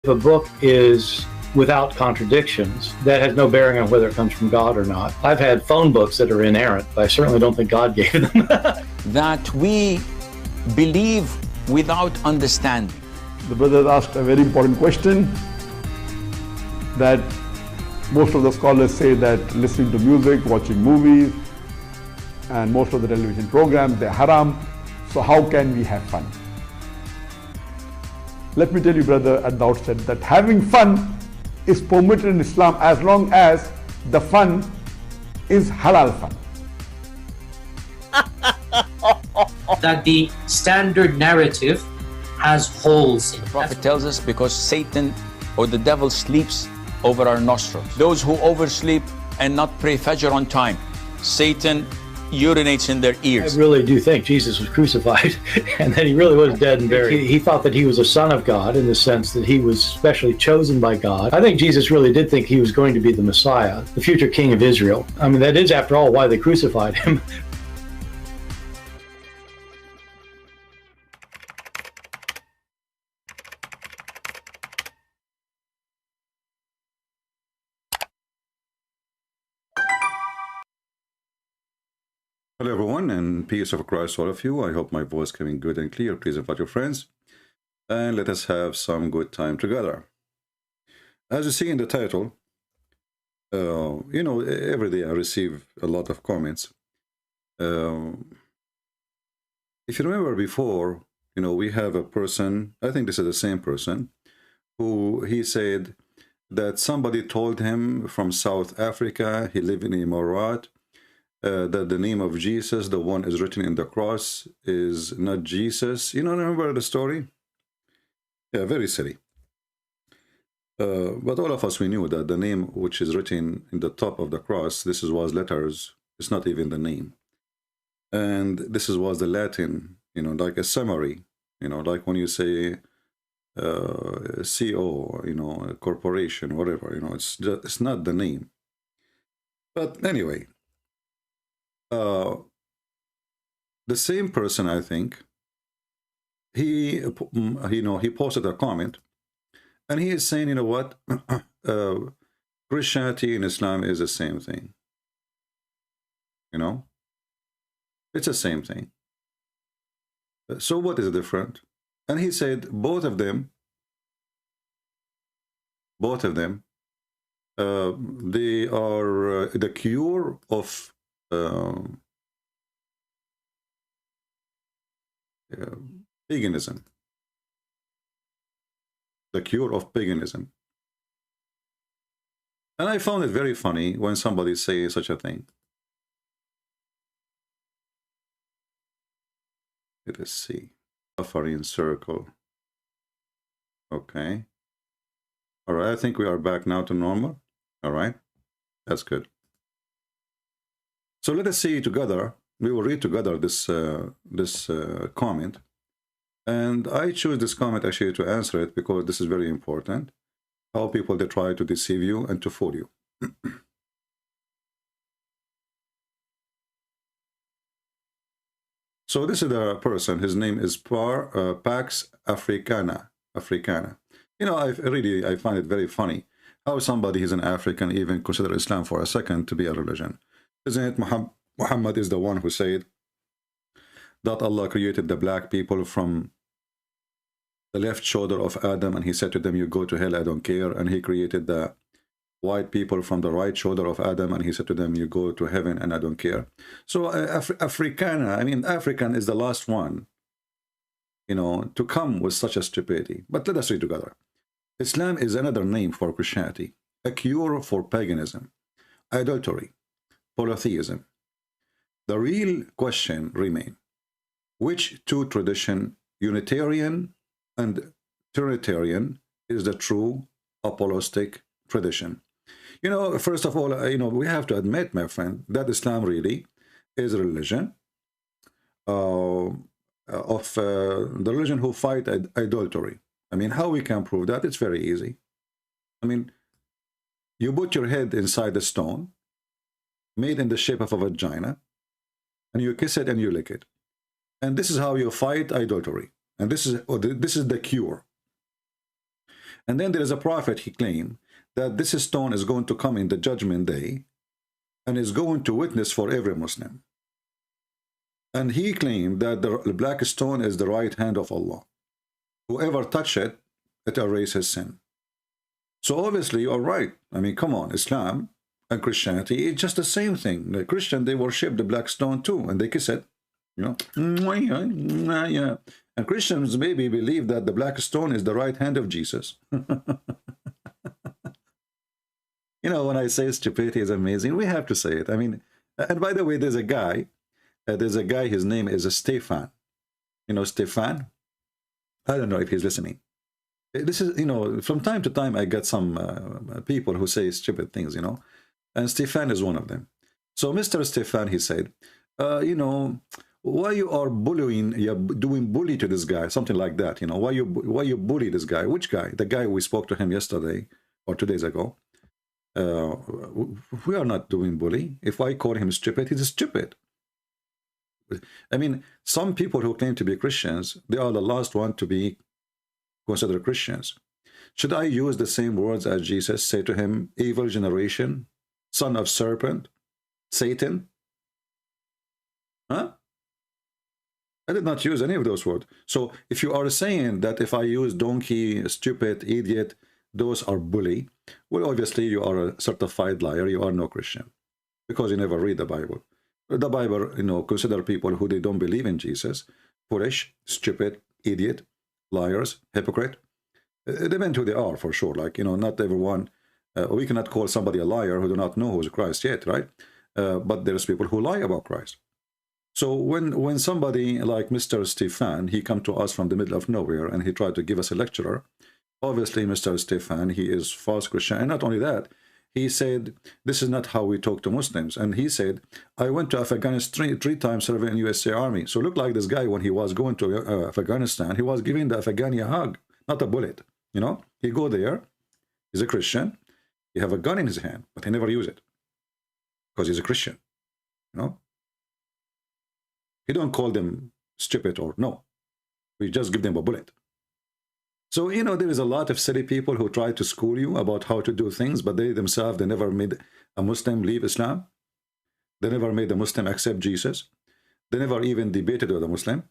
If a book is without contradictions, that has no bearing on whether it comes from God or not. I've had phone books that are inerrant, but I certainly don't think God gave them. That we believe without understanding. The brother asked a very important question, that most of the scholars say that listening to music, watching movies, and most of the television programs, they're haram. So how can we have fun? Let me tell you, brother, at the outset that having fun is permitted in Islam as long as the fun is halal fun. That the standard narrative has holes in it. The Prophet tells us because Satan or the devil sleeps over our nostrils. Those who oversleep and not pray Fajr on time, Satan urinates in their ears. I really do think Jesus was crucified and that he really was dead and buried. He thought that he was a son of God in the sense that he was specially chosen by God. I think Jesus really did think he was going to be the Messiah, the future king of Israel. I mean, that is, after all, why they crucified him. Hello everyone, and peace of Christ to all of you. I hope my voice coming good and clear. Please invite your friends and let us have some good time together. As you see in the title, you know, every day I receive a lot of comments. If you remember before, you know, we have a person, I think this is the same person, who he said that somebody told him from South Africa, he lived in Emirat, that the name of Jesus, the one is written in the cross, is not Jesus. You know, remember the story? Yeah, very silly. But all of us, we knew that the name which is written in the top of the cross, this was letters, it's not even the name. And this was the Latin, you know, like a summary, you know, like when you say CO, you know, a corporation, whatever, you know, it's not the name. But anyway, the same person, I think, he posted a comment, and he is saying, you know what, Christianity and Islam is the same thing. You know, it's the same thing. So what is different? And he said both of them, they are the cure of paganism, the cure of paganism. And I found it very funny when somebody says such a thing. Let us see. Suffering circle. Okay. All right. I think we are back now to normal. All right. That's good. So let us see together. We will read together this comment, and I choose this comment actually to answer it because this is very important. How people they try to deceive you and to fool you. So this is the person. His name is Pax Africana. You know, I find it very funny how somebody is an African even consider Islam for a second to be a religion. Isn't it Muhammad is the one who said that Allah created the black people from the left shoulder of Adam, and he said to them, you go to hell, I don't care. And he created the white people from the right shoulder of Adam, and he said to them, you go to heaven, and I don't care. So Africana, I mean, African is the last one, you know, to come with such a stupidity. But let us read together. Islam is another name for Christianity, a cure for paganism, adultery, polytheism. The real question remains, which two traditions, Unitarian and Trinitarian, is the true apostolic tradition? You know, first of all, you know, we have to admit, my friend, that Islam really is a religion the religion who fight adultery. I mean, how we can prove that? It's very easy. I mean, you put your head inside a stone made in the shape of a vagina, and you kiss it and you lick it. And this is how you fight adultery. And this is the cure. And then there is a prophet, he claimed, that this stone is going to come in the judgment day and is going to witness for every Muslim. And he claimed that the black stone is the right hand of Allah. Whoever touch it, it erases sin. So obviously you are right. I mean, come on, Islam and Christianity, it's just the same thing. The Christian, they worship the black stone too, and they kiss it, you know. Yeah. And Christians maybe believe that the black stone is the right hand of Jesus. You know, when I say stupidity is amazing, we have to say it. I mean, and by the way, there's a guy, his name is Stefan. You know, Stefan? I don't know if he's listening. This is, you know, from time to time, I get some people who say stupid things, you know, and Stefan is one of them. So Mr. Stefan, he said, you know, why you are bullying, you're doing bully to this guy, something like that, you know, why you bully this guy? Which guy? The guy we spoke to him yesterday or 2 days ago. We are not doing bully. If I call him stupid, he's stupid. I mean, some people who claim to be Christians, they are the last one to be considered Christians. Should I use the same words as Jesus, say to him, evil generation, son of serpent, Satan? Huh? I did not use any of those words. So if you are saying that if I use donkey, stupid, idiot, those are bully, well, obviously you are a certified liar. You are no Christian because you never read the Bible. The Bible, you know, consider people who they don't believe in Jesus foolish, stupid, idiot, liars, hypocrite. It depends who they are, for sure. Like, you know, not everyone, we cannot call somebody a liar who do not know who is Christ yet, right? But there's people who lie about Christ. So when somebody like Mr. Stefan, he come to us from the middle of nowhere and he tried to give us a lecture, obviously Mr. Stefan, he is false Christian. And not only that, he said, this is not how we talk to Muslims. And he said, I went to Afghanistan three times serving in USA Army. So look like this guy, when he was going to Afghanistan, he was giving the Afghani a hug, not a bullet. You know, he go there, he's a Christian, he have a gun in his hand, but he never use it because he's a Christian, you know. He don't call them stupid or no. We just give them a bullet. So, you know, there is a lot of silly people who try to school you about how to do things, but they themselves, they never made a Muslim leave Islam. They never made a Muslim accept Jesus. They never even debated with a Muslim.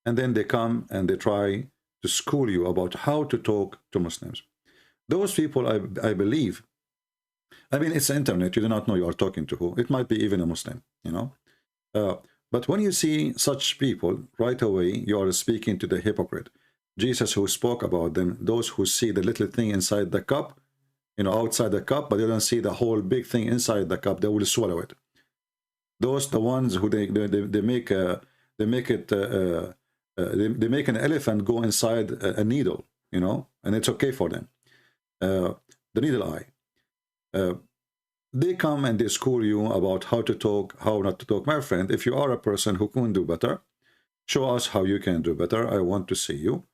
And then they come and they try to school you about how to talk to Muslims. Those people, I believe, I mean, it's the internet. You do not know you are talking to who. It might be even a Muslim, you know. But when you see such people, right away, you are speaking to the hypocrite. Jesus, who spoke about them, those who see the little thing inside the cup, you know, outside the cup, but they don't see the whole big thing inside the cup, they will swallow it. Those, the ones who they make an elephant go inside a needle, you know, and it's okay for them. The needle eye. They come and they school you about how to talk, how not to talk. My friend, if you are a person who can do better, show us how you can do better. I want to see you.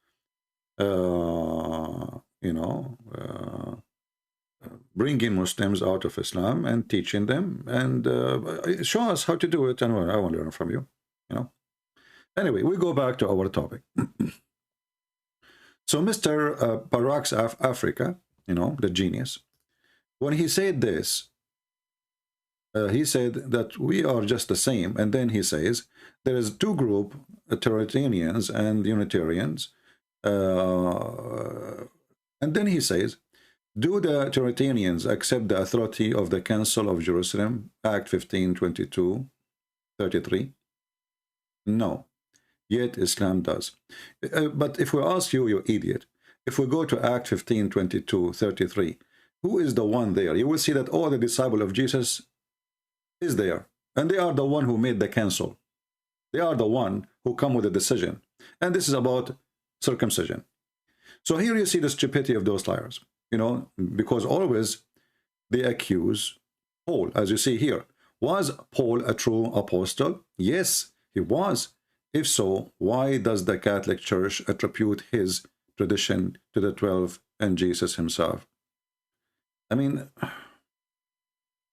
You know, bringing Muslims out of Islam and teaching them, and show us how to do it, and I want to learn from you, you know. Anyway, we go back to our topic. So Mr. Parak's Africa, you know, the genius, when he said this, he said that we are just the same, and then he says there is two groups, Trinitarians and Unitarians. And then he says, do the Trinitarians accept the authority of the Council of Jerusalem, Act 15:22-33? No, yet Islam does. But if we ask you, you idiot, if we go to Act 15:22-33, who is the one there? You will see that all the disciples of Jesus is there, and they are the one who made the council. They are the one who come with a decision, and this is about circumcision. So here you see the stupidity of those liars, you know, because always they accuse Paul, as you see here. Was Paul a true apostle? Yes, he was. If so, why does the Catholic Church attribute his tradition to the 12 and Jesus himself? I mean,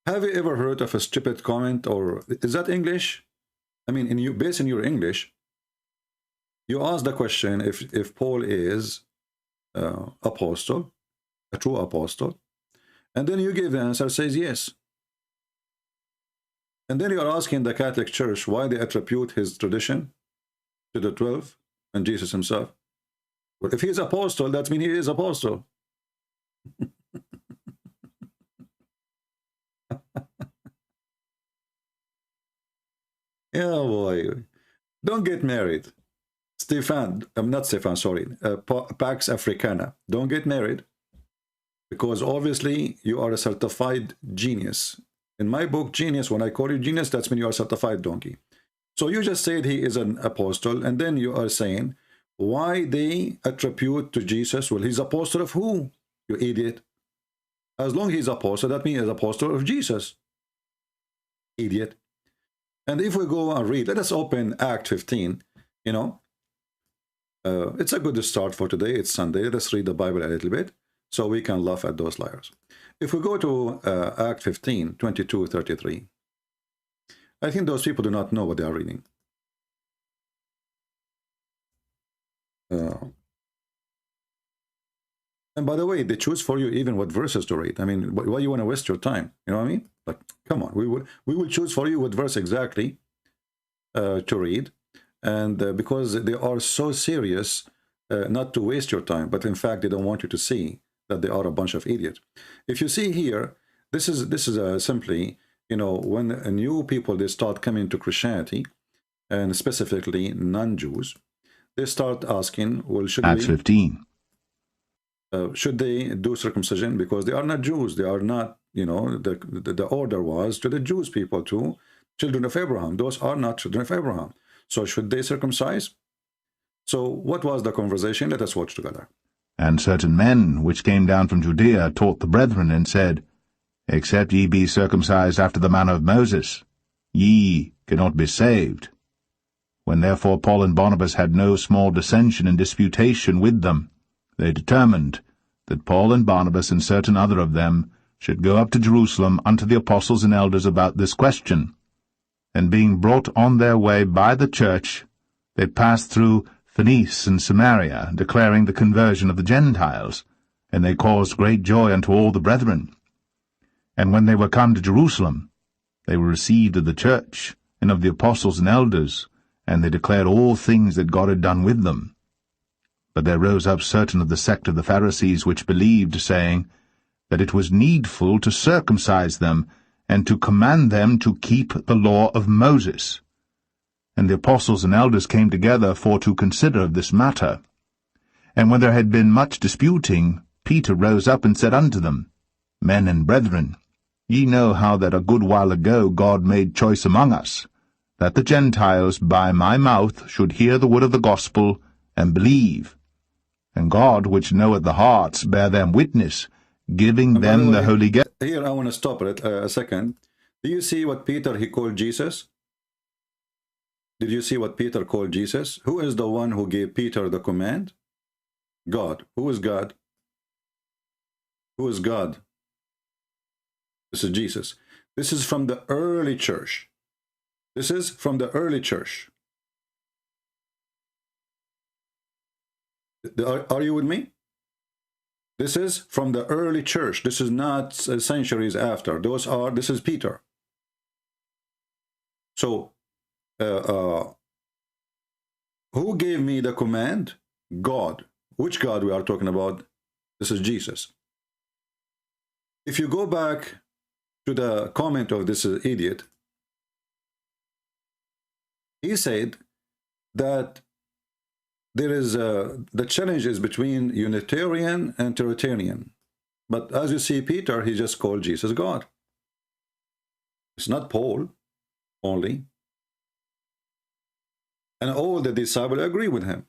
have you ever heard of a stupid comment, or is that English? I mean, based on your English, you ask the question if Paul is apostle, a true apostle? And then you give the answer, says yes. And then you are asking the Catholic Church why they attribute his tradition to the 12 and Jesus himself. Well, if he is apostle, that means he is apostle. Yeah, boy. Don't get married. Not Stefan, sorry. Pax Africana. Don't get married. Because obviously you are a certified genius. In my book, genius, when I call you genius, that's when you are certified donkey. So you just said he is an apostle, and then you are saying why they attribute to Jesus, well, he's apostle of who? You idiot. As long as he's apostle, that means he's apostle of Jesus. Idiot. And if we go and read, let us open Act 15, you know. It's a good start for today. It's Sunday. Let us read the Bible a little bit so we can laugh at those liars. If we go to Act 15, 22, 33, I think those people do not know what they are reading. And by the way, they choose for you even what verses to read. I mean, why you want to waste your time? You know what I mean? Like, come on, we will choose for you what verse exactly to read, and because they are so serious not to waste your time, but in fact they don't want you to see that they are a bunch of idiots. If you see here, this is simply, you know, when new people they start coming to Christianity, and specifically non-Jews, they start asking, well, should Acts 15. Should they do circumcision? Because they are not Jews. They are not, you know, the order was to the Jewish people, to children of Abraham. Those are not children of Abraham. So should they circumcise? So what was the conversation? Let us watch together. And certain men which came down from Judea taught the brethren, and said, Except ye be circumcised after the manner of Moses, ye cannot be saved. When therefore Paul and Barnabas had no small dissension and disputation with them, they determined that Paul and Barnabas and certain other of them should go up to Jerusalem unto the apostles and elders about this question. And being brought on their way by the church, they passed through Phoenice and Samaria, declaring the conversion of the Gentiles, and they caused great joy unto all the brethren. And when they were come to Jerusalem, they were received of the church, and of the apostles and elders, and they declared all things that God had done with them. But there rose up certain of the sect of the Pharisees which believed, saying, that it was needful to circumcise them, and to command them to keep the law of Moses. And the apostles and elders came together for to consider of this matter. And when there had been much disputing, Peter rose up and said unto them, Men and brethren, ye know how that a good while ago God made choice among us, that the Gentiles by my mouth should hear the word of the gospel, and believe. And God, which knoweth the hearts, bear them witness, giving them the Holy Ghost. Here I want to stop it a second. Do you see what Peter he called Jesus? Did you see what Peter called Jesus? Who is the one who gave Peter the command? God. Who is God? Who is God? This is Jesus. This is from the early church. This is from the early church. Are you with me? This is from the early church. This is not centuries after. This is Peter. So, who gave me the command? God. Which God we are talking about? This is Jesus. If you go back to the comment of this idiot, he said that there is the challenge is between Unitarian and Trinitarian. But as you see, Peter, he just called Jesus God. It's not Paul only. And all the disciples agree with him.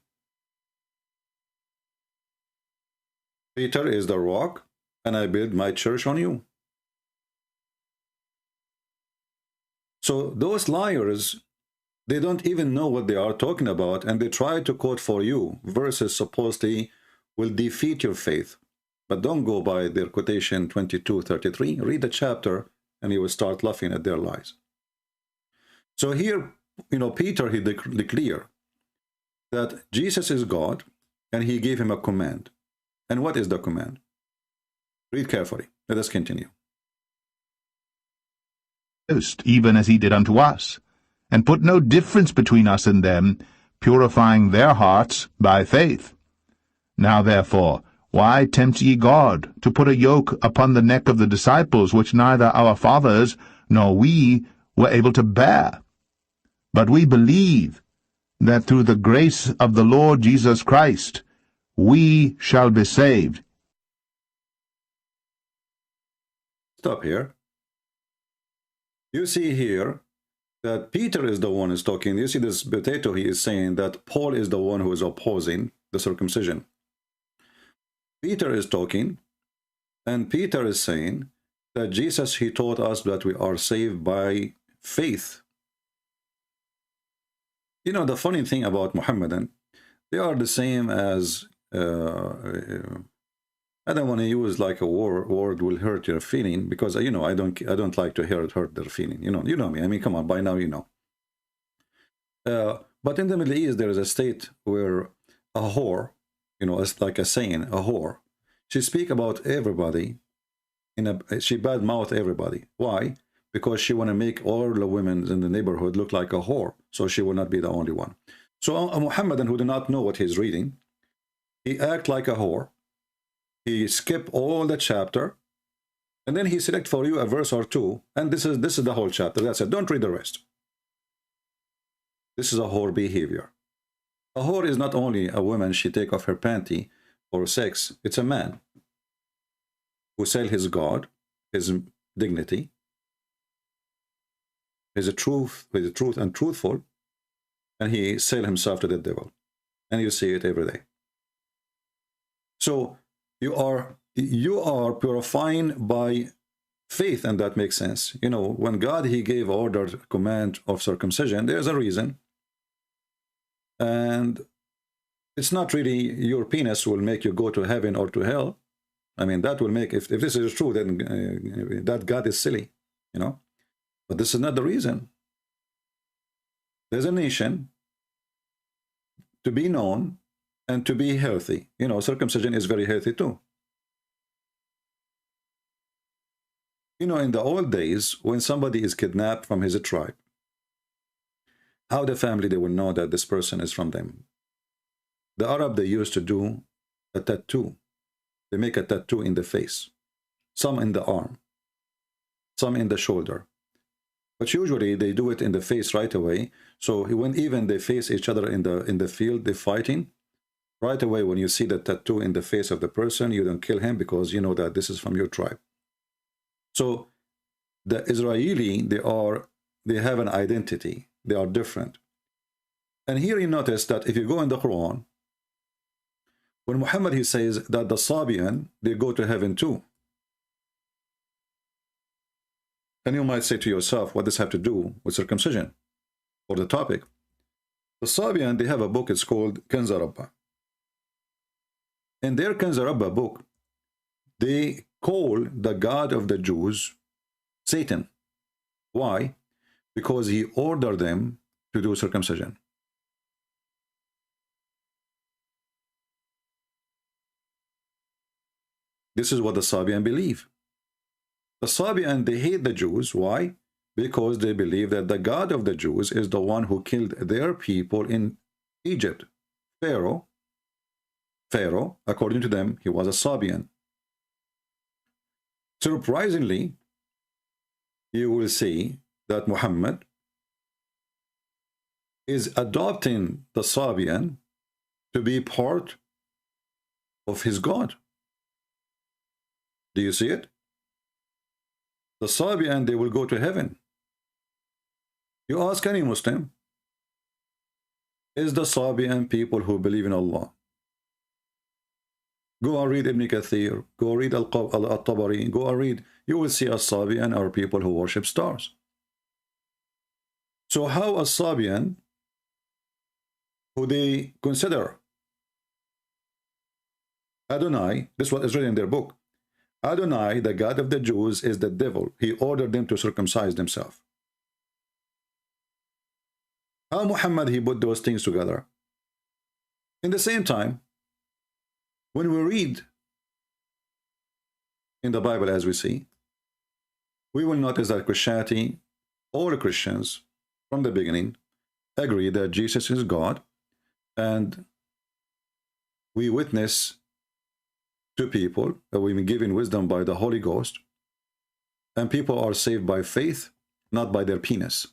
Peter is the rock, and I build my church on you. So those liars, they don't even know what they are talking about, and they try to quote for you verses supposedly will defeat your faith. But don't go by their quotation 22:33. Read the chapter, and you will start laughing at their lies. So here, you know, Peter, he declared that Jesus is God, and he gave him a command. And what is the command? Read carefully. Let us continue. Even as he did unto us, and put no difference between us and them, purifying their hearts by faith. Now therefore, why tempt ye God, to put a yoke upon the neck of the disciples, which neither our fathers nor we were able to bear? But we believe that through the grace of the Lord Jesus Christ we shall be saved. Stop here. You see here that Peter is the one who's talking. You see this potato, he is saying that Paul is the one who is opposing the circumcision. Peter is talking, and Peter is saying that Jesus, he taught us that we are saved by faith. You know, the funny thing about Muhammadan, they are the same as, I don't want to use like a word will hurt your feeling, because you know I don't like to hear it hurt their feeling. You know me. I mean, come on, by now you know. But in the Middle East, there is a state where a whore, you know, it's like a saying, a whore. She speak about everybody, she badmouth everybody. Why? Because she want to make all the women in the neighborhood look like a whore, so she will not be the only one. So a Muhammadan who do not know what he's reading, he act like a whore. He skip all the chapter, and then he select for you a verse or two, and this is the whole chapter. That's it. Don't read the rest. This is a whore behavior. A whore is not only a woman, she take off her panty for sex. It's a man who sell his God, his dignity, his truth and truthful, and he sell himself to the devil. And you see it every day. So you are purifying by faith, and that makes sense. You know, when God, he gave order, command of circumcision, there's a reason. And it's not really your penis will make you go to heaven or to hell. I mean, that will make, if this is true, then that God is silly, you know. But this is not the reason. There's a nation to be known and to be healthy. You know, circumcision is very healthy too. You know, in the old days, when somebody is kidnapped from his tribe, how the family, they will know that this person is from them. The Arab, they used to do a tattoo. They make a tattoo in the face, some in the arm, some in the shoulder. But usually they do it in the face right away. So when even they face each other in the field, they're fighting, right away when you see the tattoo in the face of the person, you don't kill him because you know that this is from your tribe. So the Israeli, they have an identity. They are different. And here you notice that if you go in the Quran, when Muhammad, he says that the Sabian, they go to heaven too. And you might say to yourself, what does this have to do with circumcision or the topic? The Sabian, they have a book, it's called Kanza Rabba. In their Kanza Rabba book, they call the God of the Jews Satan. Why? Because he ordered them to do circumcision. This is what the Sabian believe. The Sabian, they hate the Jews. Why? Because they believe that the God of the Jews is the one who killed their people in Egypt. Pharaoh, according to them, he was a Sabian. Surprisingly, you will see that Muhammad is adopting the Sabian to be part of his God. Do you see it? The Sabian, they will go to heaven. You ask any Muslim, is the Sabian people who believe in Allah? Go and read Ibn Kathir, go read Al-Tabari, go and read. You will see a Sabian are people who worship stars. So how a Sabian, who they consider Adonai, this is what is written in their book, Adonai, the God of the Jews, is the devil. He ordered them to circumcise themselves. How Muhammad, he put those things together? In the same time, when we read in the Bible, as we see, we will notice that Christianity, all Christians from the beginning, agree that Jesus is God, and we witness to people that we've been given wisdom by the Holy Ghost, and people are saved by faith, not by their penis.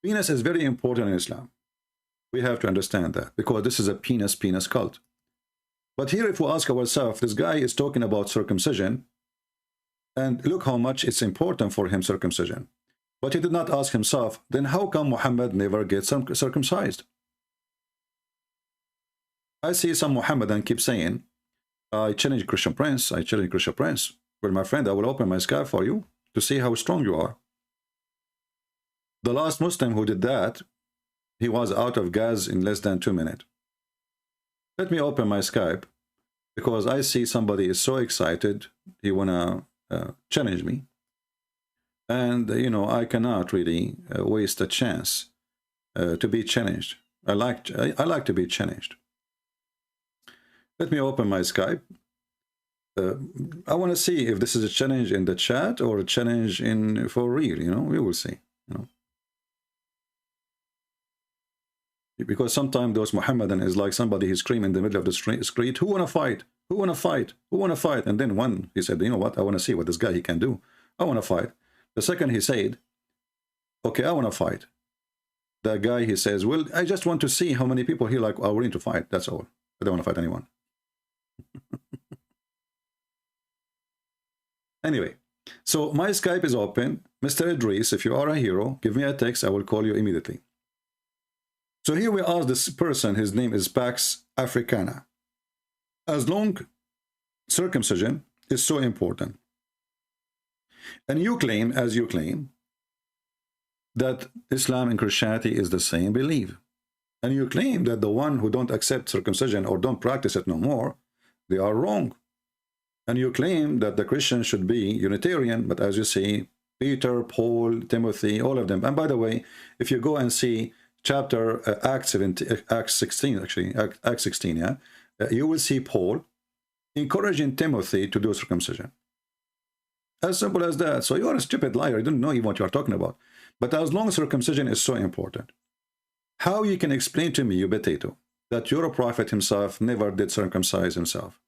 Penis is very important in Islam. We have to understand that, because this is a penis cult. But here, if we ask ourselves, this guy is talking about circumcision, and look how much it's important for him, circumcision. But he did not ask himself, then how come Muhammad never gets circumcised? I see some Muhammadan keep saying, I challenge Christian Prince, I challenge Christian Prince. Well, my friend, I will open my sky for you to see how strong you are. The last Muslim who did that, he was out of gas in less than 2 minutes. Let me open my Skype, because I see somebody is so excited, he wanna challenge me. And, you know, I cannot really waste a chance to be challenged. I like to be challenged. Let me open my Skype. I want to see if this is a challenge in the chat or a challenge in for real, you know, we will see, you know. Because sometimes those Muhammadan is like somebody who's screaming in the middle of the street, who want to fight? Who want to fight? Who want to fight? And then one, he said, you know what, I want to see what this guy he can do. I want to fight. The second he said, okay, I want to fight. The guy, he says, well, I just want to see how many people here like are willing to fight. That's all. I don't want to fight anyone. Anyway, so my Skype is open. Mr. Idris, if you are a hero, give me a text. I will call you immediately. So here we ask this person, his name is Pax Africana. As long circumcision is so important, and you claim, as you claim, that Islam and Christianity is the same belief, and you claim that the one who don't accept circumcision or don't practice it no more, they are wrong. And you claim that the Christians should be Unitarian, but as you see, Peter, Paul, Timothy, all of them. And by the way, if you go and see chapter Acts 16, actually, Acts 16, yeah, you will see Paul encouraging Timothy to do circumcision. As simple as that. So you are a stupid liar. You don't know even what you are talking about. But as long as circumcision is so important, how you can explain to me, you potato, that your prophet himself never did circumcise himself?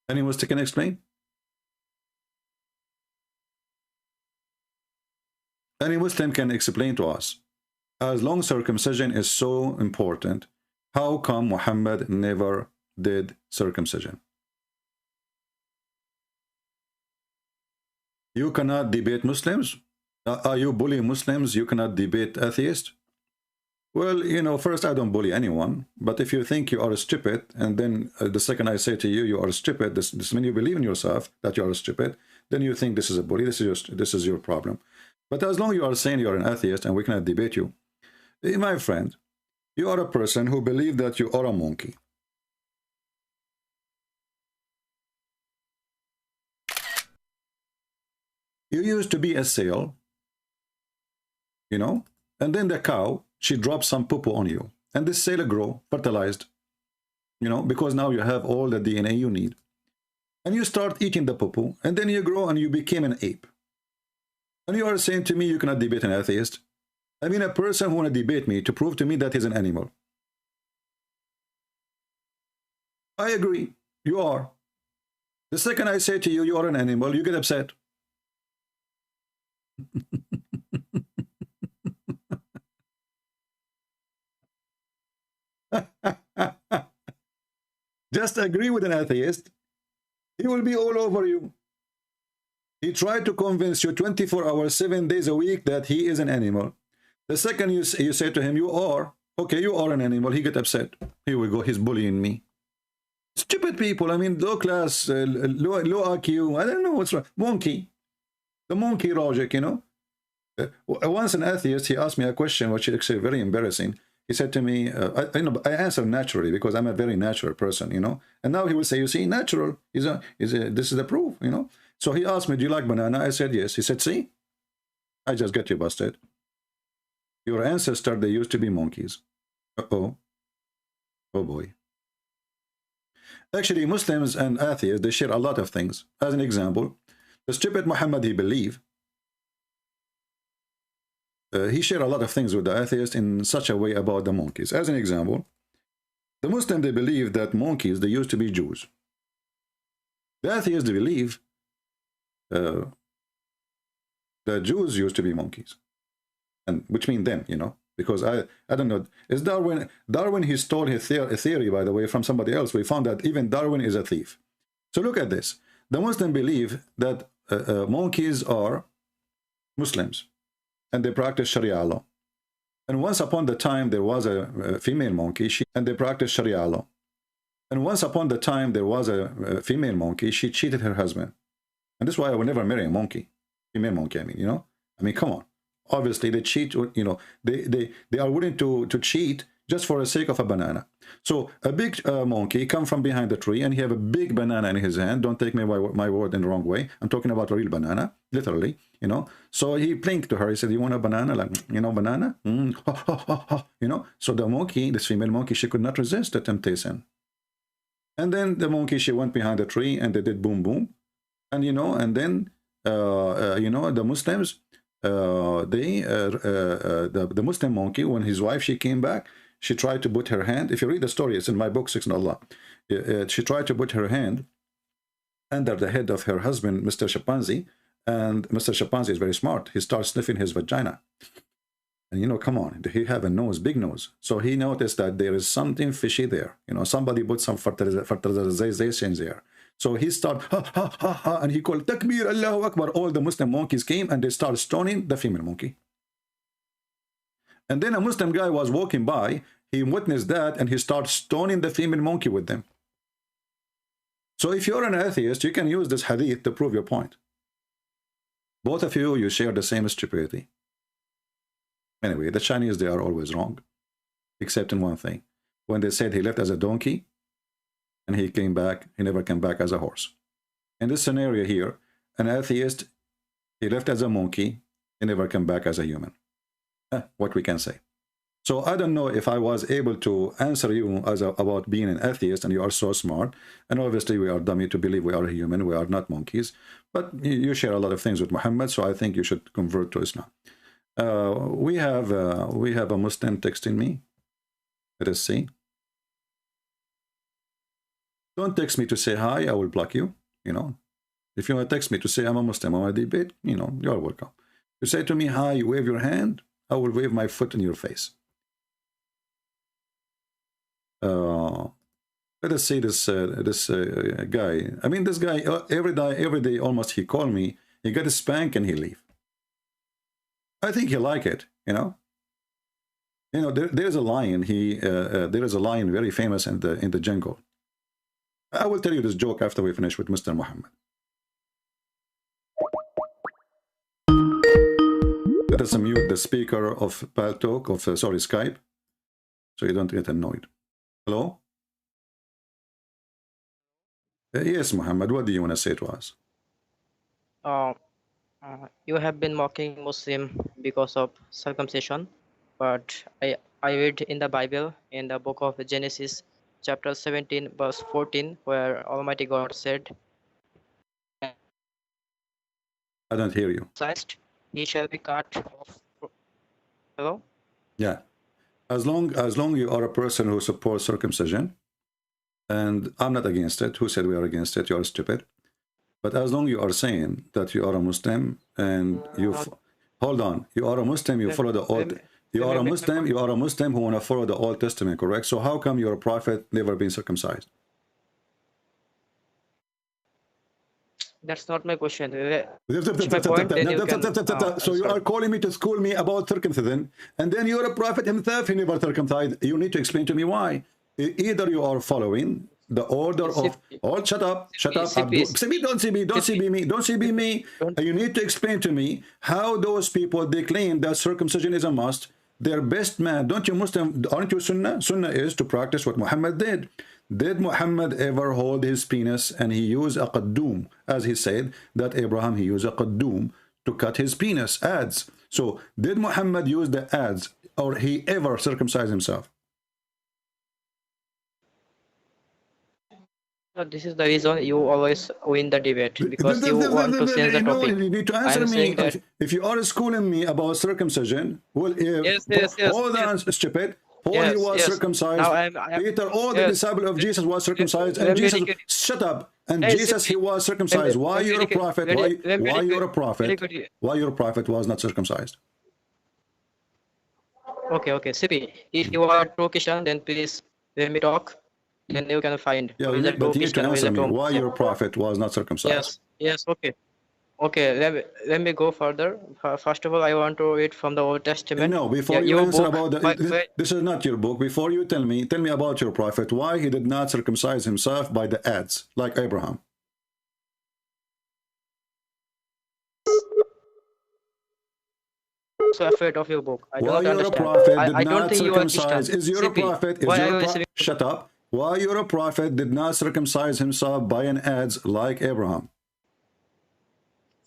Any Muslim can explain? Any Muslim can explain to us, as long as circumcision is so important, how come Muhammad never did circumcision? You cannot debate Muslims? Are you bullying Muslims? You cannot debate atheists? Well, you know, first, I don't bully anyone, but if you think you are stupid, and then the second I say to you, you are stupid, this means you believe in yourself that you are stupid, then you think this is a bully, this is your problem. But as long as you are saying you are an atheist and we cannot debate you, my friend, you are a person who believes that you are a monkey. You used to be a seal, you know, and then the cow, she drops some poo-poo on you, and this cell grow, fertilized, you know, because now you have all the DNA you need, and you start eating the poo-poo, and then you grow and you became an ape. And you are saying to me you cannot debate an atheist? I mean, a person who want to debate me to prove to me that he's an animal. I agree, you are. The second I say to you, you are an animal, you get upset. Just agree with an atheist, he will be all over you. He tried to convince you 24 hours, 7 days a week that he is an animal. The second you say to him, you are, okay, you are an animal, he get upset. Here we go, he's bullying me. Stupid people, I mean, low class, low IQ, I don't know what's wrong. Monkey. The monkey logic, you know. Once an atheist, he asked me a question, which is actually very embarrassing. He said to me, I answer naturally because I'm a very natural person, you know. And now he will say, you see, natural this is the proof, you know. So he asked me, do you like banana? I said, yes. He said, see, I just get you busted. Your ancestors, they used to be monkeys. Uh-oh. Oh, boy. Actually, Muslims and atheists, they share a lot of things. As an example, the stupid Muhammad, he shared a lot of things with the atheists in such a way about the monkeys. As an example, the Muslims, they believe that monkeys, they used to be Jews. The atheists, they believe that Jews used to be monkeys, and which mean them, you know, because I don't know. Is Darwin he stole his theory, by the way, from somebody else. We found that even Darwin is a thief. So look at this. The Muslims believe that monkeys are Muslims, and they practice Sharia law. And once upon the time there was a female monkey, and they practiced Sharia law. And once upon the time there was a female monkey, she cheated her husband. And this is why I would never marry a monkey. Female monkey, I mean, you know? I mean, come on. Obviously, they cheat, you know, they are willing to cheat just for the sake of a banana. So a big monkey come from behind the tree, and he have a big banana in his hand. Don't take me my word in the wrong way. I'm talking about a real banana, literally, you know. So he blinked to her. He said, "You want a banana? Like, you know, banana? You know." So the monkey, this female monkey, she could not resist the temptation. And then the monkey, she went behind the tree, and they did boom, boom. And, you know, and then, you know, the Muslims, the Muslim monkey, when his wife, she came back, she tried to put her hand, if you read the story, it's in my book, Six Allah. She tried to put her hand under the head of her husband, Mr. Chimpanzee, and Mr. Chimpanzee is very smart. He starts sniffing his vagina. And, you know, come on, he have a nose, big nose. So he noticed that there is something fishy there. You know, somebody put some fertilization there. So he started, ha, ha, ha, ha, and he called, Takbir, Allahu Akbar. All the Muslim monkeys came, and they started stoning the female monkey. And then a Muslim guy was walking by, he witnessed that, and he started stoning the female monkey with them. So if you're an atheist, you can use this hadith to prove your point. Both of you, you share the same stupidity. Anyway, the Chinese, they are always wrong, except in one thing. When they said he left as a donkey, and he came back, he never came back as a horse. In this scenario here, an atheist, he left as a monkey, he never came back as a human. What we can say. So I don't know if I was able to answer you about being an atheist, and you are so smart, and obviously we are dummy to believe we are human, we are not monkeys, but you share a lot of things with Muhammad, so I think you should convert to Islam. We have a Muslim texting me. Let us see. Don't text me to say hi, I will block you, you know. If you want to text me to say I'm a Muslim, I want to debate, you know, you're welcome. You say to me hi, you wave your hand, I will wave my foot in your face. Let us see this guy. I mean, this guy, every day almost he call me, he get a spank and he leave. I think he like it, you know. You know, there's a lion. There is a lion very famous in the jungle. I will tell you this joke after we finish with Mr. Muhammad. Let us mute the speaker of Paltalk, of Skype, so you don't get annoyed. Hello? Yes, Muhammad, what do you want to say to us? You have been mocking Muslim because of circumcision, but I read in the Bible, in the book of Genesis, chapter 17, verse 14, where Almighty God said, I don't hear you. He shall be cut off. Hello? Yeah. As long you are a person who supports circumcision, and I'm not against it. Who said we are against it? You are stupid. But as long you are saying that you are a Muslim and you hold on, you are a Muslim, you follow the old. You are a Muslim who want to follow the Old Testament, correct? So how come your prophet never been circumcised? That's not my question. So you are calling me to school me about circumcision, and then you're a prophet himself, he never circumcised. You need to explain to me why. Either you are following the order of shut up, don't see me. You need to explain to me how those people, they claim that circumcision is a must. Their best man, don't you Muslim, aren't you Sunnah? Sunnah is to practice what Muhammad did. Did Muhammad ever hold his penis and he used a qaddum, as he said that Abraham, he used a qaddum to cut his penis, ads. So did Muhammad use the ads, or he ever circumcised himself? This is the reason you always win the debate, because you want to change the No, topic. you need to answer I'm me. saying that If you are schooling me about circumcision, well, yes. hold on, stupid. Paul, he was Yes. circumcised. Now I'm Peter, all the yes. disciples of Jesus was circumcised, and Let me Jesus, educate shut up. And Hey, Jesus, he Sippy, was circumcised. Why you're a prophet? Why you're a prophet? Why you're a prophet was not circumcised? Okay, Sippy. If you are true Christian, then please let me talk. Then you can find Yeah, who is a true but you need to Christian, who is answer a me. true Why Muslim. your prophet was not circumcised? Yes, okay. Let me go further. First of all, I want to read from the Old Testament. No, before Yeah, you your answer book. about this is not your book. Before you tell me about your prophet, why he did not circumcise himself by the ads like Abraham. So afraid of your book. I do Why not you're a understand. prophet did I don't not think you are Christian. circumcise? Is your a Sippy, prophet? why are you listening? Shut up. Why you're a prophet did not circumcise himself by an ads like Abraham?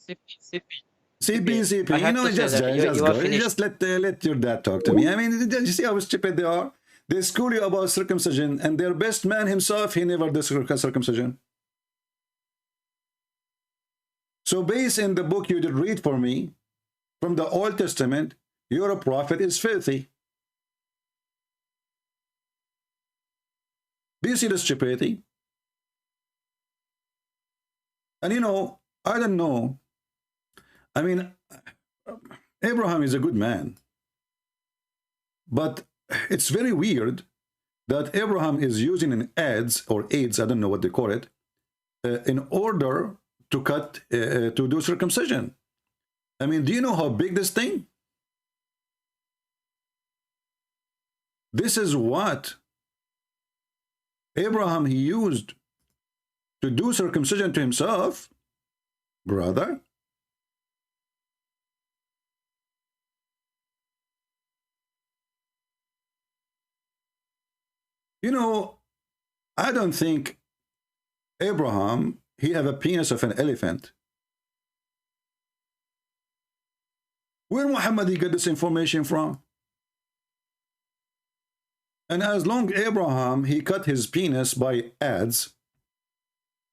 Sippy. CP, I you have know, to say that you are go. finished. Just let your dad talk to me. I mean, you see how stupid they are? They school you about circumcision, and their best man himself, he never did circumcision. So based in the book you did read for me, from the Old Testament, your prophet is filthy. Do you see the stupidity? And you know, I don't know. I mean, Abraham is a good man. But it's very weird that Abraham is using an ads or aids, I don't know what they call it, in order to to do circumcision. I mean, do you know how big this thing? This is what Abraham he used to do circumcision to himself, brother. You know, I don't think Abraham, he have a penis of an elephant. Where Muhammad he get this information from? And as long Abraham, he cut his penis by ads,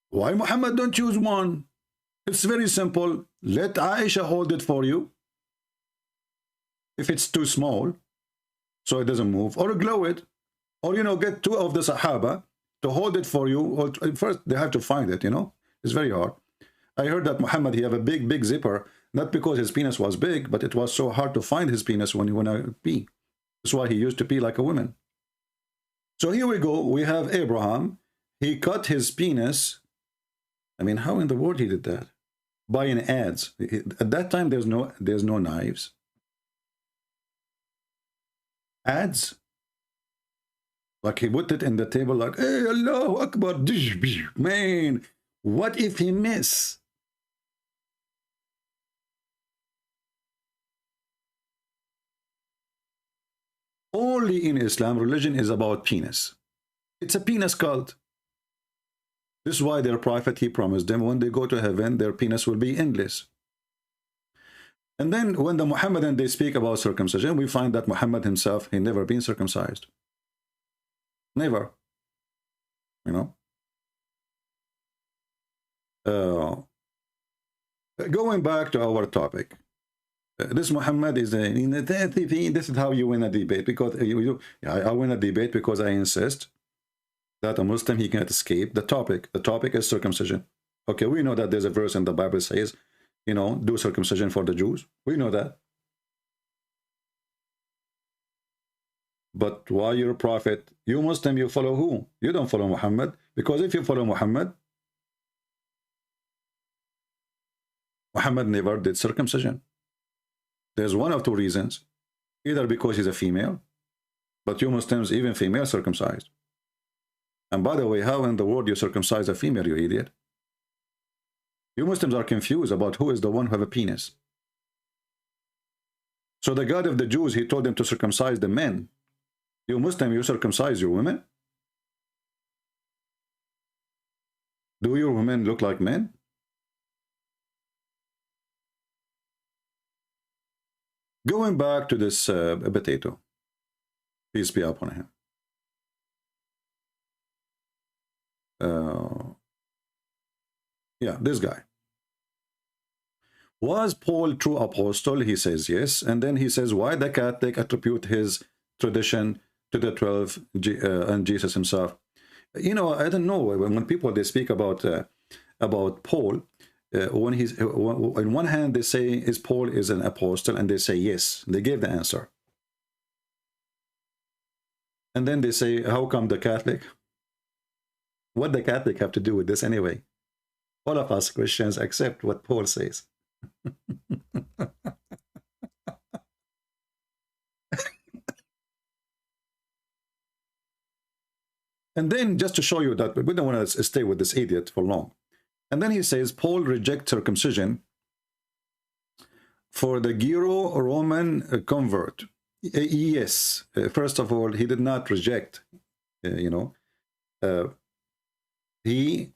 why Muhammad don't choose one? It's very simple. Let Aisha hold it for you. If it's too small, so it doesn't move, or glow it. Or, you know, get two of the Sahaba to hold it for you. Or first, they have to find it, you know. It's very hard. I heard that Muhammad, he have a big zipper, not because his penis was big, but it was so hard to find his penis when he went to pee. That's why he used to pee like a woman. So here we go. We have Abraham. He cut his penis. I mean, how in the world he did that? By an adze. At that time, there's no knives. Adze. Like he put it in the table like, hey, Allahu Akbar, man, what if he miss? Only in Islam, religion is about penis. It's a penis cult. This is why their prophet, he promised them when they go to heaven, their penis will be endless. And then when the Muhammadan, they speak about circumcision, we find that Muhammad himself, he never been circumcised. Never, you know. Going back to our topic, this Muhammad is this is how you win a debate, because I win a debate because I insist that a Muslim, he can't escape the topic. The topic is circumcision. Okay, we know that there's a verse in the Bible says, you know, do circumcision for the Jews. We know that. But why you're a prophet? You Muslim, you follow who? You don't follow Muhammad. Because if you follow Muhammad, Muhammad never did circumcision. There's one of two reasons. Either because he's a female, but you Muslims, even female circumcised. And by the way, how in the world you circumcise a female, you idiot? You Muslims are confused about who is the one who have a penis. So the God of the Jews, he told them to circumcise the men. You Muslim, you circumcise your women? Do your women look like men? Going back to this potato, peace be upon him. Yeah, this guy. Was Paul true apostle? He says yes. And then he says, why the Catholic attribute his tradition to the 12 and Jesus himself? You know, I don't know. When people, they speak about Paul, when he's, on one hand, they say, is Paul is an apostle? And they say yes. They gave the answer. And then they say, how come the Catholic? What the Catholic have to do with this anyway? All of us Christians accept what Paul says. And then, just to show you that we don't want to stay with this idiot for long. And then he says, Paul rejects circumcision for the Gero-Roman convert. Yes, first of all, he did not reject, he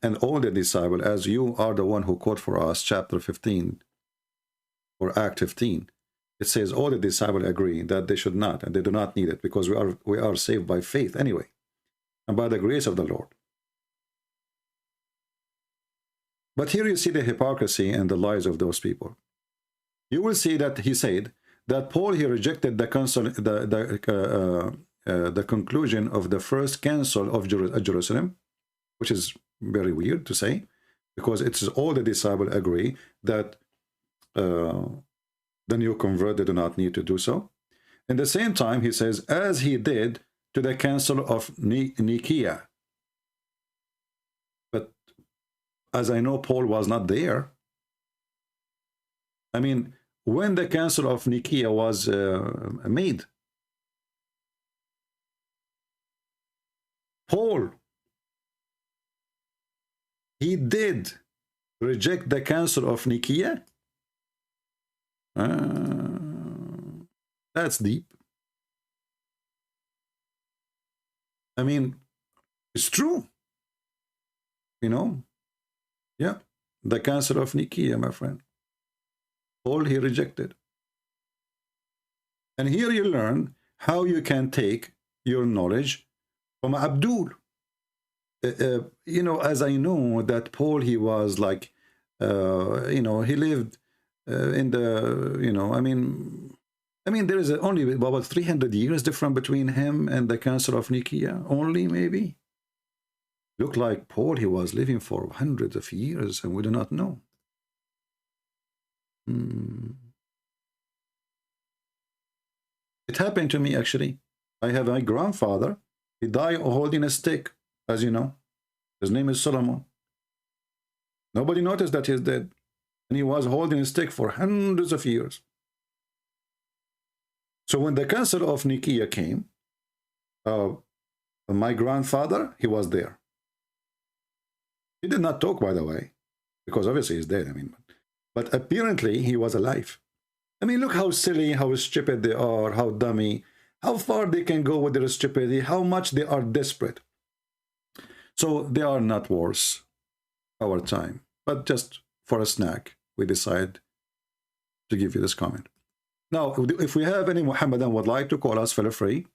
and all the disciples, as you are the one who quote for us, chapter 15, or Act 15, it says all the disciples agree that they should not, and they do not need it, because we are saved by faith anyway, and by the grace of the Lord. But here you see the hypocrisy and the lies of those people. You will see that he said that Paul, he rejected the conclusion of the first council of Jerusalem, which is very weird to say, because it's all the disciples agree that the new convert, they do not need to do so. At the same time, he says, as he did to the council of Nicaea. But as I know, Paul was not there. I mean, when the council of Nicaea was made, Paul, he did reject the council of Nicaea. That's deep. I mean, it's true. You know? Yeah. The council of Nicaea, my friend. Paul, he rejected. And here you learn how you can take your knowledge from Abdul. You know, as I know that Paul, he was like, you know, he lived in the, you know, I mean, there is only about 300 years difference between him and the Council of Nicaea, only maybe. Look like Paul, he was living for hundreds of years, and we do not know. It happened to me, actually. I have my grandfather. He died holding a stick, as you know. His name is Solomon. Nobody noticed that he's dead. And he was holding a stick for hundreds of years. So when the Council of Nicaea came, my grandfather, he was there. He did not talk, by the way, because obviously he's dead. I mean, but apparently he was alive. I mean, look how silly, how stupid they are, how dummy, how far they can go with their stupidity, how much they are desperate. So they are not worth our time. But just for a snack, we decide to give you this comment. Now, if we have any Muhammadan would like to call us, feel free.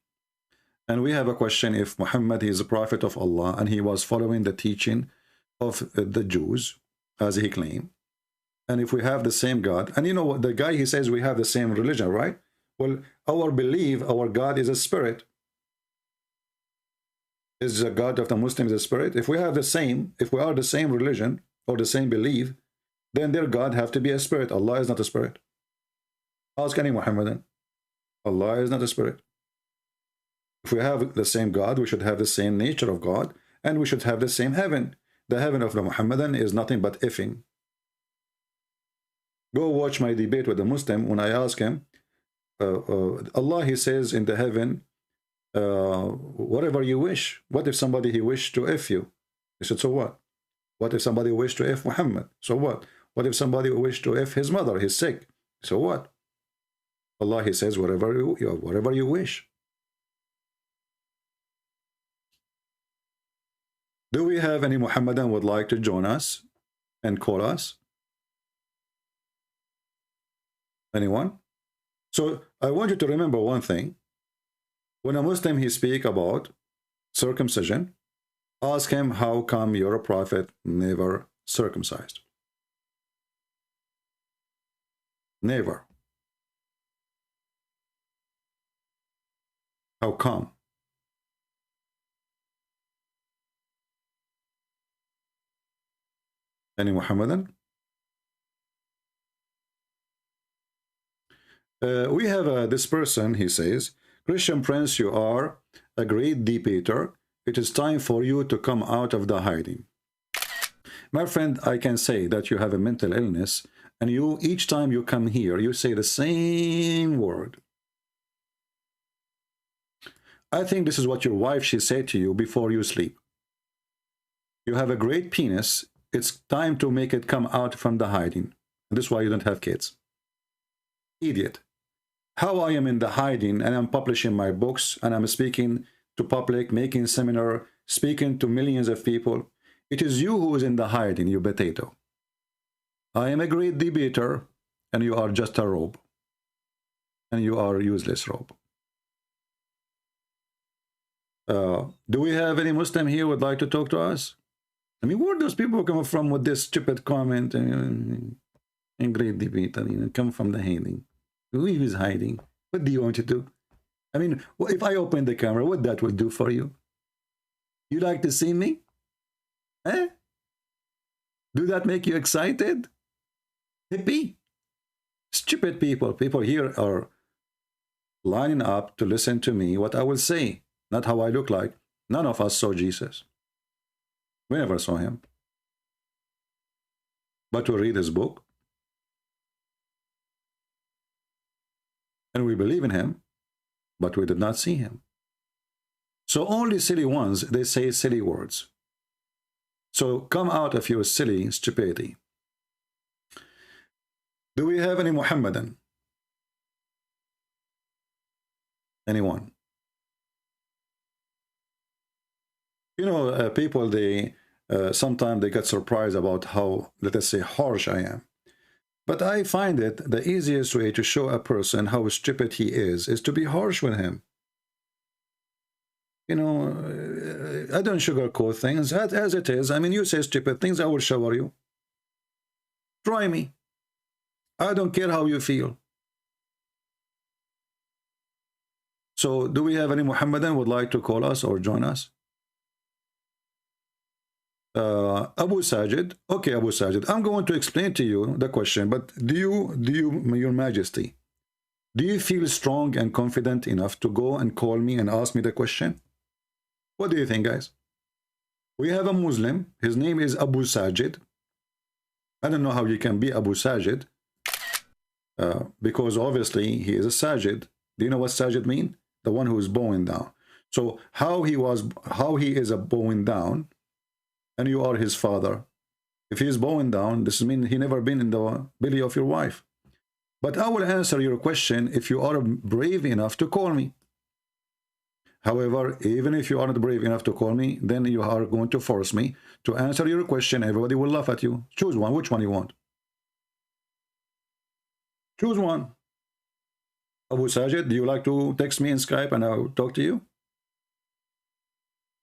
And we have a question: if Muhammad is a prophet of Allah and he was following the teaching of the Jews, as he claimed, and if we have the same God, and you know, the guy, he says we have the same religion, right? Well, our belief, our God is a spirit. Is the God of the Muslims a spirit? If we have the same, if we are the same religion or the same belief, then their God have to be a spirit. Allah is not a spirit. Ask any Muhammadan. Allah is not a spirit. If we have the same God, we should have the same nature of God, and we should have the same heaven. The heaven of the Muhammadan is nothing but effing. Go watch my debate with the Muslim. When I ask him, Allah, he says in the heaven, whatever you wish. What if somebody, he wished to F you? He said, so what? What if somebody wished to F Muhammad? So what? What if somebody wished to F his mother? He's sick. So what? Allah, he says, whatever you wish. Do we have any Muhammadan would like to join us and call us? Anyone? So I want you to remember one thing. When a Muslim, he speak about circumcision, ask him, how come your prophet never circumcised. Never. How come? Any Muhammadan? We have this person, he says, Christian Prince, you are a great debater. It is time for you to come out of the hiding. My friend, I can say that you have a mental illness, and you, each time you come here, you say the same word. I think this is what your wife, she said to you before you sleep. You have a great penis. It's time to make it come out from the hiding. This is why you don't have kids. Idiot. How I am in the hiding and I'm publishing my books and I'm speaking to public, making seminar, speaking to millions of people. It is you who is in the hiding, you potato. I am a great debater and you are just a robe. And you are a useless robe. Do we have any Muslim here who would like to talk to us? I mean, where those people come from with this stupid comment and great debate? I mean, come from the hiding. Who is hiding? What do you want to do? I mean, if I open the camera, what that will do for you? You like to see me? Eh? Do that make you excited? Hippie? Stupid people. People here are lining up to listen to me, what I will say, not how I look like. None of us saw Jesus. We never saw him. But we read his book. And we believe in him, but we did not see him. So only silly ones, they say silly words. So come out of your silly stupidity. Do we have any Muhammadan? Anyone? You know, people, they sometimes they get surprised about how, let us say, harsh I am. But I find it the easiest way to show a person how stupid he is to be harsh with him. You know, I don't sugarcoat things as it is. I mean, you say stupid things, I will shower you. Try me. I don't care how you feel. So, do we have any Muhammadan would like to call us or join us? Abu Sajid. Okay, Abu Sajid, I'm going to explain to you the question, but do you, Your Majesty, do you feel strong and confident enough to go and call me and ask me the question? What do you think, guys? We have a Muslim. His name is Abu Sajid. I don't know how you can be Abu Sajid, because obviously he is a Sajid. Do you know what Sajid mean? The one who is bowing down. So how he is a bowing down, and you are his father. If he is bowing down, this means he never been in the belly of your wife. But I will answer your question if you are brave enough to call me. However, even if you are not brave enough to call me, then you are going to force me to answer your question. Everybody will laugh at you. Choose one. Which one you want? Choose one. Abu Sajid, do you like to text me in Skype and I'll talk to you?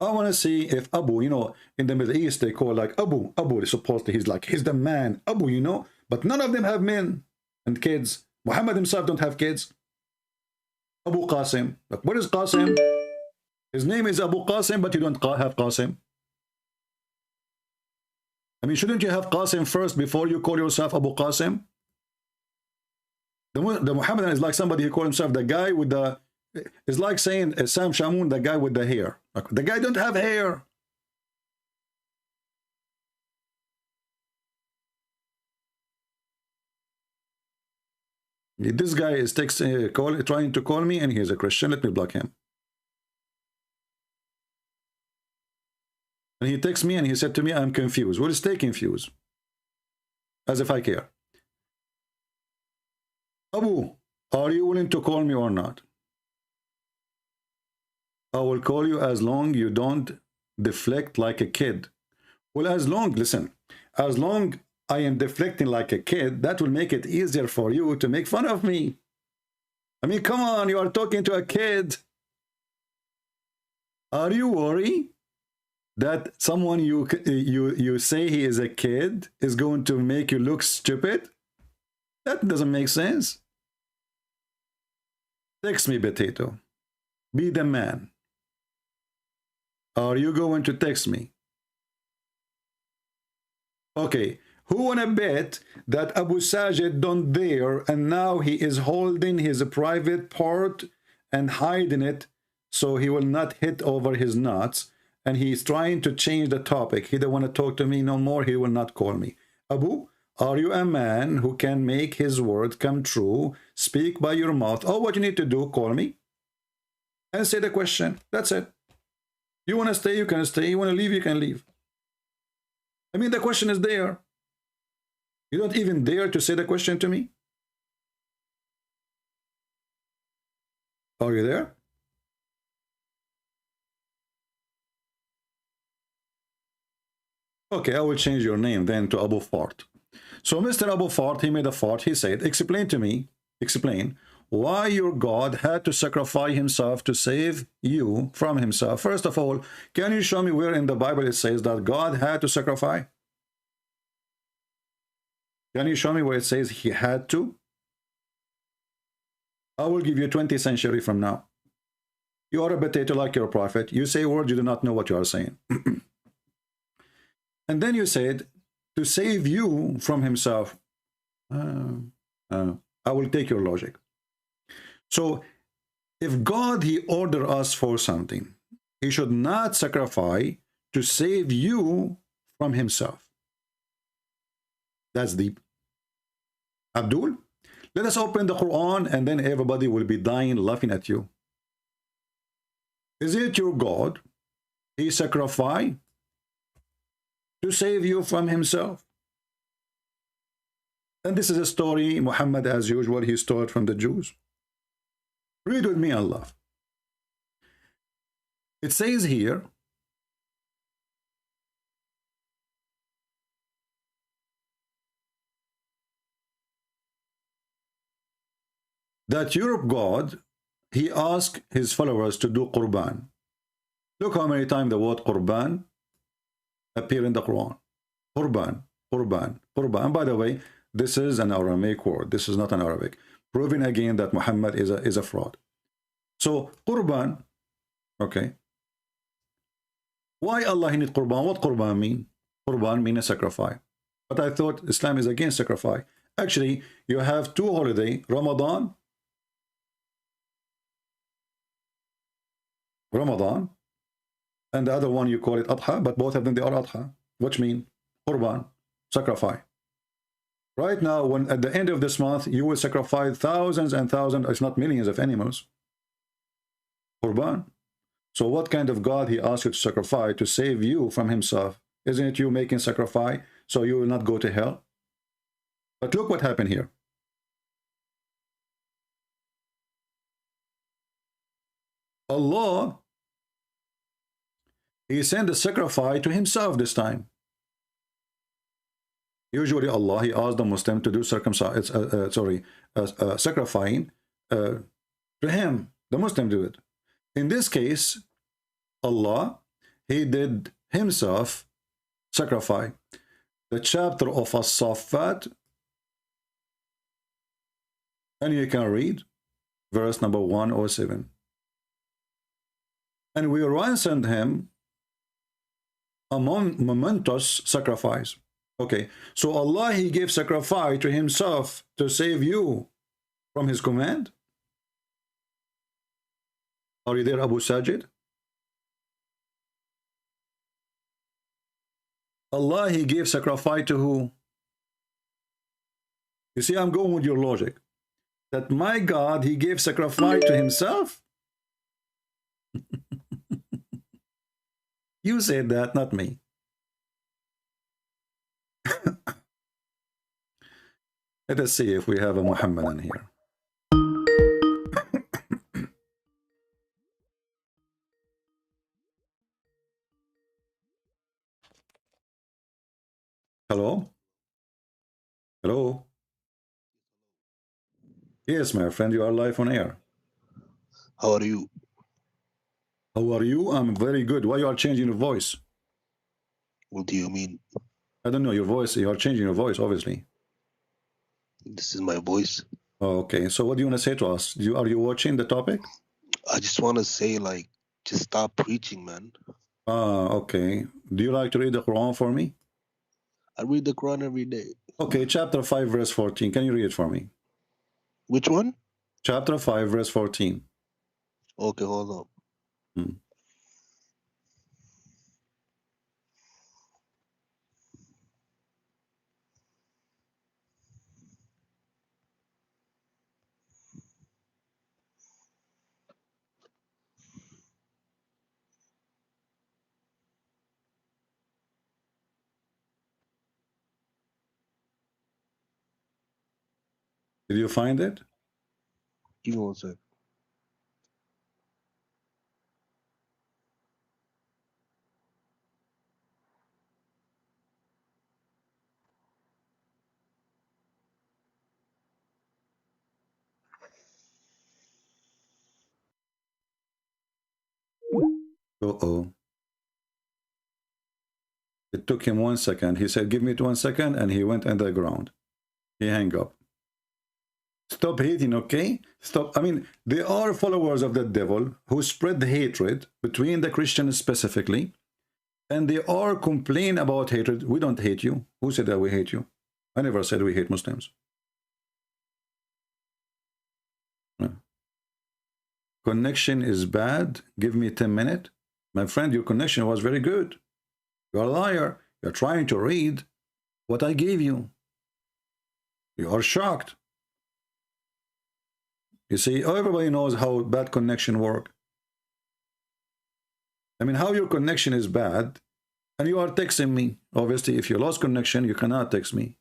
I want to see if Abu, you know, in the Middle East, they call like Abu is supposed to, he's the man, Abu, you know, but none of them have men and kids. Muhammad himself don't have kids. Abu Qasim. Like, what is Qasim? His name is Abu Qasim, but you don't have Qasim. I mean, shouldn't you have Qasim first before you call yourself Abu Qasim? The Muhammadan is like somebody who calls himself the guy with the, it's like saying Sam Shamoun, the guy with the hair. Like, the guy don't have hair. This guy is trying to call me, and he is a Christian. Let me block him. And he texts me and he said to me, I'm confused. Well, stay confused. As if I care. Abu, are you willing to call me or not? I will call you as long you don't deflect like a kid. Well, listen, as long I am deflecting like a kid, that will make it easier for you to make fun of me. I mean, come on, you are talking to a kid. Are you worried? that someone you say he is a kid is going to make you look stupid? That doesn't make sense. Text me, Potato. Be the man. Are you going to text me? Okay. Who wanna bet that Abu Sajid don't dare, and now he is holding his private part and hiding it so he will not hit over his nuts, and he's trying to change the topic. He don't want to talk to me no more. He will not call me. Abu, are you a man who can make his word come true? Speak by your mouth. Oh, what you need to do, call me and say the question. That's it. You want to stay, you can stay. You want to leave, you can leave. I mean, the question is there. You don't even dare to say the question to me? Are you there? Okay, I will change your name then to Abu Fart. So Mr. Abu Fart, he made a fart. He said, explain to me, explain why your God had to sacrifice himself to save you from himself. First of all, can you show me where in the Bible it says that God had to sacrifice? Can you show me where it says he had to? I will give you 20th century from now. You are a potato like your prophet. You say words you do not know what you are saying. And then you said, to save you from himself. I will take your logic. So, if God, he ordered us for something, he should not sacrifice to save you from himself. That's deep. Abdul, let us open the Quran and then everybody will be dying laughing at you. Is it your God? He sacrificed to save you from himself. And this is a story Muhammad, as usual, he stole from the Jews. Read with me and laugh. It says here, that your God, he asked his followers to do Qurban. Look how many times the word Qurban appear in the Quran. Qurban, Qurban, Qurban. And by the way, this is an Aramaic word. This is not an Arabic. Proving again that Muhammad is a fraud. So, Qurban, okay. Why Allah need Qurban? What Qurban mean? Qurban mean a sacrifice. But I thought Islam is against sacrifice. Actually, you have two holidays, Ramadan, and the other one you call it Adha, but both of them they are Adha, which mean Qurban, sacrifice. Right now, when at the end of this month, you will sacrifice thousands and thousands, if not millions of animals. Qurban. So what kind of God he asked you to sacrifice to save you from himself? Isn't it you making sacrifice so you will not go to hell? But look what happened here. Allah, he sent the sacrifice to himself this time. Usually Allah, he asked the Muslim to do sacrificing to him. The Muslim do it. In this case, Allah, he did himself sacrifice. The chapter of As-Saffat, and you can read verse number 107. And we ransomed him a momentous sacrifice. Okay, so Allah, he gave sacrifice to himself to save you from his command. Are you there, Abu Sajid? Allah, he gave sacrifice to who? You see, I'm going with your logic. That my God, he gave sacrifice to himself? You said that, not me. Let us see if we have a Muhammadan here. Hello? Hello? Yes, my friend, you are live on air. How are you? How are you? I'm very good. Why you are changing your voice? What do you mean? I don't know, your voice, you are changing your voice, obviously. This is my voice. Oh, okay, so what do you want to say to us? Are you watching the topic? I just want to say, like, just stop preaching, man. Ah, okay. Do you like to read the Quran for me? I read the Quran every day. Okay, chapter 5, verse 14. Can you read it for me? Which one? Chapter 5, verse 14. Okay, hold up. Hmm. Did you find it? Give me one sec. Uh-oh. It took him 1 second. He said, give me 1 second, and he went underground. He hung up. Stop hating, okay? Stop. I mean, there are followers of the devil who spread the hatred between the Christians specifically, and they are complaining about hatred. We don't hate you. Who said that we hate you? I never said we hate Muslims. Connection is bad. Give me 10 minutes. My friend, your connection was very good. You're a liar. You're trying to read what I gave you. You are shocked. You see, everybody knows how bad connection work. I mean, how your connection is bad, and you are texting me. Obviously, if you lost connection, you cannot text me.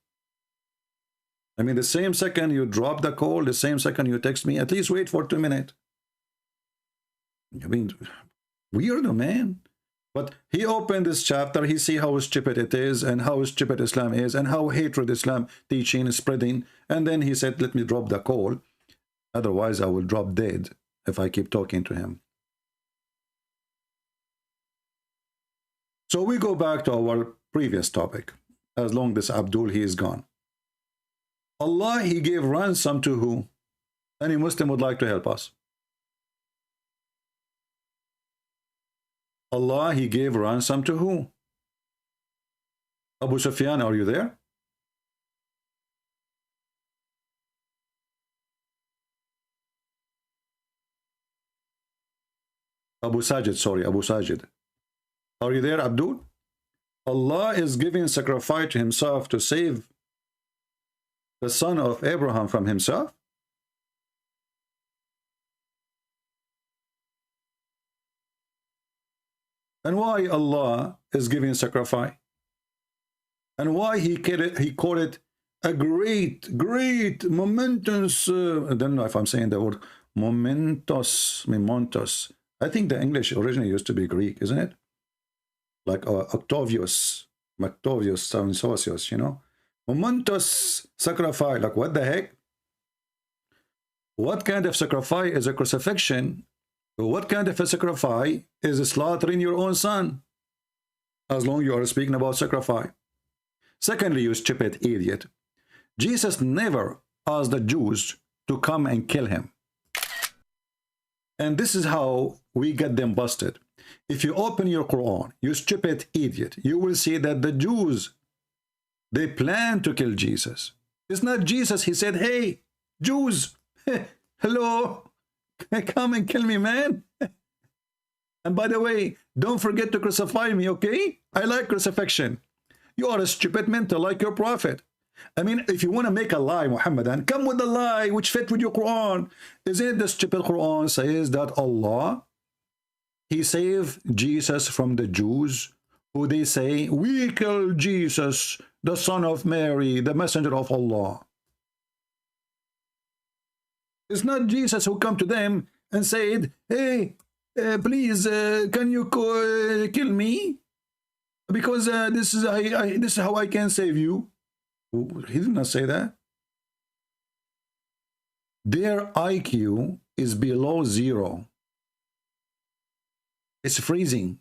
I mean, the same second you drop the call, the same second you text me, at least wait for 2 minutes. I mean, weirdo, man. But he opened this chapter, he see how stupid it is, and how stupid Islam is, and how hatred Islam teaching is spreading. And then he said, let me drop the call. Otherwise, I will drop dead if I keep talking to him. So we go back to our previous topic. As long as Abdul, he is gone. Allah, he gave ransom to who? Any Muslim would like to help us? Allah, he gave ransom to who? Abu Sufyan, are you there? Abu Sajid, sorry, Abu Sajid. Are you there, Abdul? Allah is giving sacrifice to himself to save the son of Abraham from himself? And why Allah is giving sacrifice? And why he called it a great, momentous, I don't know if I'm saying the word, momentous. I think the English originally used to be Greek, isn't it? Like Octavius, Sanciosius, you know? Momentous sacrifice, like what the heck? What kind of sacrifice is a crucifixion? What kind of a sacrifice is slaughtering your own son? As long as you are speaking about sacrifice. Secondly, you stupid idiot, Jesus never asked the Jews to come and kill him. And this is how we get them busted. If you open your Quran, you stupid idiot, you will see that the Jews, they plan to kill Jesus. It's not Jesus. He said, hey, Jews, hello, come and kill me, man. And by the way, don't forget to crucify me, okay? I like crucifixion. You are a stupid mental like your prophet. I mean, if you want to make a lie, Muhammadan, come with a lie which fit with your Quran. Isn't it the stupid Quran says that Allah, he saved Jesus from the Jews who they say, we killed Jesus, the son of Mary, the messenger of Allah. It's not Jesus who come to them and said, hey, please, can you kill me? Because this is how I can save you. He did not say that. Their IQ is below 0. It's freezing.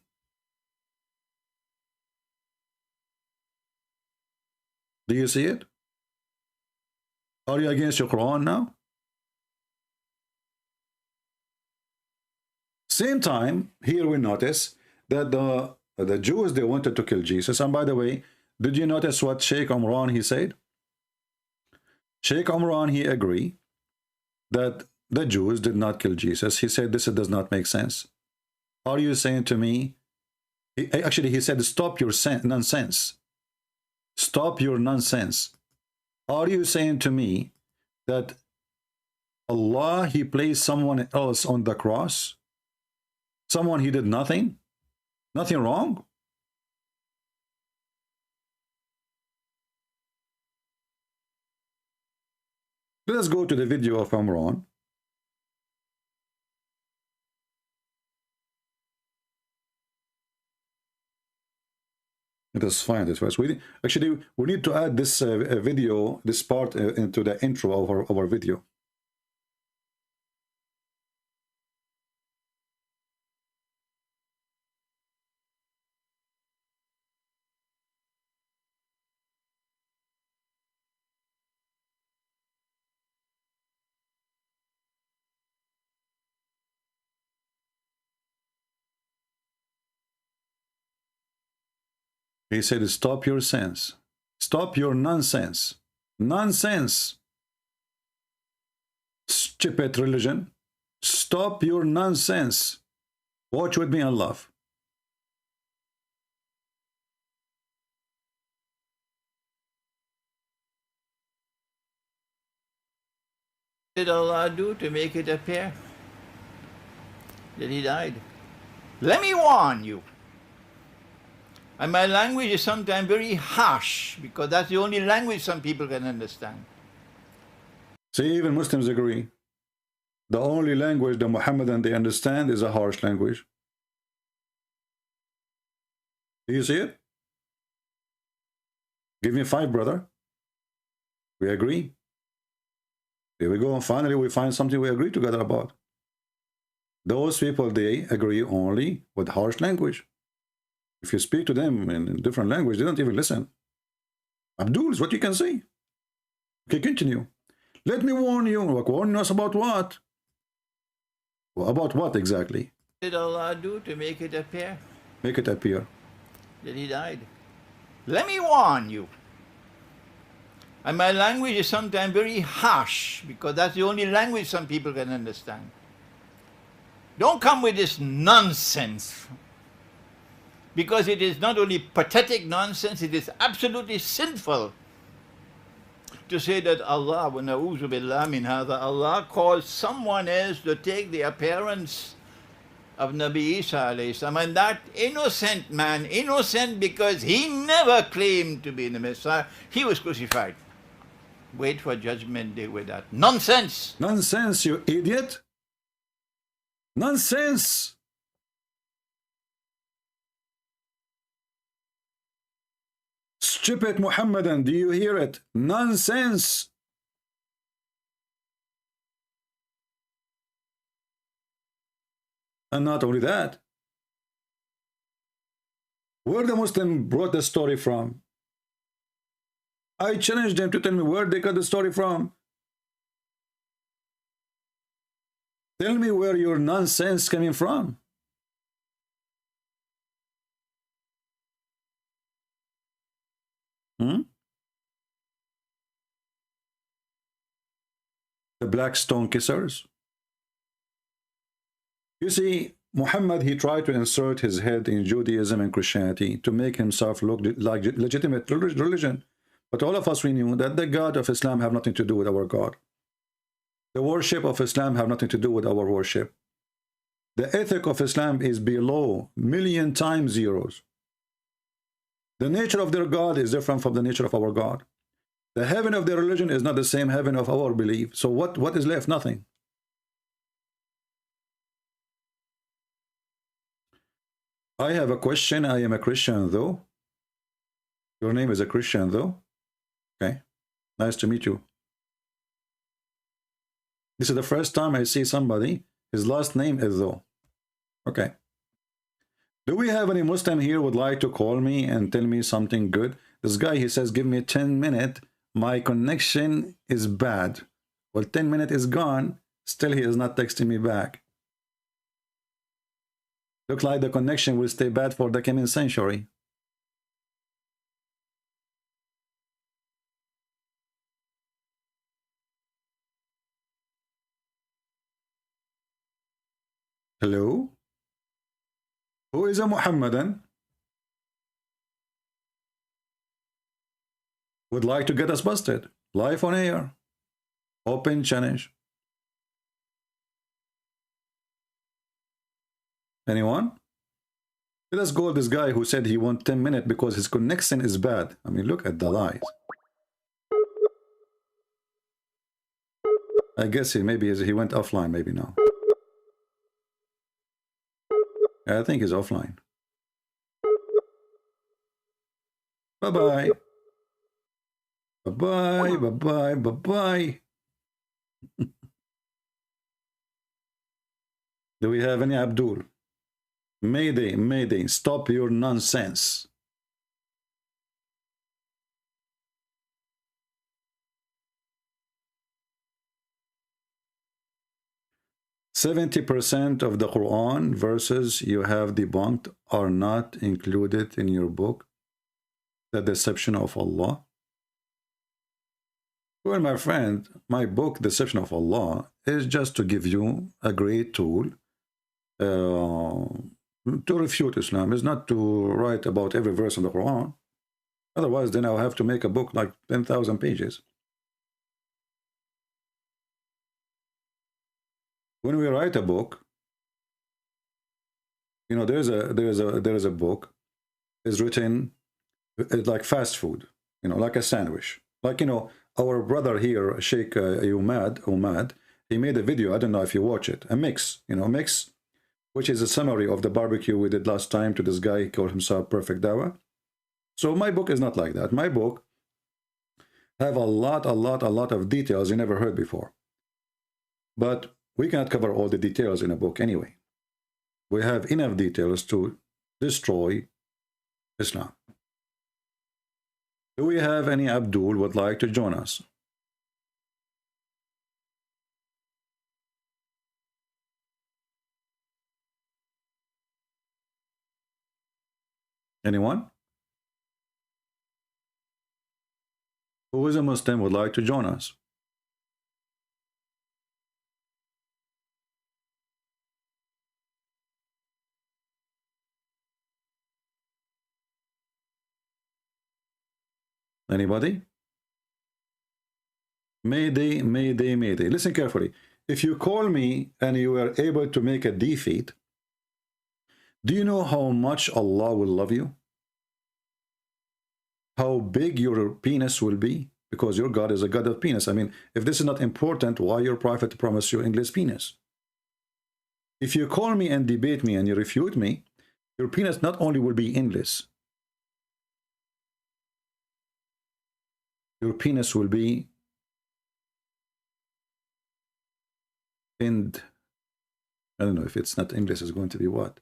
Do you see it? Are you against your Quran now? Same time, here we notice that the Jews, they wanted to kill Jesus. And by the way, did you notice what Sheikh Omran, he said? Sheikh Omran, he agreed that the Jews did not kill Jesus. He said, this does not make sense. Are you saying to me, actually he said, stop your nonsense. Stop your nonsense. Are you saying to me that Allah, he placed someone else on the cross? Someone he did nothing? Nothing wrong? Let us go to the video of Omran. Let us find it first. We need to add this video, this part into the intro of our video. He said, stop your sense. Stop your nonsense. Nonsense. Stupid religion. Stop your nonsense. Watch with me and laugh. What did Allah do to make it appear that he died? Let me warn you. And my language is sometimes very harsh, because that's the only language some people can understand. See, even Muslims agree. The only language the Muhammadan they understand is a harsh language. Do you see it? Give me 5, brother. We agree. Here we go, and finally we find something we agree together about. Those people, they agree only with harsh language. If you speak to them in different language, they don't even listen. Abdul is what you can say. Okay, continue. Let me warn you. Warn us about what? Well, about what exactly? What did Allah do to make it appear? Make it appear that he died. Let me warn you. And my language is sometimes very harsh, because that's the only language some people can understand. Don't come with this nonsense. Because it is not only pathetic nonsense, it is absolutely sinful to say that Allah, wa na'udhu billah min hadha, Allah caused someone else to take the appearance of Nabi Isa alayhi salam, and that innocent man, innocent because he never claimed to be the Messiah, he was crucified. Wait for judgment day with that. Nonsense! Nonsense, you idiot! Nonsense! Stupid Muhammadan, do you hear it? Nonsense! And not only that, where the Muslim brought the story from? I challenged them to tell me where they got the story from. Tell me where your nonsense coming from. The black stone kissers. You see, Muhammad, he tried to insert his head in Judaism and Christianity to make himself look like legitimate religion. But all of us, we knew that the God of Islam have nothing to do with our God. The worship of Islam have nothing to do with our worship. The ethic of Islam is below 1,000,000 times zeros. The nature of their God is different from the nature of our God. The heaven of their religion is not the same heaven of our belief. So what is left? Nothing. I have a question. I am a Christian, though. Your name is a Christian, though. Okay. Nice to meet you. This is the first time I see somebody, his last name is though. Okay. Do we have any Muslim here would like to call me and tell me something good? This guy, he says, give me 10 minutes. My connection is bad. Well, 10 minutes is gone. Still, he is not texting me back. Look like the connection will stay bad for the coming century. Hello? Who is a Muhammadan? Would like to get us busted. Live on air. Open challenge. Anyone? Let us go this guy who said he wants 10 minutes because his connection is bad. I mean, look at the lies. I guess he went offline, maybe now. I think he's offline. Bye-bye. Bye-bye, bye-bye, bye-bye. Do we have any Abdul? Mayday, Mayday, stop your nonsense. "70% of the Quran verses you have debunked are not included in your book, The Deception of Allah." Well, my friend, my book, Deception of Allah, is just to give you a great tool to refute Islam. It's not to write about every verse in the Quran. Otherwise, then I'll have to make a book like 10,000 pages. When we write a book, you know, there is a book is written like fast food, you know, like a sandwich. Like, you know, our brother here, Sheikh Umad, he made a video. I don't know if you watch it. A mix, you know, mix, which is a summary of the barbecue we did last time to this guy. He called himself Perfect Dawah. So my book is not like that. My book have a lot of details you never heard before. But we cannot cover all the details in a book anyway. We have enough details to destroy Islam. Do we have any Abdul would like to join us? Anyone? Who is a Muslim would like to join us? Anybody? Mayday, Mayday, Mayday. Listen carefully. If you call me and you are able to make a defeat, do you know how much Allah will love you? How big your penis will be? Because your God is a God of penis. I mean, if this is not important, why your prophet promised you endless penis? If you call me and debate me and you refute me, your penis not only will be endless, your penis will be end. I don't know if it's not endless, it's going to be what?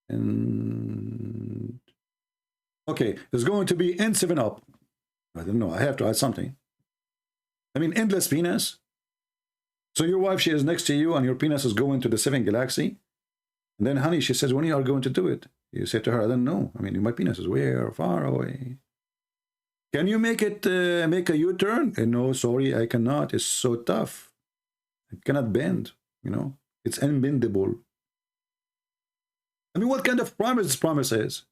And okay, it's going to be end 7 up. I don't know, I have to add something. I mean, endless penis. So your wife, she is next to you and your penis is going to the 7th galaxy. And then, honey, she says, when you are going to do it? You say to her, I don't know. I mean, my penis is way far away. Can you make it, make a U-turn? No, sorry, I cannot. It's so tough. It cannot bend, you know. It's unbendable. I mean, what kind of promise this promise is?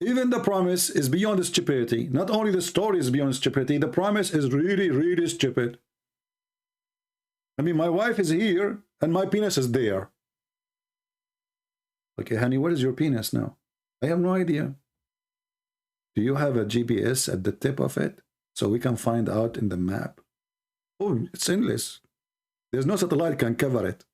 Even the promise is beyond stupidity. Not only the story is beyond stupidity, the promise is really, really stupid. I mean, my wife is here and my penis is there. Okay, honey, where is your penis now? I have no idea. Do you have a GPS at the tip of it so we can find out in the map? Oh, it's endless. There's no satellite can cover it.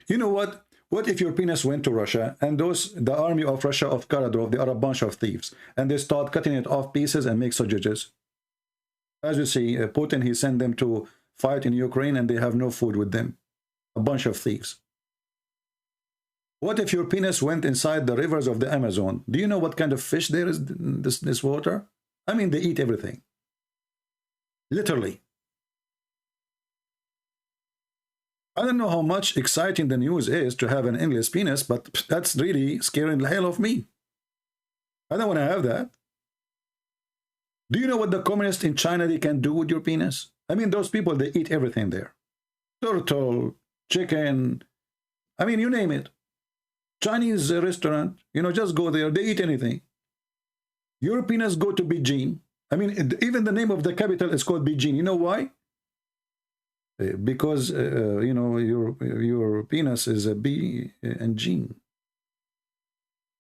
You know what? What if your penis went to Russia and the army of Russia of Karadrov, they are a bunch of thieves, and they start cutting it off pieces and make sausages? As you see, Putin, he sent them to fight in Ukraine and they have no food with them. A bunch of thieves. What if your penis went inside the rivers of the Amazon? Do you know what kind of fish there is in this water? I mean, they eat everything. Literally. I don't know how much exciting the news is to have an endless penis, but that's really scaring the hell of me. I don't want to have that. Do you know what the communists in China, they can do with your penis? I mean, those people, they eat everything there. Turtle, chicken, I mean, you name it. Chinese restaurant, you know, just go there, they eat anything. Your penis go to Beijing. I mean, even the name of the capital is called Beijing. You know why? Because, you know, your penis is a B and gene.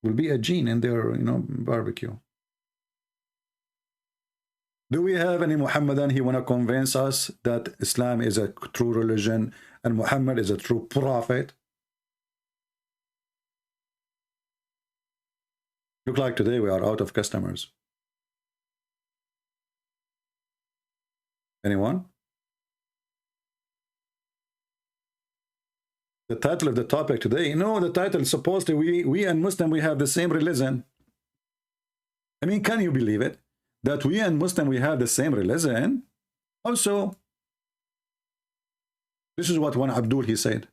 Will be a gene in their, you know, barbecue. Do we have any Muhammadan? He want to convince us that Islam is a true religion and Muhammad is a true prophet. Look like today we are out of customers. Anyone? The title of the topic today, no, the title is supposed to, we and Muslim, we have the same religion. I mean, can you believe it? That we and Muslim, we have the same religion? Also, this is what one Abdul, he said.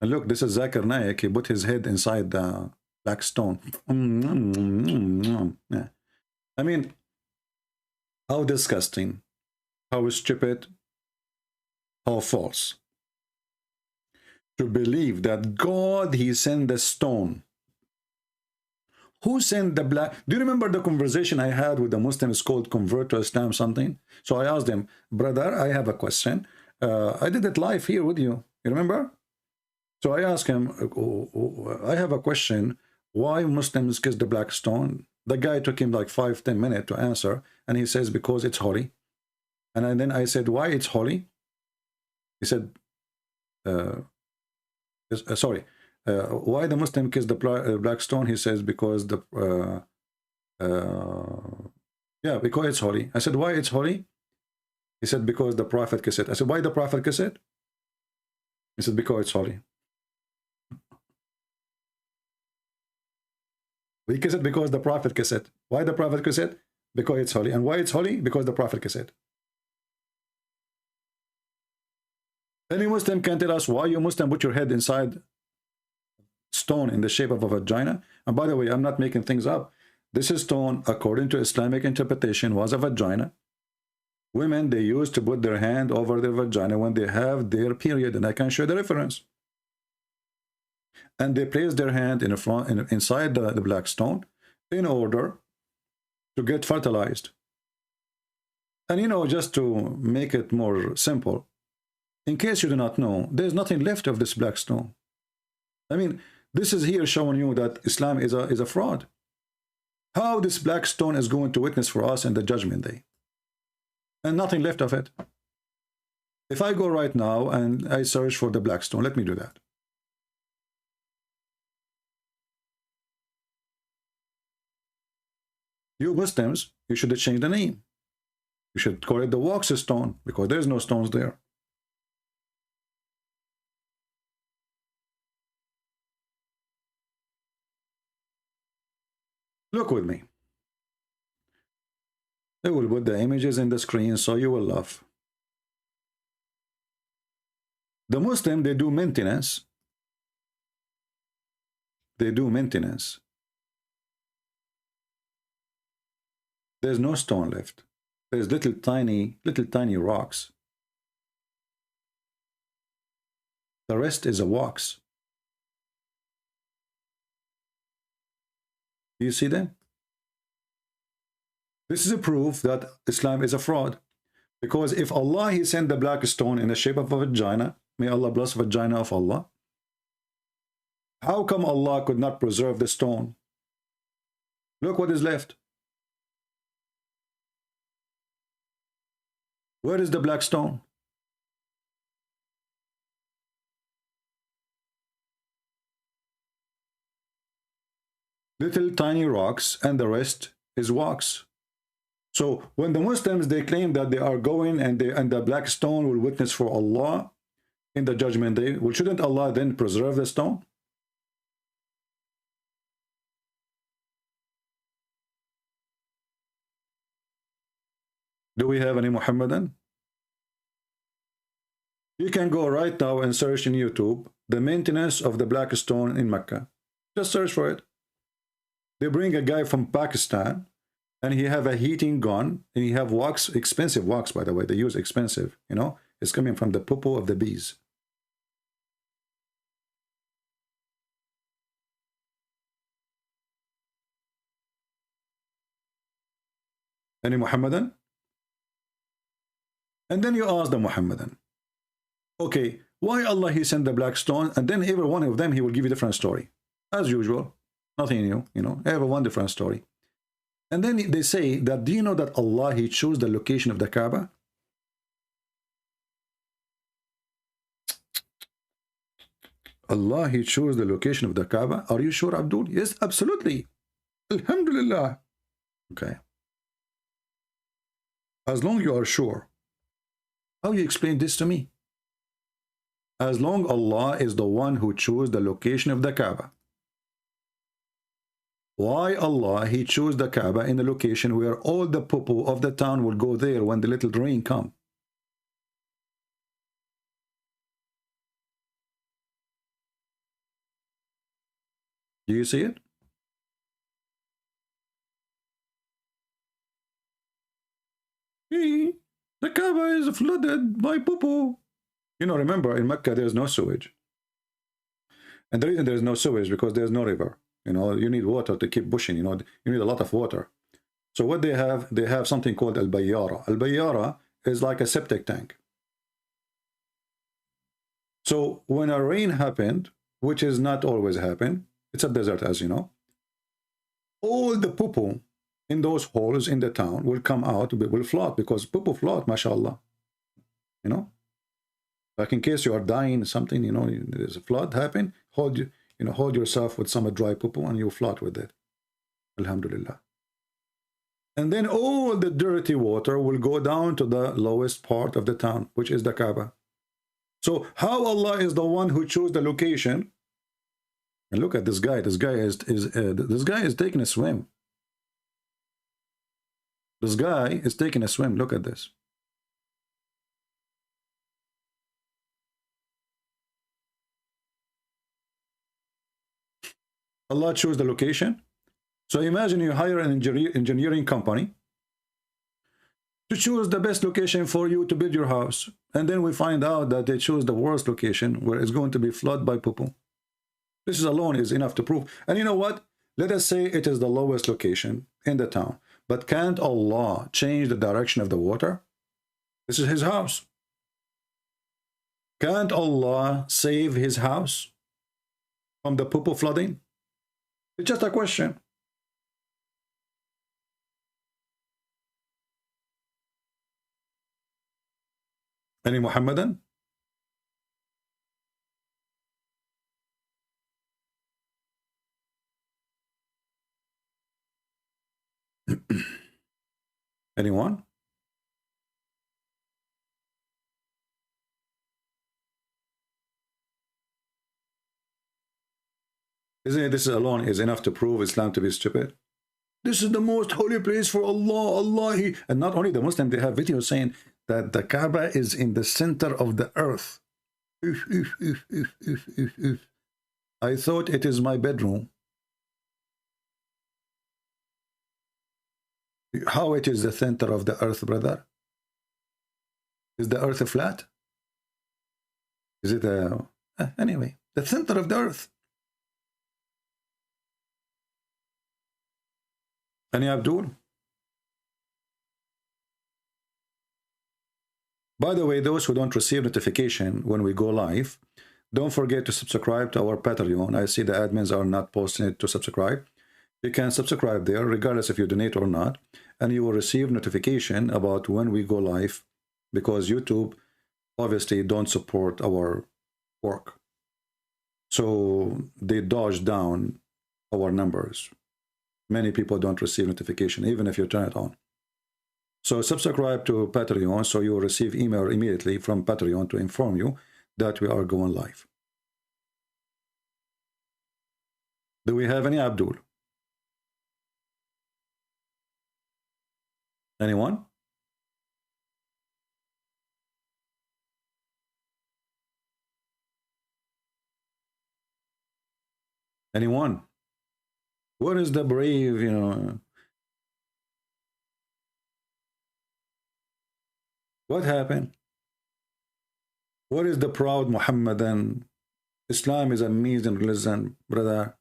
And look, this is Zakir Naik, he put his head inside the black stone. Yeah. I mean, how disgusting, how stupid, how false. To believe that God, he sent the stone. Who sent the black? Do you remember the conversation I had with the Muslims called Convert to Islam something? So I asked them, brother, I have a question. I did it live here with you. You remember? So I asked him, I have a question. Why Muslims kiss the black stone? The guy took him like 5-10 minutes to answer. And he says, because it's holy. And then I said, why it's holy? He said, sorry. Why the Muslim kiss the black stone? He says, because the yeah, because it's holy. I said, why it's holy? He said, because the Prophet kissed it. I said, why the Prophet kissed it? He said, because it's holy. We kiss it because the Prophet kissed it. Why the Prophet kissed it? Because it's holy. And why it's holy? Because the Prophet kissed it. Any Muslim can tell us why you Muslim put your head inside stone in the shape of a vagina. And by the way, I'm not making things up. This is stone, according to Islamic interpretation, was a vagina. Women, they used to put their hand over their vagina when they have their period, and I can show the reference. And they place their hand in inside the black stone in order to get fertilized. And you know, just to make it more simple, in case you do not know, there's nothing left of this black stone. I mean, this is here showing you that Islam is a fraud. How this black stone is going to witness for us in the judgment day. And nothing left of it. If I go right now and I search for the black stone, let me do that. You Muslims, you should change the name. You should call it the wax stone, because there's no stones there. Look with me. I will put the images in the screen so you will laugh. The Muslim, they do maintenance. They do maintenance. There's no stone left. There's little tiny rocks. The rest is a wax. Do you see that? This is a proof that Islam is a fraud. Because if Allah, he sent the black stone in the shape of a vagina, may Allah bless the vagina of Allah, how come Allah could not preserve the stone? Look what is left. Where is the black stone? Little tiny rocks, and the rest is wax. So when the Muslims, they claim that they are going and the black stone will witness for Allah in the judgment day, well, shouldn't Allah then preserve the stone? Do we have any Muhammadan? You can go right now and search in YouTube the maintenance of the black stone in Mecca. Just search for it. They bring a guy from Pakistan and he have a heating gun and he have wax, expensive wax, by the way. They use expensive, you know. It's coming from the poo of the bees. Any Muhammadan? And then you ask the Muhammadan, okay, why Allah he sent the black stone? And then every one of them, he will give you a different story. As usual, nothing new, you know, every one different story. And then they say that, do you know that Allah, he chose the location of the Kaaba? Allah, he chose the location of the Kaaba. Are you sure, Abdul? Yes, absolutely. Alhamdulillah. Okay. As long you are sure, how you explain this to me? As long Allah is the one who chose the location of the Kaaba. Why Allah, he chose the Kaaba in the location where all the poo of the town will go there when the little rain come? Do you see it? The Kaaba is flooded by poo. You know, remember, in Mecca, there's no sewage. And the reason there's no sewage is because there's no river. You know, you need water to keep pushing. You know, you need a lot of water. So what they have something called al-bayyara. Al-bayyara is like a septic tank. So when a rain happened, which is not always happen, it's a desert, as you know, all the poo in those holes in the town will come out, will float, because poo float, mashallah. You know, like in case you are dying, something, you know, there's a flood happen, hold yourself with some dry poo and you float with it. Alhamdulillah. And then all the dirty water will go down to the lowest part of the town, which is the Kaaba. So how Allah is the one who chose the location? And look at this guy. This guy is taking a swim. This guy is taking a swim. Look at this. Allah chose the location. So imagine you hire an engineering company to choose the best location for you to build your house. And then we find out that they chose the worst location where it's going to be flooded by poo. This is alone is enough to prove. And you know what? Let us say it is the lowest location in the town. But can't Allah change the direction of the water? This is his house. Can't Allah save his house from the poo flooding? It's just a question. Any Muhammadan? Anyone? Isn't it this alone is enough to prove Islam to be stupid? This is the most holy place for Allah. And not only the Muslim, they have videos saying that the Kaaba is in the center of the earth. I thought it is my bedroom. How it is the center of the earth, brother? Is the earth flat? Is it anyway, the center of the earth. Any Abdul? By the way, those who don't receive notification when we go live, don't forget to subscribe to our Patreon. I see the admins are not posting it to subscribe. You can subscribe there regardless if you donate or not, and you will receive notification about when we go live, because YouTube obviously don't support our work. So they dodge down our numbers. Many people don't receive notification, even if you turn it on. So subscribe to Patreon so you will receive email immediately from Patreon to inform you that we are going live. Do we have any Abdul? Anyone? Anyone? What is the brave, you know? What happened? What is the proud Muhammadan? Islam is amazing religion, brother.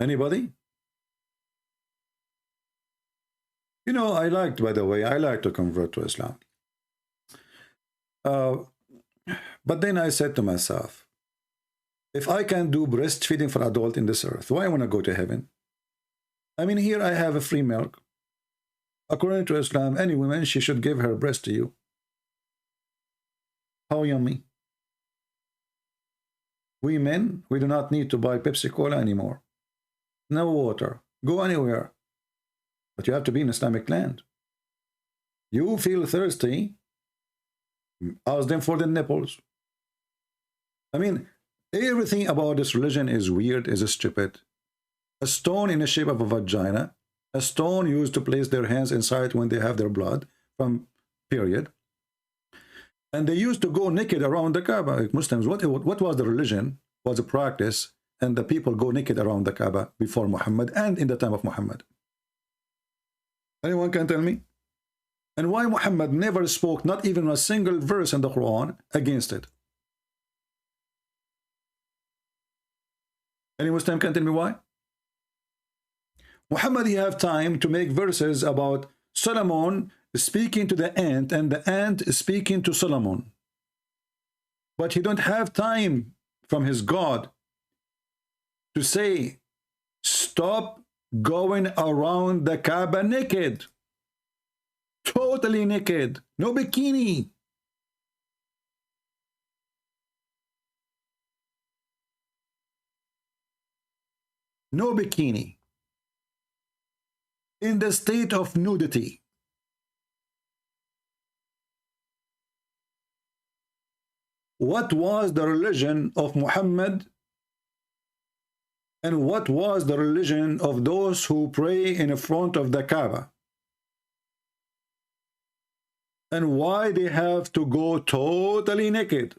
Anybody? You know, I liked, by the way, I like to convert to Islam. But then I said to myself, if I can do breastfeeding for adult in this earth, why I want to go to heaven? I mean, here I have a free milk. According to Islam, any woman, she should give her breast to you. How yummy. We men, we do not need to buy Pepsi Cola anymore. No water. Go anywhere. But you have to be in Islamic land. You feel thirsty, ask them for the nipples. I mean, everything about this religion is weird, is stupid. A stone in the shape of a vagina, a stone used to place their hands inside when they have their blood from period. And they used to go naked around the Kaaba. Like Muslims, what was the religion? Was a practice, and the people go naked around the Kaaba before Muhammad and in the time of Muhammad. Anyone can tell me? And why Muhammad never spoke, not even a single verse in the Quran against it? Any Muslim can tell me why? Muhammad, he have time to make verses about Solomon speaking to the ant and the ant speaking to Solomon. But he don't have time from his God to say, stop going around the Kaaba naked. Totally naked. No bikini. No bikini. In the state of nudity. What was the religion of Muhammad? And what was the religion of those who pray in front of the Kaaba? And why they have to go totally naked?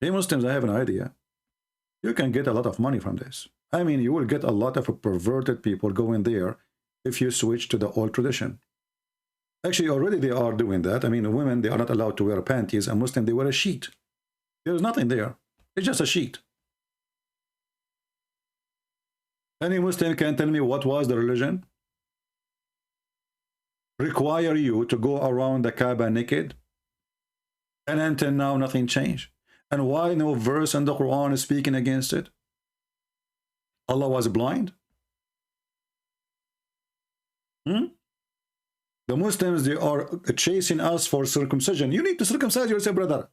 Hey Muslims, I have an idea. You can get a lot of money from this. I mean, you will get a lot of perverted people going there if you switch to the old tradition. Actually, already they are doing that. I mean, women, they are not allowed to wear panties, and Muslims, they wear a sheet. There's nothing there. It's just a sheet. Any Muslim can tell me what was the religion? Require you to go around the Kaaba naked? And until now, nothing changed. And why no verse in the Quran is speaking against it? Allah was blind? The Muslims, they are chasing us for circumcision. You need to circumcise yourself, brother.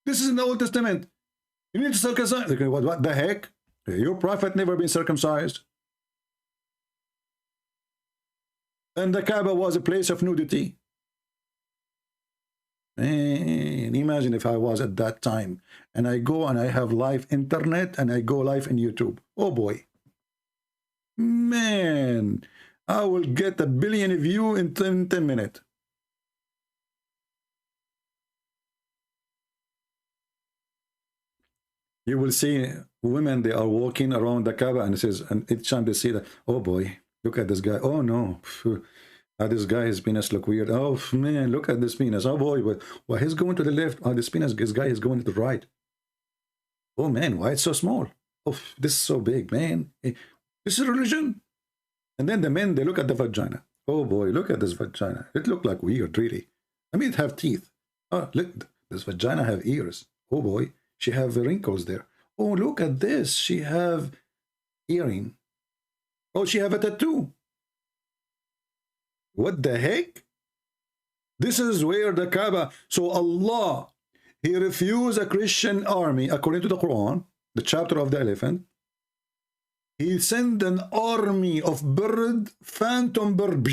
This is in the Old Testament. You need to circumcise. What the heck? Your prophet never been circumcised. And the Kaaba was a place of nudity. Man, imagine if I was at that time and I go and I have live internet and I go live in YouTube. Oh boy. Man, I will get 1 billion views in 10 minutes. You will see women, they are walking around the Kaaba and it says, and each time they see that, oh boy, look at this guy. Oh no. This guy, his penis look weird. Oh man, look at this penis. Oh boy, why he's going to the left? Oh, this penis, this guy is going to the right. Oh man, why it's so small? Oh, this is so big, man. This is religion. And then the men, they look at the vagina. Oh boy, look at this vagina. It look like weird, really. I mean, it have teeth. Oh, look, this vagina have ears. Oh boy, she have wrinkles there. Oh, look at this. She have earring. Oh, she have a tattoo. What the heck? This is where the Kaaba. So Allah, he refused a Christian army, according to the Quran, the chapter of the elephant. He sent an army of bird, phantom bird,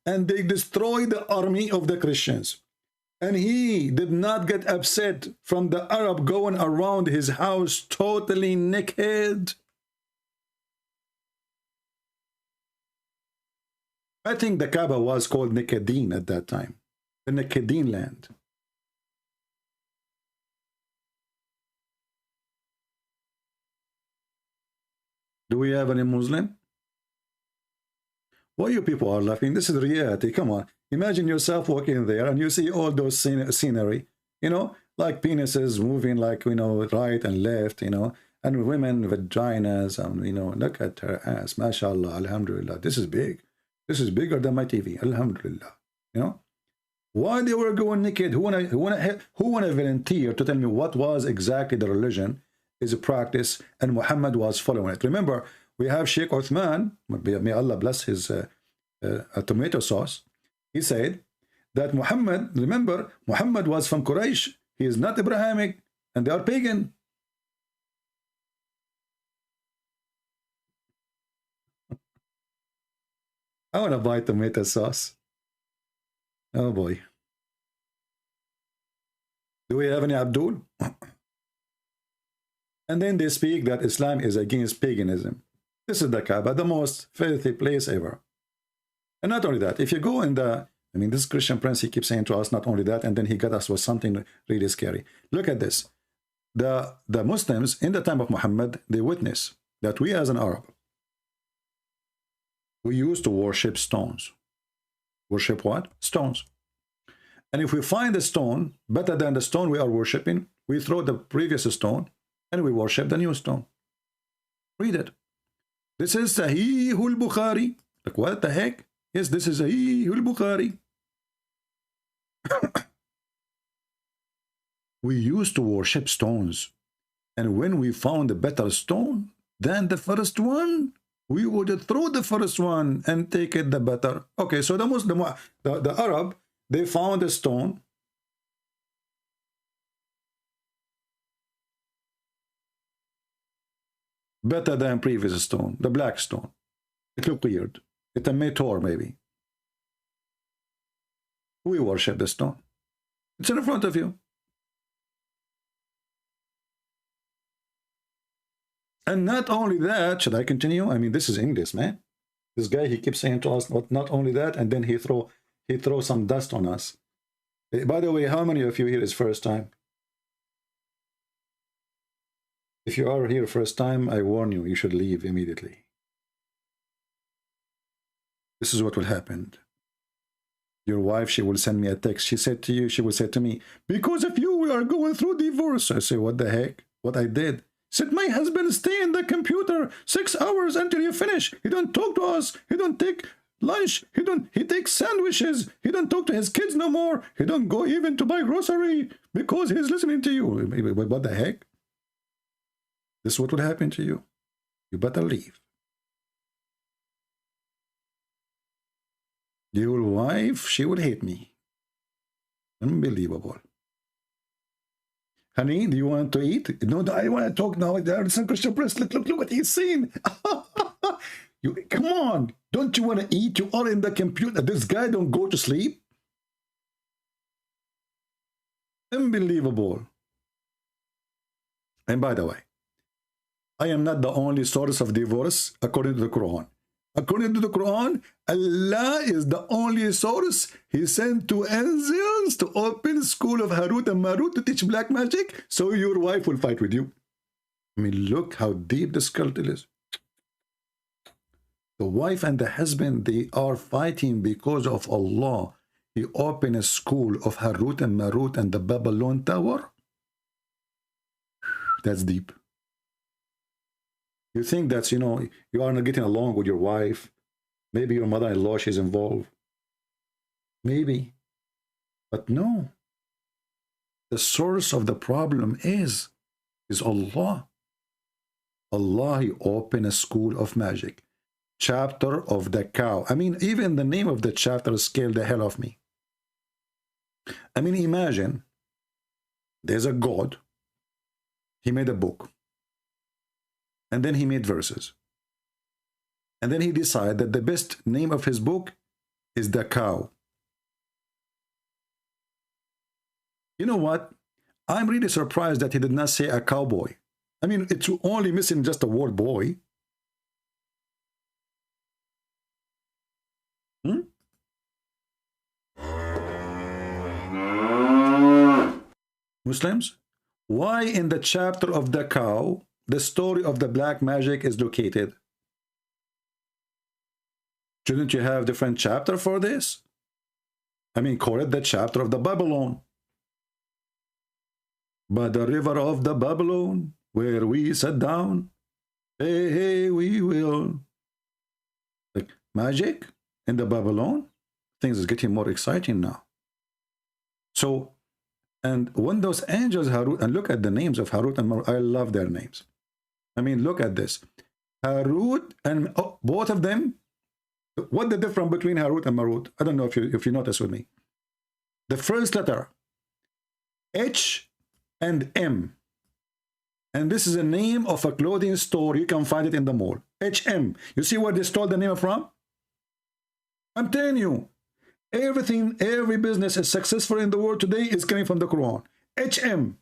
and they destroyed the army of the Christians. And he did not get upset from the Arab going around his house totally naked. I think the Kaaba was called Nakedin at that time, the Nakedin land. Do we have any Muslim? Why you people are laughing? This is reality. Come on. Imagine yourself walking there and you see all those scenery, you know, like penises moving like, you know, right and left, you know, and women, vaginas, and, you know, look at her ass. MashaAllah, alhamdulillah. This is big. This is bigger than my TV. Alhamdulillah. You know? Why they were going naked? Who wanna volunteer to tell me what was exactly the religion is a practice and Muhammad was following it? Remember, we have Sheikh Uthman, may Allah bless his tomato sauce. He said that Muhammad, remember, Muhammad was from Quraysh. He is not Abrahamic and they are pagan. I want to buy tomato sauce. Oh boy. Do we have any Abdul? And then they speak that Islam is against paganism. This is the Kaaba, the most filthy place ever. And not only that, if you go in the, I mean, this Christian prince, he keeps saying to us, not only that, and then he got us with something really scary. Look at this. The Muslims in the time of Muhammad, they witness that we as an Arab, we used to worship stones. Worship what? Stones. And if we find a stone better than the stone we are worshiping, we throw the previous stone and we worship the new stone. Read it. This is Sahihul Bukhari. Like, what the heck? Yes, this is Sahihul Bukhari. We used to worship stones. And when we found a better stone than the first one, we would throw the first one and take it the better. Okay, so the Arab, they found a stone. Better than previous stone, the black stone. It looked weird. It's a meteor, maybe. We worship the stone. It's in front of you. And not only that, should I continue? I mean, this is English, man. This guy, he keeps saying to us, not only that, and then he throw some dust on us. By the way, how many of you here is first time? If you are here first time, I warn you, you should leave immediately. This is what will happen. Your wife, she will send me a text. She said to you, she will say to me, because of you, we are going through divorce. I say, what the heck? What I did? Said, my husband stay in the computer 6 hours until you finish. He don't talk to us. He don't take lunch. He takes sandwiches. He don't talk to his kids no more. He don't go even to buy grocery because he's listening to you. What the heck? This is what would happen to you. You better leave. Your wife, she will hate me. Unbelievable. Honey, do you want to eat? No, I want to talk now. There's some Christian press. Look what he's saying. Come on. Don't you want to eat? You are in the computer. This guy don't go to sleep. Unbelievable. And by the way, I am not the only source of divorce according to the Quran. According to the Quran, Allah is the only source. He sent 2 angels to open school of Harut and Marut to teach black magic, so your wife will fight with you. I mean, look how deep this cult is. The wife and the husband, they are fighting because of Allah. He opened a school of Harut and Marut and the Babylon Tower. That's deep. You think that's, you know, you are not getting along with your wife. Maybe your mother-in-law, she's involved. Maybe. But no. The source of the problem is Allah. Allah, He opened a school of magic. Chapter of the cow. I mean, even the name of the chapter scared the hell off me. I mean, imagine there's a God. He made a book. And then he made verses. And then he decided that the best name of his book is The Cow. You know what? I'm really surprised that he did not say a cowboy. I mean, it's only missing just the word boy. Muslims, why in the chapter of the cow, the story of the black magic is located? Shouldn't you have different chapter for this? I mean, call it the chapter of the Babylon. By the river of the Babylon, where we sat down, hey, hey, we will. Like magic in the Babylon, things is getting more exciting now. So, and when those angels, Harut, and look at the names of Harut and Marut, I love their names. I mean, look at this. Harut and both of them, what the difference between Harut and Marut? I don't know if you notice with me. The first letter, H and M. And this is a name of a clothing store. You can find it in the mall. HM. You see where they stole the name from? I'm telling you, everything, every business is successful in the world today is coming from the Quran. HM.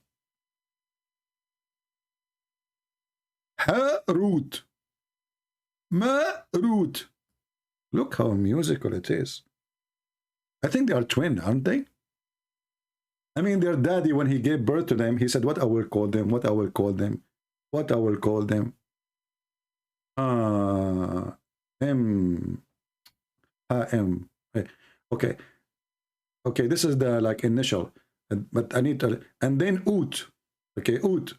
Harut. Marut. Look how musical it is. I think they are twin, aren't they? I mean, their daddy, when he gave birth to them, he said, what I will call them, what I will call them, what I will call them. M. Okay. Okay, this is the like initial, but I need to, and then Ut. Okay, Ut.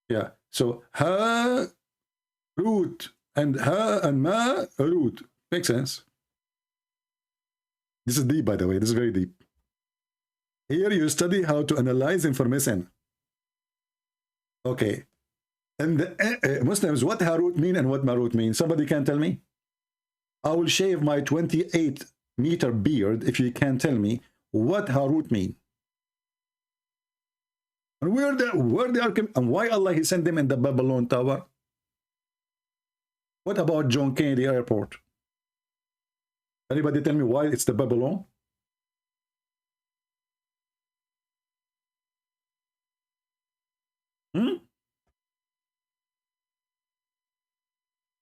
Yeah. So Ha, Root, and Ha and Ma, Root. Makes sense. This is deep, by the way. This is very deep. Here you study how to analyze information. Okay. And the Muslims, what Harut mean and what Marut mean? Somebody can tell me? I will shave my 28-meter beard if you can tell me what Harut mean. And where they are, and why Allah he sent them in the Babylon Tower? What about John Kennedy Airport? Anybody tell me why it's the Babylon?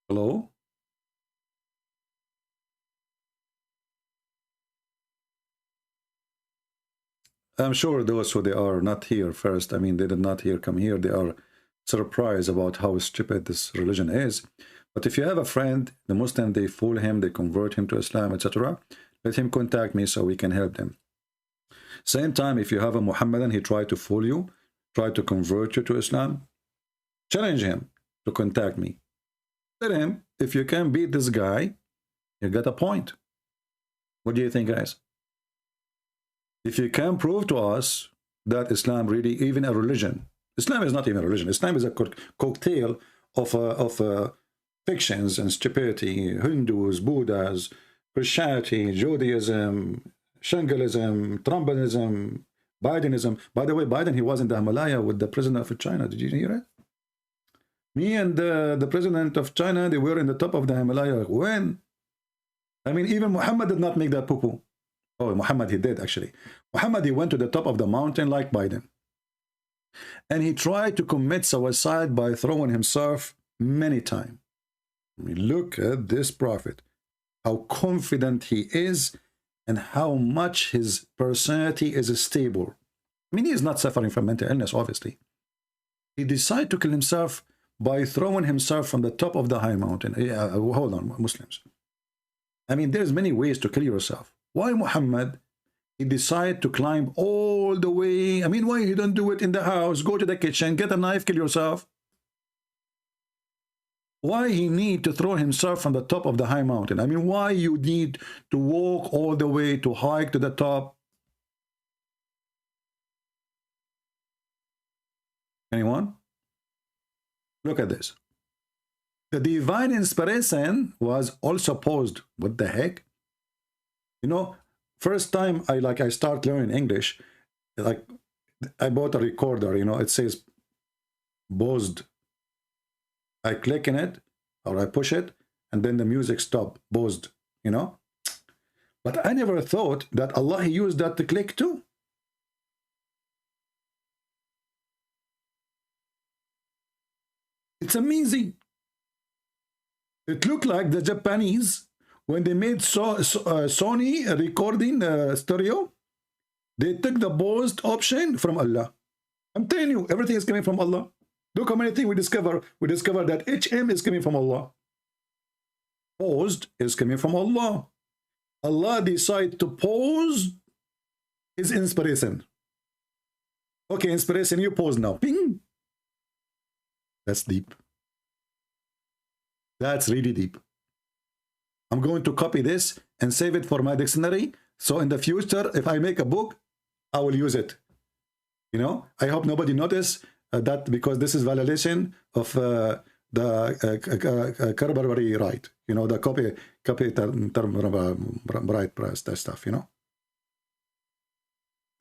Hello? I'm sure those who they are not here first, I mean, they did not come here, they are surprised about how stupid this religion is. But if you have a friend, the Muslim, they fool him, they convert him to Islam, etc., let him contact me so we can help them. Same time, if you have a Muhammadan, he tried to fool you, try to convert you to Islam, challenge him to contact me. Tell him, if you can beat this guy, you got a point. What do you think, guys? If you can prove to us that Islam really, even a religion, Islam is not even a religion. Islam is a cocktail of fictions and stupidity, Hindus, Buddhas, Christianity, Judaism, Shingoism, Trumpism, Bidenism. By the way, Biden, he was in the Himalaya with the president of China. Did you hear it? Me and the president of China, they were in the top of the Himalaya. When? I mean, even Muhammad did not make that poo-poo. Oh, Muhammad, he did, actually. Muhammad, he went to the top of the mountain like Biden. And he tried to commit suicide by throwing himself many times. I mean, look at this prophet, how confident he is and how much his personality is stable. I mean, he is not suffering from mental illness, obviously. He decided to kill himself by throwing himself from the top of the high mountain. Hold on, Muslims. I mean, there's many ways to kill yourself. Why Muhammad, he decided to climb all the way? I mean, why you don't do it in the house? Go to the kitchen, get a knife, kill yourself. Why he need to throw himself from the top of the high mountain? I mean, why you need to walk all the way to hike to the top? Anyone? Look at this. The divine inspiration was also opposed. What the heck? You know, first time I start learning English, like I bought a recorder, you know, it says Bosed. I click in it, or I push it, and then the music stopped, paused, you know. But I never thought that Allah, He used that to click too. It's amazing. It looked like the Japanese, when they made Sony recording stereo, they took the paused option from Allah. I'm telling you, everything is coming from Allah. Look how many things we discover. We discover that HM is coming from Allah. Paused is coming from Allah. Allah decide to pause His inspiration. Okay, inspiration, you pause now. Ping. That's deep. That's really deep. I'm going to copy this and save it for my dictionary. So in the future, if I make a book, I will use it. You know, I hope nobody notice that, because this is validation of the Carberry right. You know, the copy right price, that stuff, you know.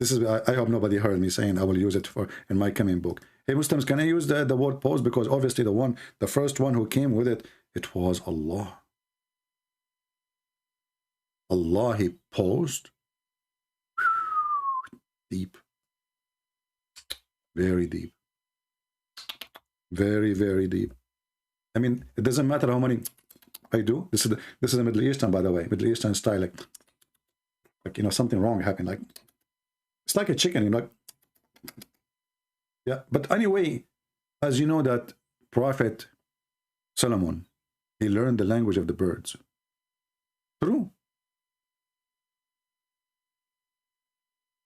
This is, I hope nobody heard me saying I will use it for in my coming book. Hey Muslims, can I use the word pause? Because obviously the first one who came with it, it was Allah. Allah, He paused. Deep. Very deep. Very, very deep. I mean, it doesn't matter how many I do. This is a Middle Eastern, by the way, Middle Eastern style, like you know, something wrong happened. Like it's like a chicken, you know. Yeah, but anyway, as you know, that Prophet Solomon, he learned the language of the birds. True.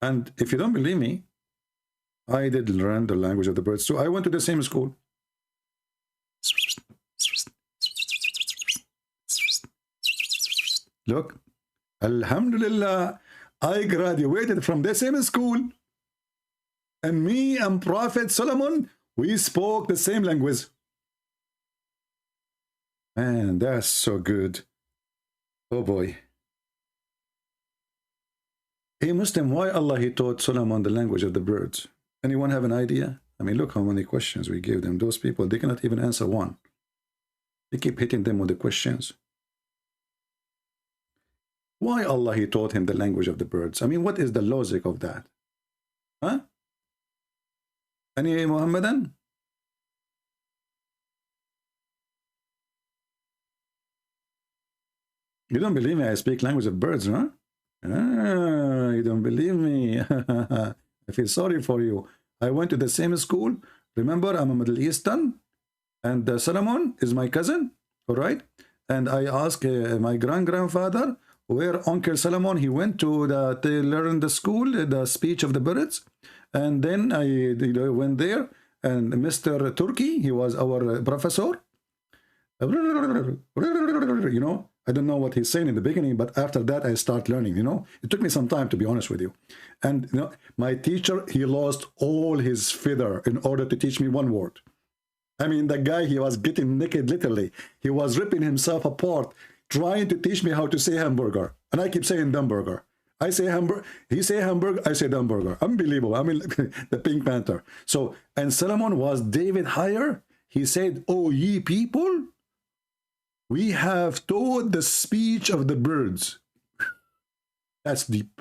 And if you don't believe me, I did learn the language of the birds too. I went to the same school. Look, Alhamdulillah, I graduated from the same school. And me and Prophet Solomon, we spoke the same language. Man, that's so good. Oh boy. Hey Muslim, why Allah, He taught Solomon the language of the birds? Anyone have an idea? I mean, look how many questions we gave them. Those people, they cannot even answer one. They keep hitting them with the questions. Why Allah, He taught him the language of the birds? I mean, what is the logic of that? Huh? Any Muhammadan? You don't believe me? I speak language of birds, huh? Ah, you don't believe me. I feel sorry for you. I went to the same school. Remember, I'm a Middle Eastern, and Solomon is my cousin, all right? And I asked my grandfather where Uncle Solomon, he went to learn the school, the speech of the birds. And then I went there, and Mr. Turkey, he was our professor. You know, I don't know what he's saying in the beginning, but after that, I start learning, you know. It took me some time, to be honest with you. And, you know, my teacher, he lost all his feather in order to teach me one word. I mean, the guy, he was getting naked, literally. He was ripping himself apart, trying to teach me how to say hamburger. And I keep saying Dumburger. I say hamburger, he say hamburger, I say Dumburger. Unbelievable. I mean, the Pink Panther. So, and Solomon was David higher. He said, "O ye people, we have taught the speech of the birds." That's deep.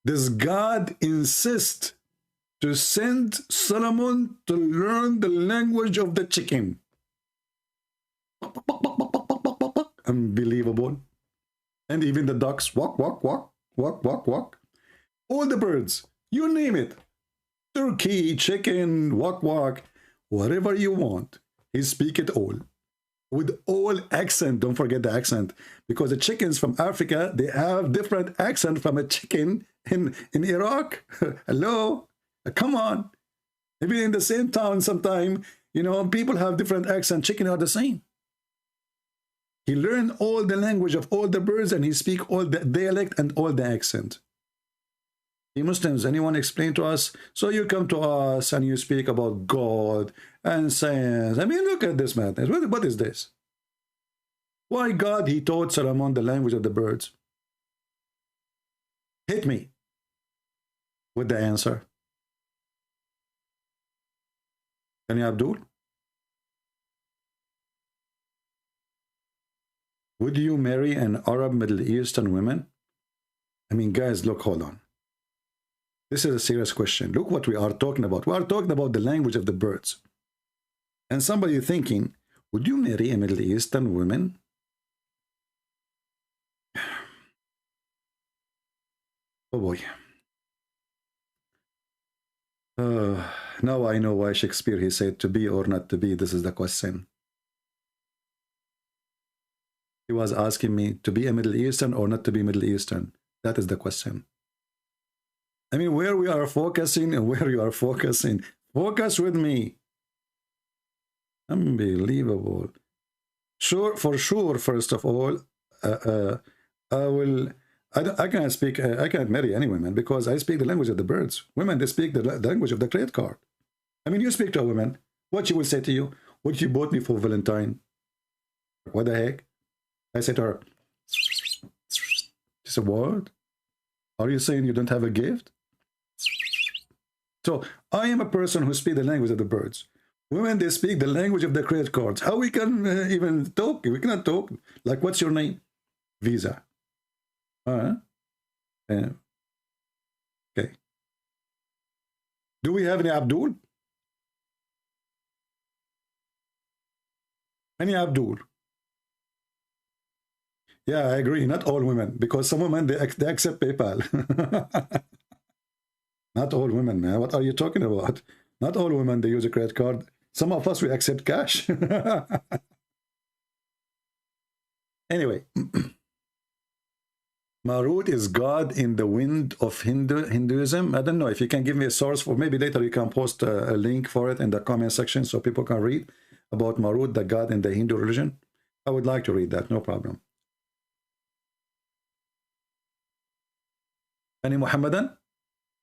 Does God insist to send Solomon to learn the language of the chicken? Unbelievable. And even the ducks, walk, walk, walk, walk, walk, walk. All the birds, you name it. Turkey, chicken, walk, walk, whatever you want. He speak it all. With all accent, don't forget the accent. Because the chickens from Africa, they have different accent from a chicken in Iraq. Hello? Come on. Maybe in the same town sometime, you know, people have different accent. Chicken are the same. He learned all the language of all the birds, and he speak all the dialect and all the accent. You Muslims, anyone explain to us? So you come to us and you speak about God and science. I mean, look at this madness. What is this? Why God, he taught Solomon the language of the birds? Hit me with the answer. Can you, Abdul? Would you marry an Arab Middle Eastern woman? I mean, guys, look, hold on. This is a serious question. Look what we are talking about. We are talking about the language of the birds. And somebody thinking, would you marry a Middle Eastern woman? Oh boy. Now I know why Shakespeare, he said, to be or not to be, this is the question. He was asking me to be a Middle Eastern or not to be Middle Eastern. That is the question. I mean, where we are focusing and where you are focusing. Focus with me. Unbelievable. Sure, for sure, first of all, I can't speak, I can't marry any woman because I speak the language of the birds. Women, they speak the language of the credit card. I mean, you speak to a woman, what she will say to you, what you bought me for Valentine? What the heck? I said to her, she said, what? Are you saying you don't have a gift? So I am a person who speaks the language of the birds. Women, they speak the language of the credit cards. How we can even talk? We cannot talk. Like, what's your name? Visa. Okay. Do we have any Abdul? Any Abdul? Yeah, I agree. Not all women, because some women, they accept PayPal. Not all women, man. What are you talking about? Not all women, they use a credit card. Some of us, we accept cash. Anyway, Marut is God in the wind of Hinduism. I don't know if you can give me a source for, maybe later you can post a link for it in the comment section so people can read about Marut, the God in the Hindu religion. I would like to read that, no problem. Any Muhammadan?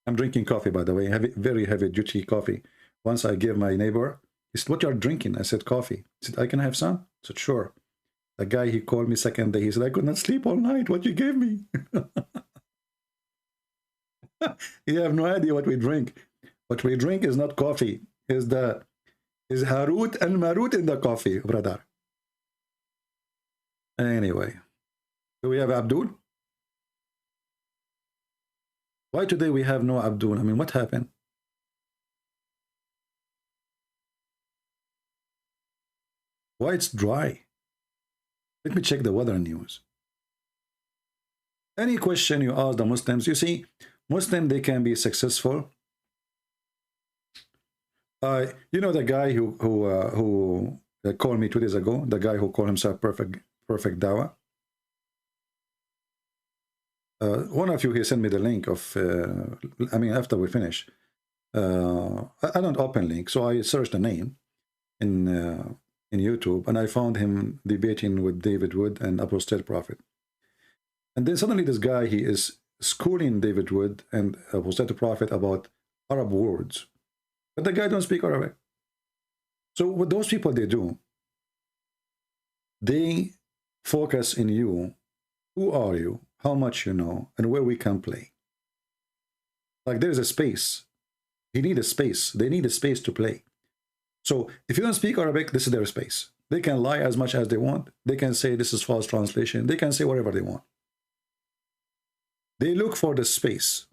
I'm drinking coffee, by the way, very heavy duty coffee. Once I gave my neighbor, he said, what you are drinking? I said, coffee. He said, I can have some? I said, sure. The guy, he called me second day. He said, I could not sleep all night. What you gave me? You have no idea what we drink. What we drink is not coffee. Is Harut and Marut in the coffee, brother. Anyway, do we have Abdul? Why today we have no Abdul? I mean, what happened? Why it's dry? Let me check the weather news. Any question you ask the Muslims, you see, Muslim, they can be successful. You know the guy who called me 2 days ago, the guy who called himself perfect Dawah. One of you, he sent me the link of, I mean, after we finish. I don't open link, so I searched the name in YouTube, and I found him debating with David Wood and Apostate Prophet. And then suddenly this guy, he is schooling David Wood and Apostate Prophet about Arab words. But the guy don't speak Arabic. So what those people, they do, they focus in you. Who are you? How much you know? And where we can play. Like there's a space. You need a space. They need a space to play. So if you don't speak Arabic, this is their space. They can lie as much as they want. They can say this is false translation. They can say whatever they want. They look for the space.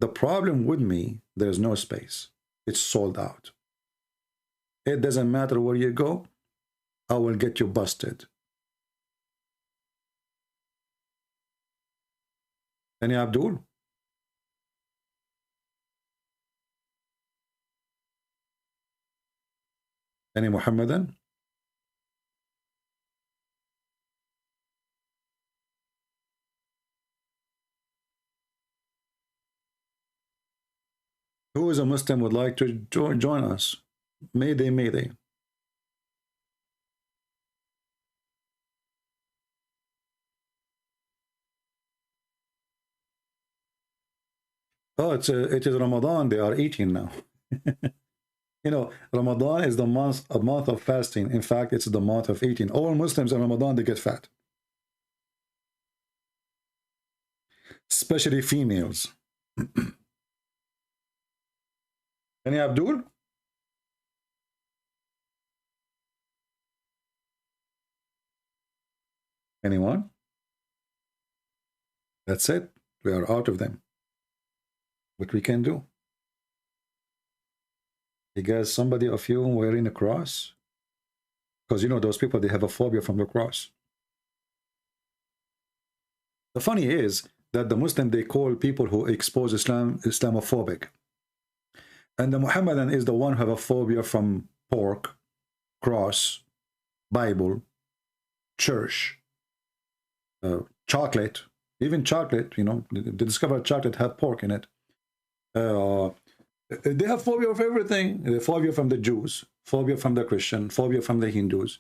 The problem with me, there's no space. It's sold out. It doesn't matter where you go. I will get you busted. Any Abdul? Any Muhammadan? Who is a Muslim would like to join us? Mayday, mayday. Oh, it is Ramadan. They are eating now. You know, Ramadan is a month of fasting. In fact, it's the month of eating. All Muslims in Ramadan, they get fat. Especially females. Any Abdul? Anyone? That's it. We are out of them. What we can do? You guys, somebody of you wearing a cross? Because you know those people, they have a phobia from the cross. The funny is that the Muslim, they call people who expose Islam Islamophobic. And the Muhammadan is the one who have a phobia from pork, cross, Bible, church, chocolate, even chocolate, you know, they discovered chocolate had pork in it. They have phobia of everything. Phobia from the Jews, phobia from the Christian, phobia from the Hindus.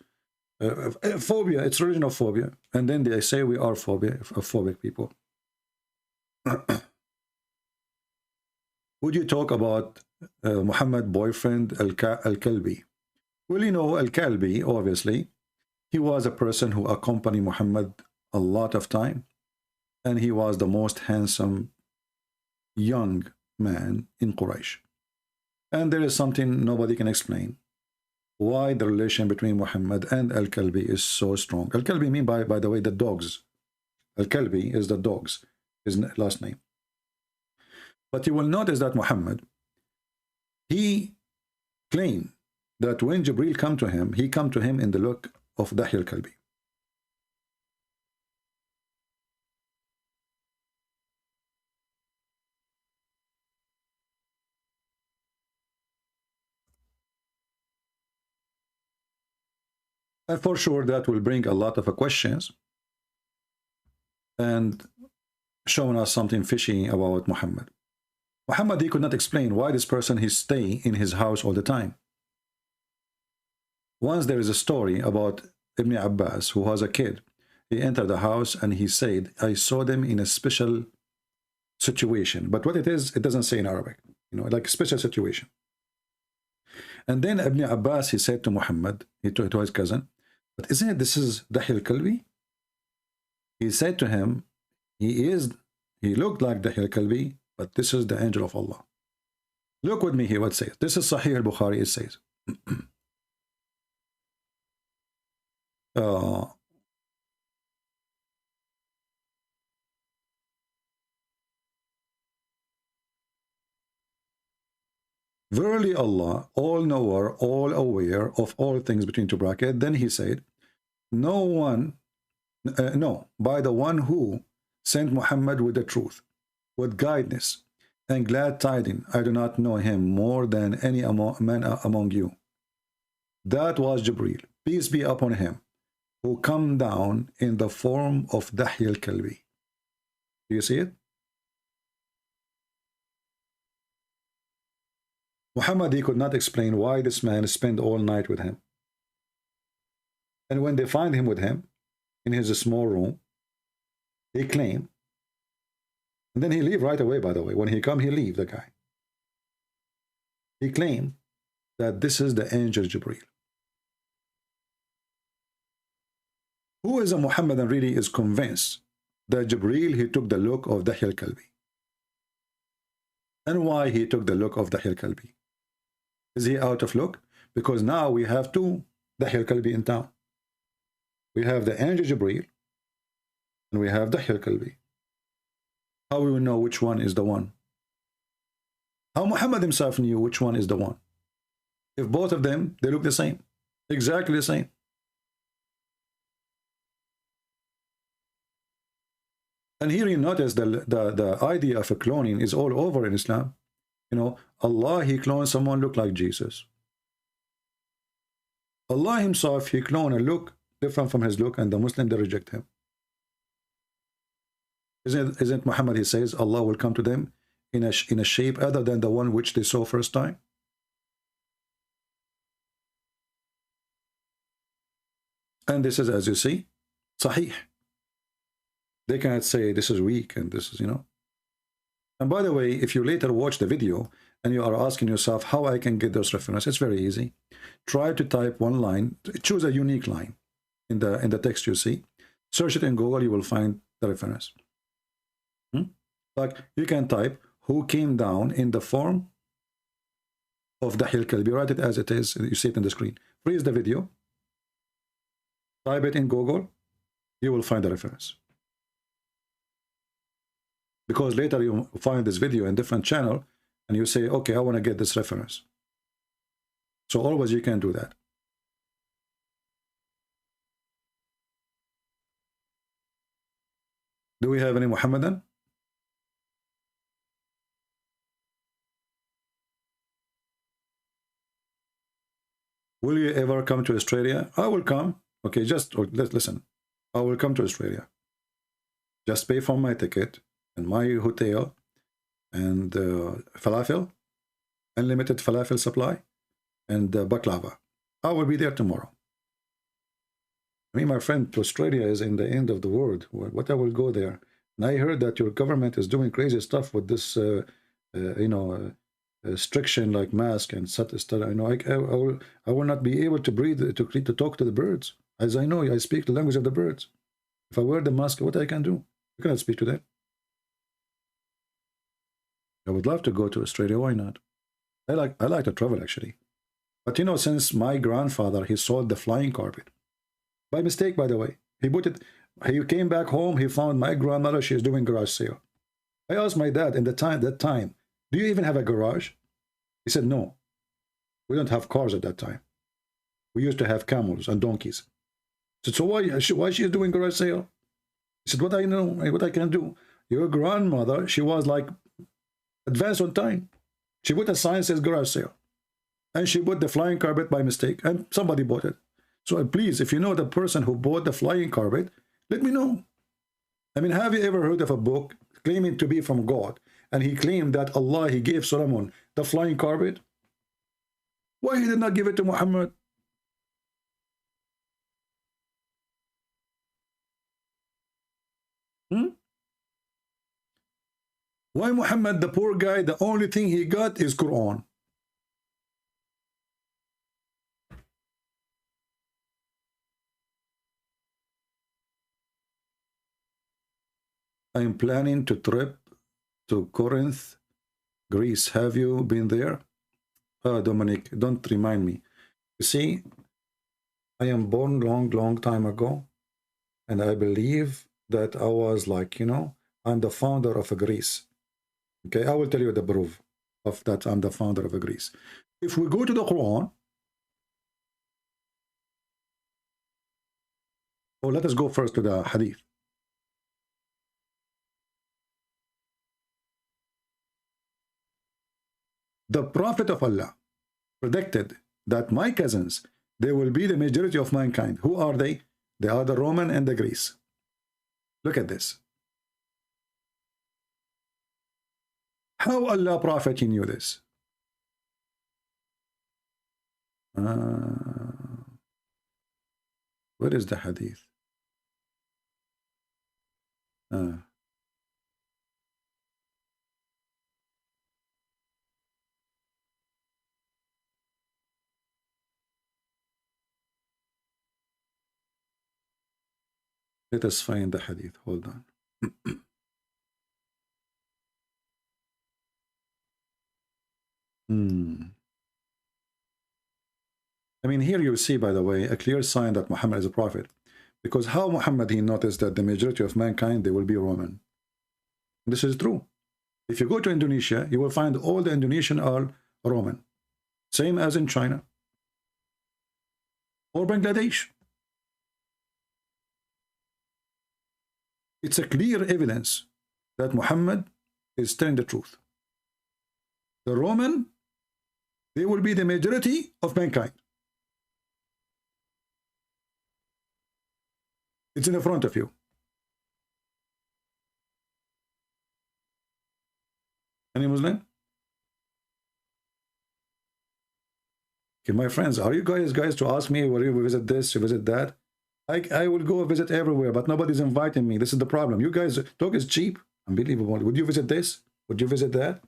Phobia, it's religion of phobia. And then they say we are phobic people. Would you talk about Muhammad boyfriend Al-Kalbi? Well, you know, Al-Kalbi, obviously, he was a person who accompanied Muhammad a lot of time. And he was the most handsome young man in Quraysh. And there is something nobody can explain. Why the relation between Muhammad and Al-Kalbi is so strong. Al-Kalbi mean by the way, the dogs. Al-Kalbi is the dogs, his last name. But you will notice that Muhammad, he claimed that when Jibreel come to him, he come to him in the look of Dahi Al-Kalbi. And for sure, that will bring a lot of questions and showing us something fishy about Muhammad. Muhammad, he could not explain why this person, he stay in his house all the time. Once there is a story about Ibn Abbas, who was a kid. He entered the house and he said, I saw them in a special situation. But what it is, it doesn't say in Arabic. You know, like a special situation. And then Ibn Abbas, he said to Muhammad, to his cousin, but isn't it this is Dahi al-Kalbi? He said to him, he looked like Dahi al-Kalbi, but this is the angel of Allah. Look with me here what it says. This is Sahih al-Bukhari, it says. Verily Allah, all knower, all aware of all things between two brackets. Then he said, no, by the one who sent Muhammad with the truth, with guidance and glad tidings, I do not know him more than any man among you. That was Jibreel, peace be upon him, who come down in the form of Dahi al-Kalbi. Do you see it? Muhammad, he could not explain why this man spent all night with him. And when they find him with him in his small room, he claimed, and then he leave right away, by the way. When he come, he leave, the guy. He claimed that this is the angel Jibreel. Who is a Muhammadan really is convinced that Jibreel, he took the look of Dahi al-Kalbi. And why he took the look of Dahi al-Kalbi? Is he out of luck? Because now we have two Dahi al-Kalbi in town. We have the angel Jibreel and we have Dahi al-Kalbi. How we will know which one is the one? How Muhammad himself knew which one is the one? If both of them, they look the same, exactly the same. And here you notice the idea of a cloning is all over in Islam. You know, Allah, he cloned someone look like Jesus. Allah himself, he cloned a look different from his look, and the Muslim, they reject him. Isn't Muhammad, he says, Allah will come to them in a shape other than the one which they saw first time? And this is, as you see, Sahih. They cannot say this is weak and this is, you know. And by the way, if you later watch the video and you are asking yourself how I can get those references, it's very easy. Try to type one line, choose a unique line in the text you see. Search it in Google, you will find the reference. Like you can type who came down in the form of Dahi al-Kalbi. Write it as it is, you see it in the screen. Freeze the video. Type it in Google. You will find the reference. Because later you find this video in different channel and you say, okay, I want to get this reference. So always you can do that. Do we have any Muhammadan? Will you ever come to Australia? I will come. Okay, just listen. I will come to Australia. Just pay for my ticket and my hotel and falafel, unlimited falafel supply, and baklava. I will be there tomorrow. I mean, my friend, to Australia is in the end of the world. What I will go there? And I heard that your government is doing crazy stuff with this, restriction like mask and such stuff. I know I will not be able to breathe, to talk to the birds. As I know, I speak the language of the birds. If I wear the mask, what I can do? I cannot speak to them. I would love to go to Australia. Why not? I like to travel actually. But you know, since my grandfather, he sold the flying carpet. By mistake, by the way. He came back home, he found my grandmother, she is doing garage sale. I asked my dad in that time, do you even have a garage? He said, no. We don't have cars at that time. We used to have camels and donkeys. I said, so why she is doing garage sale? He said, what I know, what I can do. Your grandmother, she was like advanced on time. She put a sign says garage sale. And she bought the flying carpet by mistake, and somebody bought it. So please, if you know the person who bought the flying carpet, let me know. I mean, have you ever heard of a book claiming to be from God, and he claimed that Allah, he gave Solomon the flying carpet? Why he did not give it to Muhammad? Why Muhammad, the poor guy, the only thing he got is Quran? I am planning to trip to Corinth, Greece. Have you been there? Dominic, don't remind me. You see, I am born long time ago, and I believe that I was like, you know, I'm the founder of Greece. Okay, I will tell you the proof of that I'm the founder of Greece. If we go to the Quran, oh, let us go first to the Hadith. The Prophet of Allah predicted that my cousins, they will be the majority of mankind. Who are they? They are the Roman and the Greece. Look at this. How Allah Prophet, he knew this? Where is the Hadith? Let us find the Hadith. Hold on. I mean, here you see, by the way, a clear sign that Muhammad is a prophet. Because how Muhammad, he noticed that the majority of mankind, they will be Roman. This is true. If you go to Indonesia, you will find all the Indonesian are Roman. Same as in China. Or Bangladesh. It's a clear evidence that Muhammad is telling the truth. The Roman, they will be the majority of mankind. It's in the front of you. Any Muslim? Okay, my friends, are you guys to ask me, will you visit this, you visit that? I will go visit everywhere, but nobody's inviting me. This is the problem. You guys, talk is cheap. Unbelievable. Would you visit this? Would you visit that?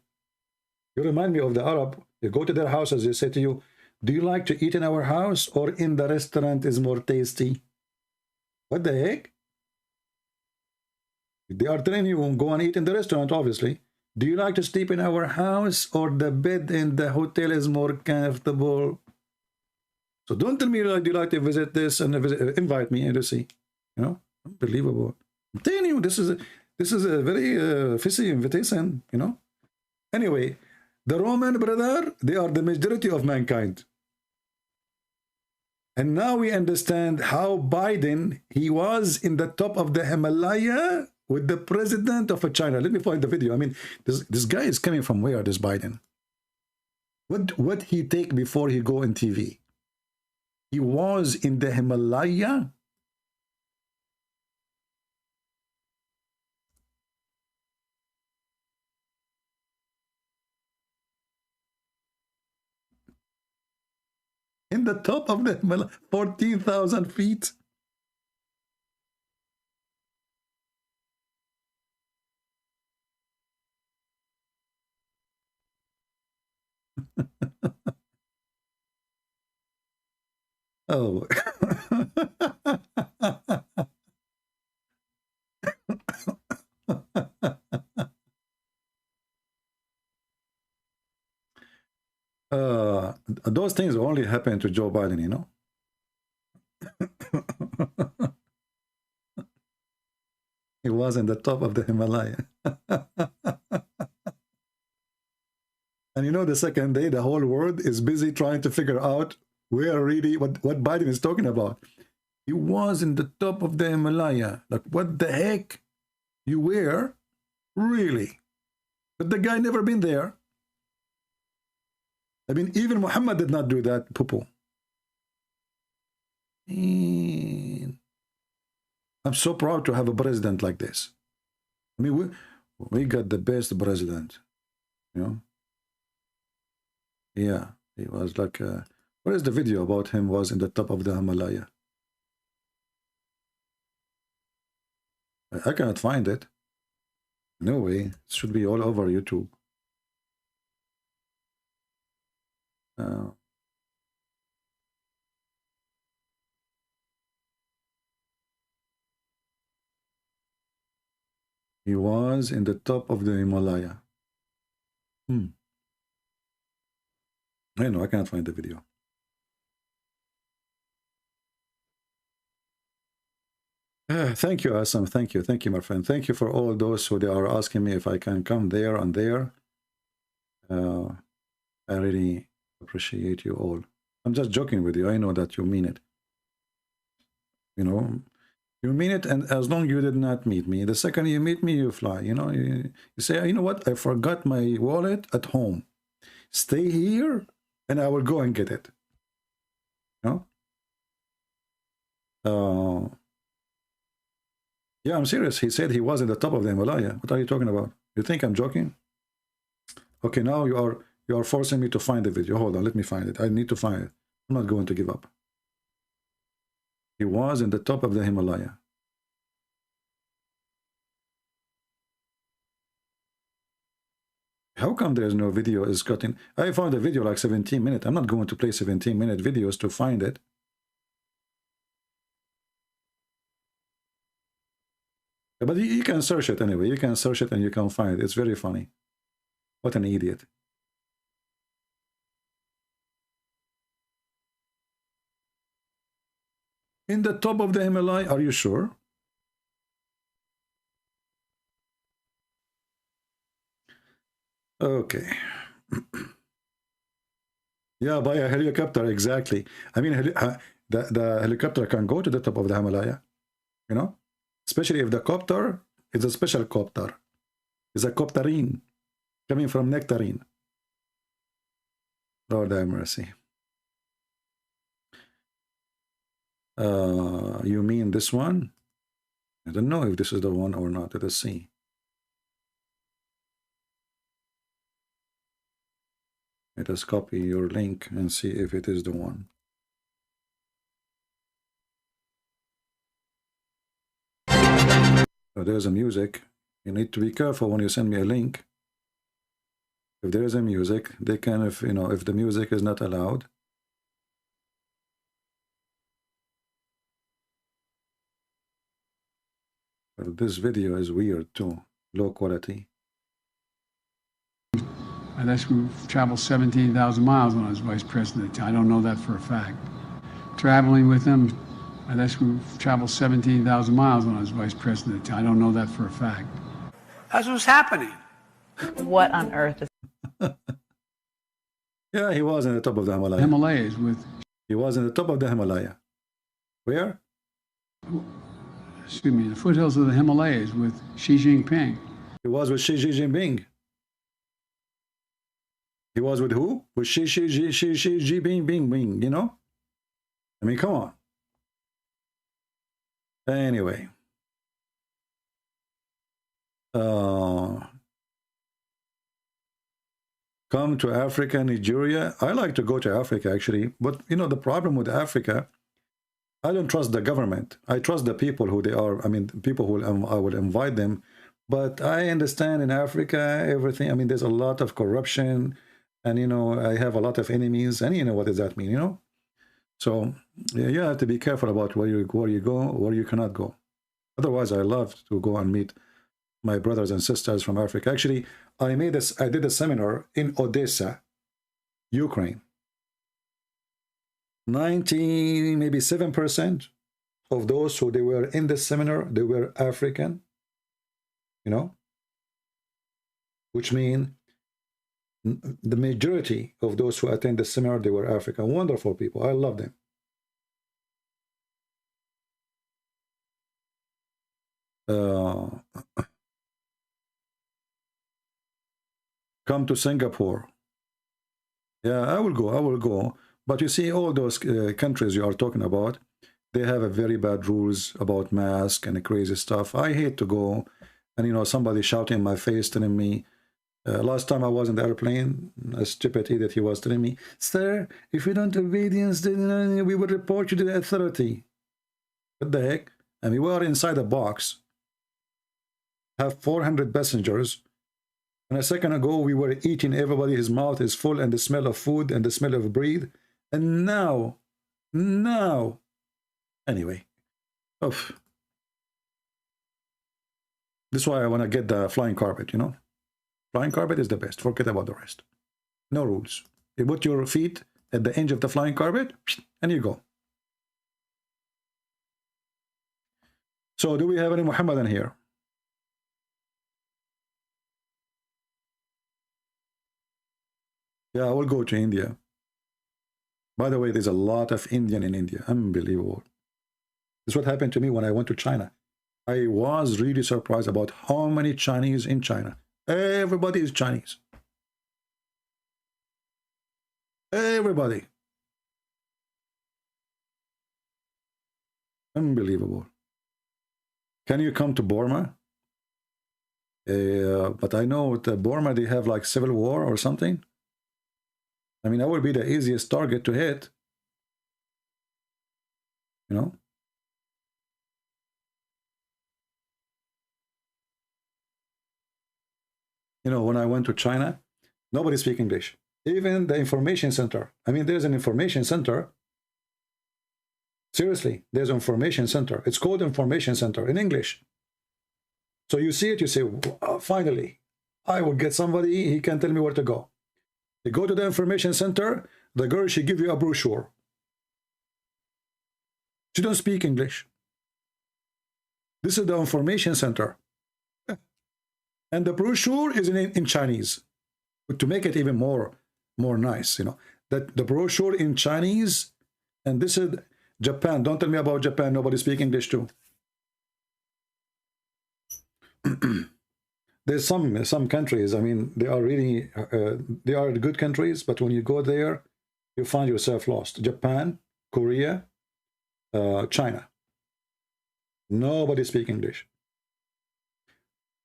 You remind me of the Arab. You go to their houses, they say to you, do you like to eat in our house or in the restaurant is more tasty? What the heck? They are telling you, go and eat in the restaurant, obviously. Do you like to sleep in our house or the bed in the hotel is more comfortable? So don't tell me, like, do you like to visit this and invite me and to see, you know? Unbelievable. I'm telling you, this is a very fishy invitation, you know. Anyway, the Roman, brother, they are the majority of mankind. And now we understand how Biden, he was in the top of the Himalaya with the president of China. Let me find the video. I mean, this guy is coming from where, this Biden? What he take before he go on TV? He was in the Himalaya. In the top of the Himalaya, 14,000 feet. Oh. Those things only happen to Joe Biden, you know. He was in the top of the Himalaya. And you know, the second day, the whole world is busy trying to figure out where really, what Biden is talking about. He was in the top of the Himalaya. Like, what the heck? You were? Really? But the guy never been there. I mean, even Muhammad did not do that, poo-poo. I'm so proud to have a president like this. I mean, we got the best president, you know. Yeah, he was like, where is the video about him was in the top of the Himalaya? I cannot find it. No way, it should be all over YouTube. He was in the top of the Himalaya. I know, I can't find the video. Thank you, Assam. Thank you, my friend. Thank you for all those who they are asking me if I can come there and there. I really appreciate you all. I'm just joking with you. I know that you mean it. You know, you mean it, and as long as you did not meet me, the second you meet me, you fly. You know, you say, you know what? I forgot my wallet at home. Stay here, and I will go and get it. You know? Yeah, I'm serious. He said he was in the top of the Himalaya. What are you talking about? You think I'm joking? Okay, now you are forcing me to find the video. Hold on, let me find it. I need to find it. I'm not going to give up. He was in the top of the Himalaya. How come there's no video is cutting? I found a video like 17 minutes. I'm not going to play 17-minute videos to find it. But you can search it anyway. You can search it and you can find it. It's very funny. What an idiot. In the top of the Himalaya, are you sure? Okay. Yeah, by a helicopter, exactly. I mean, the helicopter can go to the top of the Himalaya, you know? Especially if the copter is a special copter. It's a copterine coming from nectarine. Lord have mercy. You mean this one? I don't know if this is the one or not. Let us see. Let us copy your link and see if it is the one. So there's a music. You need to be careful when you send me a link. If there is a music, they can, if you know, if the music is not allowed. Well, this video is weird too, low quality. I actually traveled 17,000 miles when I was vice president. I don't know that for a fact. Traveling with him, And that's who traveled 17,000 miles when I was vice president. I don't know that for a fact. That's what's happening. What on earth is... Yeah, he was in the top of the Himalaya. Himalayas with... He was in the top of the Himalaya. Where? Excuse me, the foothills of the Himalayas with Xi Jinping. He was with Xi Jinping. He was with who? With Xi Jinping, you know? I mean, come on. Anyway. Come to Africa, Nigeria. I like to go to Africa, actually. But, you know, the problem with Africa, I don't trust the government. I trust the people who they are. I mean, people who I will invite them. But I understand in Africa, everything. I mean, there's a lot of corruption. And, you know, I have a lot of enemies. And, you know, what does that mean, you know? So, yeah, you have to be careful about where you go, where you cannot go. Otherwise, I love to go and meet my brothers and sisters from Africa. Actually, I did a seminar in Odessa, Ukraine. 90, maybe 7% of those who they were in the seminar, they were African, you know, which means the majority of those who attend the seminar, they were African. Wonderful people. I love them. Come to Singapore. Yeah, I will go. But you see, all those countries you are talking about, they have a very bad rules about mask and crazy stuff. I hate to go and, you know, somebody shouting in my face telling me, last time I was in the airplane, a stupid idiot, he was telling me, sir, if you don't obedience, then we will report you to the authority. What the heck? I mean, we are inside a box, have 400 passengers, and a second ago we were eating, everybody, his mouth is full, and the smell of food and the smell of bread. And now, anyway, oof. This is why I want to get the flying carpet, you know. Flying carpet is the best. Forget about the rest. No rules. You put your feet at the edge of the flying carpet, and you go. So, do we have any Muhammadan here? Yeah, I will go to India. By the way, there's a lot of Indian in India. Unbelievable. This is what happened to me when I went to China. I was really surprised about how many Chinese in China. Everybody is Chinese. Everybody. Unbelievable. Can you come to Burma? But I know at Burma they have like civil war or something. I mean, that would be the easiest target to hit. You know? You know, when I went to China, nobody speaks English. Even the information center. I mean, there's an information center. Seriously, there's an information center. It's called information center in English. So you see it, you say, finally, I will get somebody, he can tell me where to go. You go to the information center, the girl, she give you a brochure. She don't speak English. This is the information center. And the brochure is in Chinese. But to make it even more nice, you know, that the brochure in Chinese, and this is Japan. Don't tell me about Japan. Nobody speaks English too. There's some countries, I mean, they are really, they are good countries, but when you go there, you find yourself lost. Japan, Korea, China. Nobody speaks English.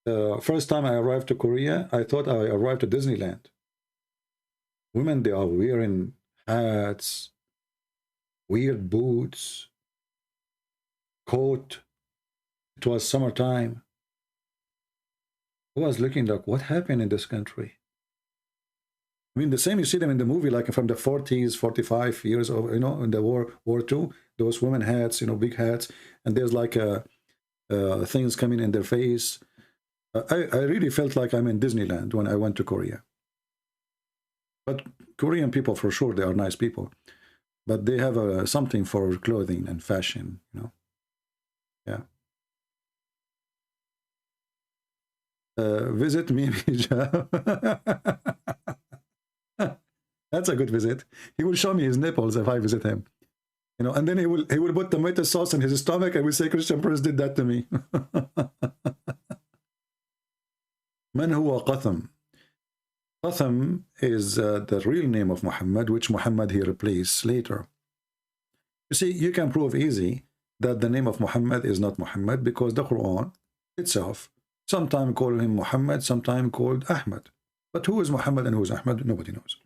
First time I arrived to Korea, I thought I arrived to Disneyland. Women, they are wearing hats, weird boots, coat. It was summertime. I was looking like, what happened in this country? I mean, the same you see them in the movie, like from the 40s, 45 years of, you know, in the War II, those women hats, you know, big hats, and there's like things coming in their face. I really felt like I'm in Disneyland when I went to Korea. But Korean people, for sure, they are nice people. but they have something for clothing and fashion, you know. Yeah. Visit me. That's a good visit. He will show me his nipples if I visit him, you know, and then he will put tomato sauce in his stomach and will say Christian Prince did that to me. Man huwa Qatham. Qatham is the real name of Muhammad, which Muhammad he replaced later. You see, you can prove easy that the name of Muhammad is not Muhammad because the Quran itself sometimes call him Muhammad, sometimes called Ahmad. But who is Muhammad and who is Ahmad? Nobody knows.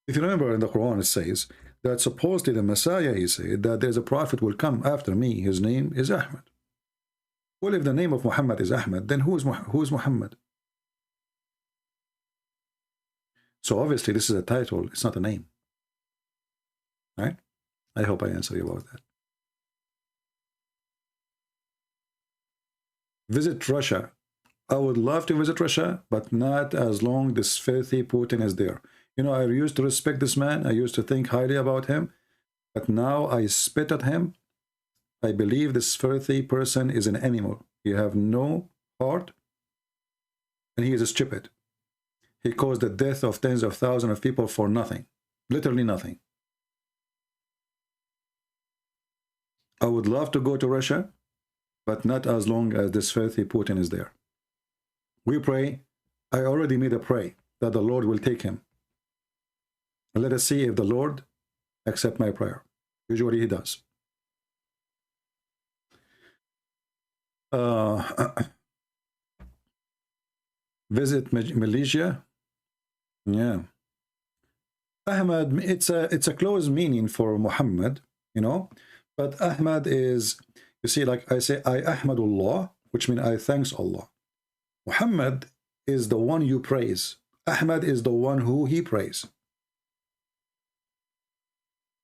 If you remember in the Quran, it says that supposedly the Messiah, he said that there's a prophet will come after me. His name is Ahmad. Well, if the name of Muhammad is Ahmad, then who is Muhammad? So obviously this is a title, it's not a name. Right? I hope I answer you about that. Visit Russia. I would love to visit Russia, but not as long this filthy Putin is there. You know, I used to respect this man. I used to think highly about him. But now I spit at him. I believe this filthy person is an animal. He have no heart. And he is stupid. He caused the death of tens of thousands of people for nothing. Literally nothing. I would love to go to Russia, but not as long as this filthy Putin is there. We pray. I already made a prayer that the Lord will take him. And let us see if the Lord accepts my prayer. Usually he does. Visit Malaysia. Yeah. Ahmad, it's a close meaning for Muhammad, you know. But Ahmad is, you see, like I say, I Ahmadullah, which means I thanks Allah. Muhammad is the one you praise. Ahmad is the one who he praise.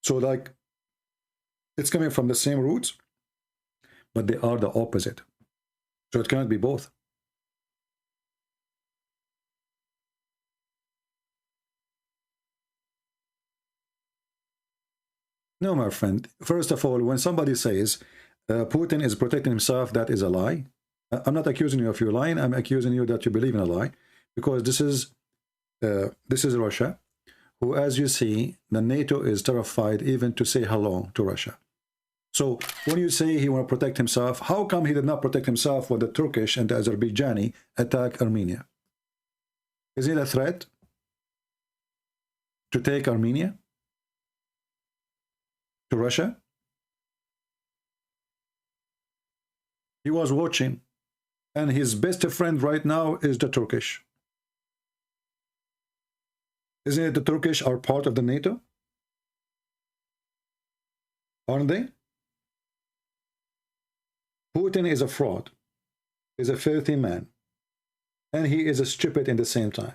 So like, it's coming from the same roots, but they are the opposite. So it cannot be both. No, my friend. First of all, when somebody says Putin is protecting himself, that is a lie. I'm not accusing you of your lying. I'm accusing you that you believe in a lie, because this is Russia, who, as you see, the NATO is terrified even to say hello to Russia. So when you say he want to protect himself, how come he did not protect himself when the Turkish and the Azerbaijani attack Armenia? Is it a threat to take Armenia to Russia? He was watching, and his best friend right now is the Turkish. Isn't it the Turkish are part of the NATO? Aren't they? Putin is a fraud, is a filthy man, and he is a stupid in the same time.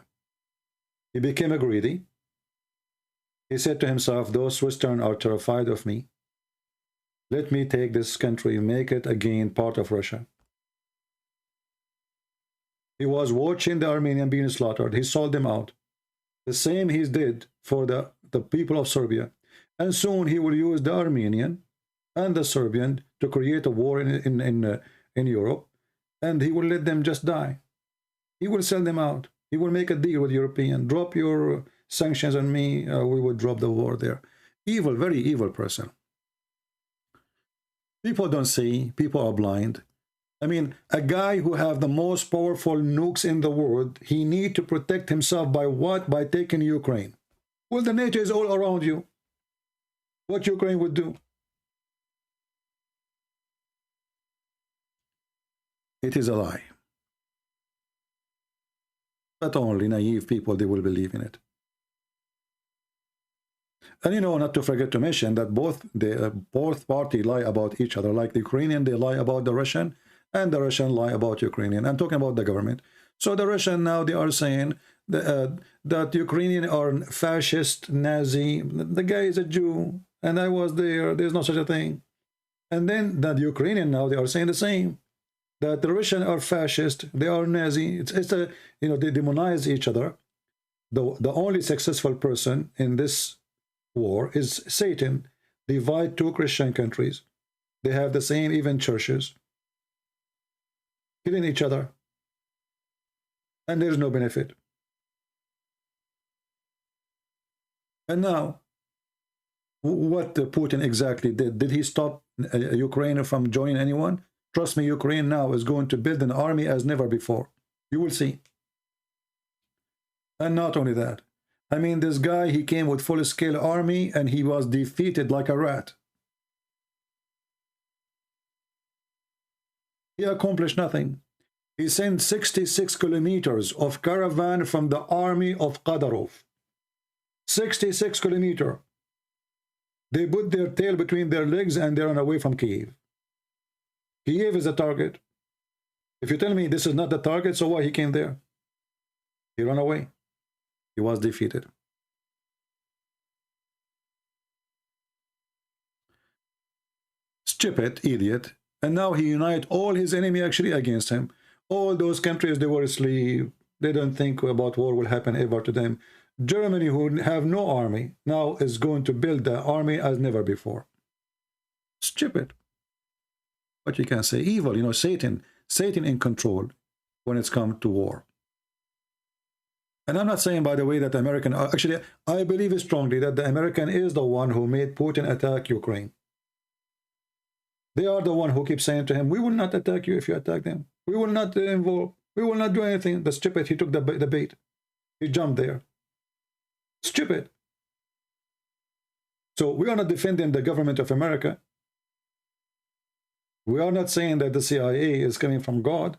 He became a greedy. He said to himself, those Western are terrified of me. Let me take this country, make it again part of Russia. He was watching the Armenian being slaughtered. He sold them out. The same he did for the people of Serbia. And soon he will use the Armenian and the Serbian to create a war in Europe, and he will let them just die. He will sell them out. He will make a deal with European. Drop your sanctions on me, we will drop the war there. Evil, very evil person. People don't see. People are blind. I mean, a guy who have the most powerful nukes in the world, he need to protect himself by what? By taking Ukraine. Well, the NATO is all around you. What Ukraine would do? It is a lie. But only naive people, they will believe in it. And you know, not to forget to mention that both parties lie about each other. Like the Ukrainian, they lie about the Russian, and the Russian lie about Ukrainian. I'm talking about the government. So the Russian now, they are saying that Ukrainian are fascist, Nazi. The guy is a Jew, and I was there. There's no such a thing. And then that Ukrainian now, they are saying the same. That the Russian are fascist, they are Nazi. It's a, you know, they demonize each other. the only successful person in this war is Satan. Divide two Christian countries. They have the same even churches, killing each other, and there's no benefit. And now, what Putin exactly did? Did he stop Ukraine from joining anyone? Trust me, Ukraine now is going to build an army as never before. You will see. And not only that, I mean, this guy, he came with full-scale army and he was defeated like a rat. He accomplished nothing. He sent 66 kilometers of caravan from the army of Qadarov. 66 kilometers. They put their tail between their legs and they run away from Kiev. Kiev is a target. If you tell me this is not the target, so why he came there? He ran away. He was defeated. Stupid idiot. And now he united all his enemy actually against him. All those countries, they were asleep. They don't think about war will happen ever to them. Germany, who have no army, now is going to build the army as never before. Stupid. But you can say evil, you know, Satan in control when it's come to war. And I'm not saying, by the way, that the American, actually, I believe strongly that the American is the one who made Putin attack Ukraine. They are the one who keep saying to him, we will not attack you if you attack them. We will not involve. We will not do anything. The stupid, he took the bait. He jumped there. Stupid. So we are not defending the government of America. We are not saying that the CIA is coming from God.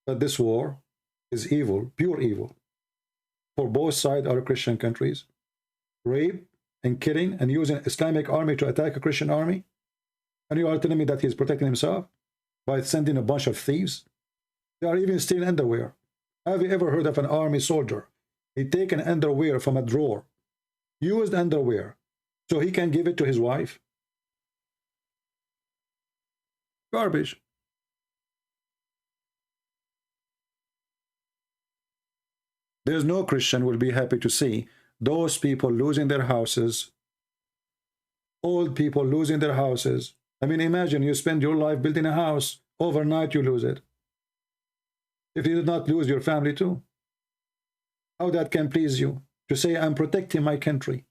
But this war is evil, pure evil. For both sides are Christian countries. Rape and killing and using Islamic army to attack a Christian army. And you are telling me that he's protecting himself by sending a bunch of thieves? They are even stealing underwear. Have you ever heard of an army soldier? He take an underwear from a drawer, used underwear, so he can give it to his wife? Garbage. There's no Christian will be happy to see those people losing their houses, old people losing their houses. I mean, imagine you spend your life building a house, overnight you lose it. If you did not lose your family too, how that can please you? To say, I'm protecting my country.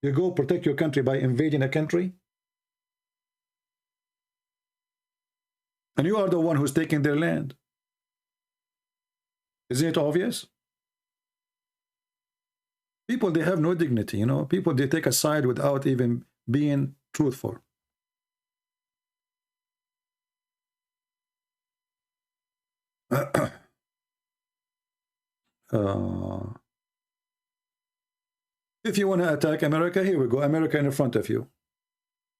You go protect your country by invading a country? And you are the one who's taking their land. Isn't it obvious? People, they have no dignity, you know. People, they take a side without even being truthful. If you want to attack America, here we go. America in front of you.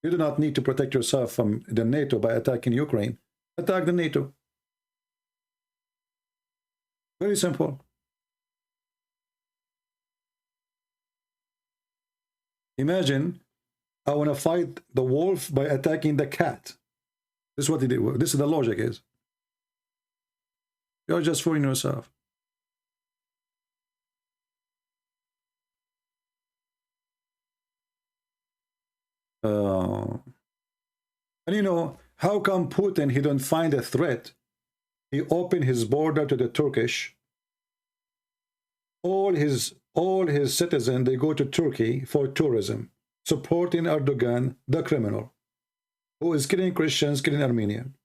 You do not need to protect yourself from the NATO by attacking Ukraine. Attack the NATO. Very simple. Imagine, I want to fight the wolf by attacking the cat. This is what they do. This is the logic is. You're just fooling yourself. And you know, how come Putin, he don't find a threat? He opened his border to the Turkish. All his citizens, they go to Turkey for tourism, supporting Erdogan, the criminal, who is killing Christians, killing Armenians.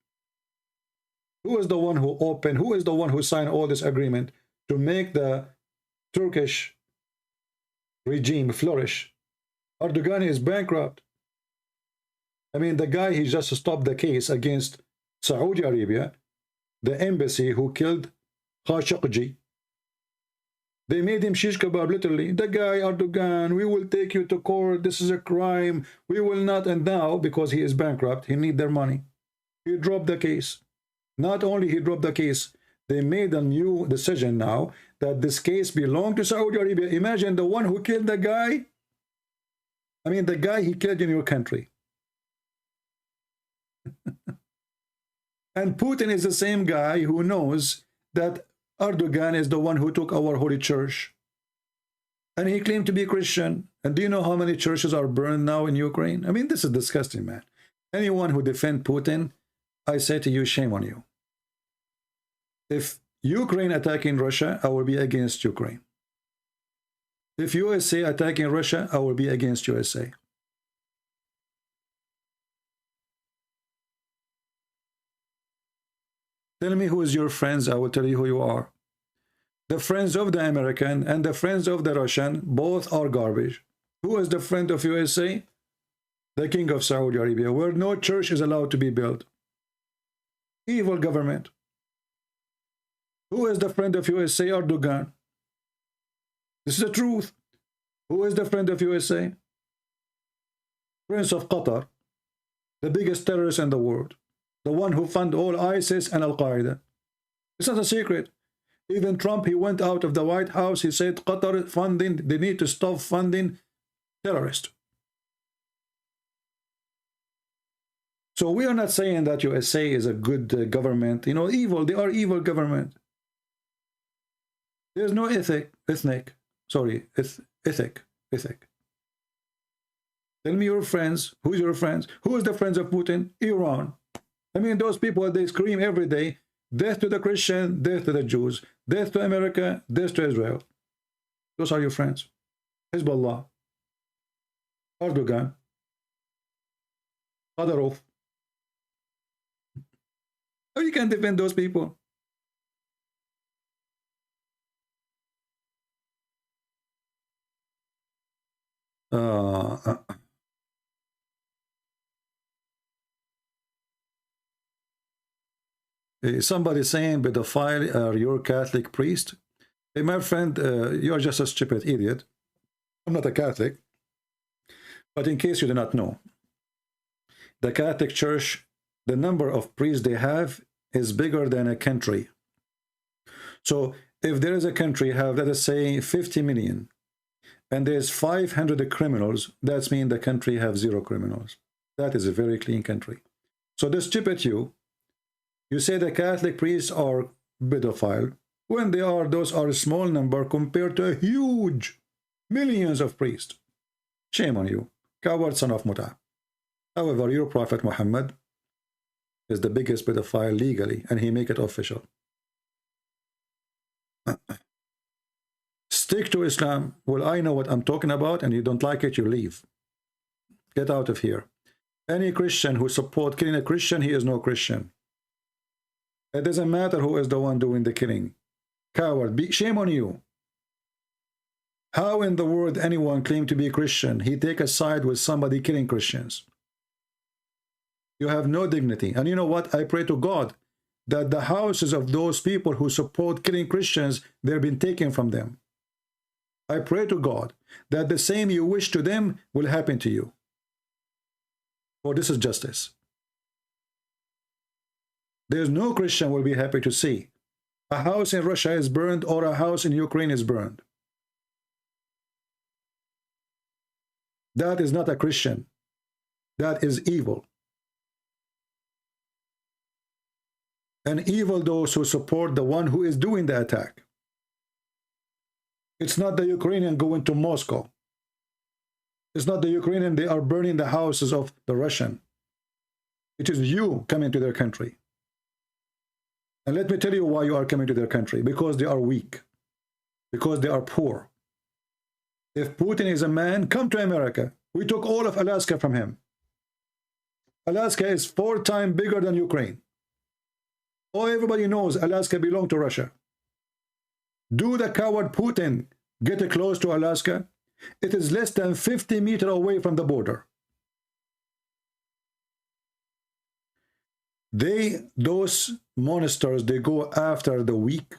Who is the one who opened, who is the one who signed all this agreement to make the Turkish regime flourish? Erdogan is bankrupt. I mean, the guy, he just stopped the case against Saudi Arabia, the embassy who killed Khashoggi. They made him shish kebab, literally. The guy, Erdogan, we will take you to court. This is a crime. We will not. And now, because he is bankrupt, he needs their money. He dropped the case. Not only he dropped the case, they made a new decision now that this case belonged to Saudi Arabia. Imagine the one who killed the guy. I mean, the guy he killed in your country. And Putin is the same guy who knows that Erdogan is the one who took our holy church. And he claimed to be Christian. And do you know how many churches are burned now in Ukraine? I mean, this is disgusting, man. Anyone who defends Putin, I say to you, shame on you. If Ukraine attacking Russia, I will be against Ukraine. If USA attacking Russia, I will be against USA. Tell me who is your friends, I will tell you who you are. The friends of the American and the friends of the Russian, both are garbage. Who is the friend of USA? The King of Saudi Arabia, where no church is allowed to be built. Evil government. Who is the friend of USA? Erdogan. This is the truth. Who is the friend of USA? Prince of Qatar, the biggest terrorist in the world. The one who fund all ISIS and Al-Qaeda. It's not a secret. Even Trump, he went out of the White House. He said Qatar funding, they need to stop funding terrorists. So we are not saying that USA is a good government. You know, evil. They are evil government. There's no ethic. Tell me your friends. Who's your friends? Who is the friends of Putin? Iran. I mean, those people, they scream every day, death to the Christian, death to the Jews, death to America, death to Israel. Those are your friends. Hezbollah, Erdogan, Kadyrov. How you can defend those people? Somebody saying pedophile are your Catholic priest. Hey, my friend, you're just a stupid idiot. I'm not a Catholic. But in case you do not know, the Catholic Church, the number of priests they have is bigger than a country. So if there is a country have, let us say, 50 million, and there's 500 criminals, that means the country have 0 criminals. That is a very clean country. So the stupid you say the Catholic priests are pedophile, when they are, those are a small number compared to a huge millions of priests. Shame on you, coward son of Muta. However, your Prophet Muhammad is the biggest pedophile legally, and he make it official. Stick to Islam. Well, I know what I'm talking about, and you don't like it, you leave. Get out of here. Any Christian who support killing a Christian, he is no Christian. It doesn't matter who is the one doing the killing. Coward, shame on you. How in the world anyone claim to be a Christian, he take a side with somebody killing Christians? You have no dignity. And you know what? I pray to God that the houses of those people who support killing Christians, they've been taken from them. I pray to God that the same you wish to them will happen to you. For this is justice. There's no Christian will be happy to see a house in Russia is burned or a house in Ukraine is burned. That is not a Christian. That is evil. And evil those who support the one who is doing the attack. It's not the Ukrainian going to Moscow. It's not the Ukrainian, they are burning the houses of the Russian. It is you coming to their country. And let me tell you why you are coming to their country. Because they are weak. Because they are poor. If Putin is a man, come to America. We took all of Alaska from him. Alaska is 4 times bigger than Ukraine. Oh, everybody knows Alaska belongs to Russia. Do the coward Putin get close to Alaska? It is less than 50 meters away from the border. Those monsters, they go after the weak.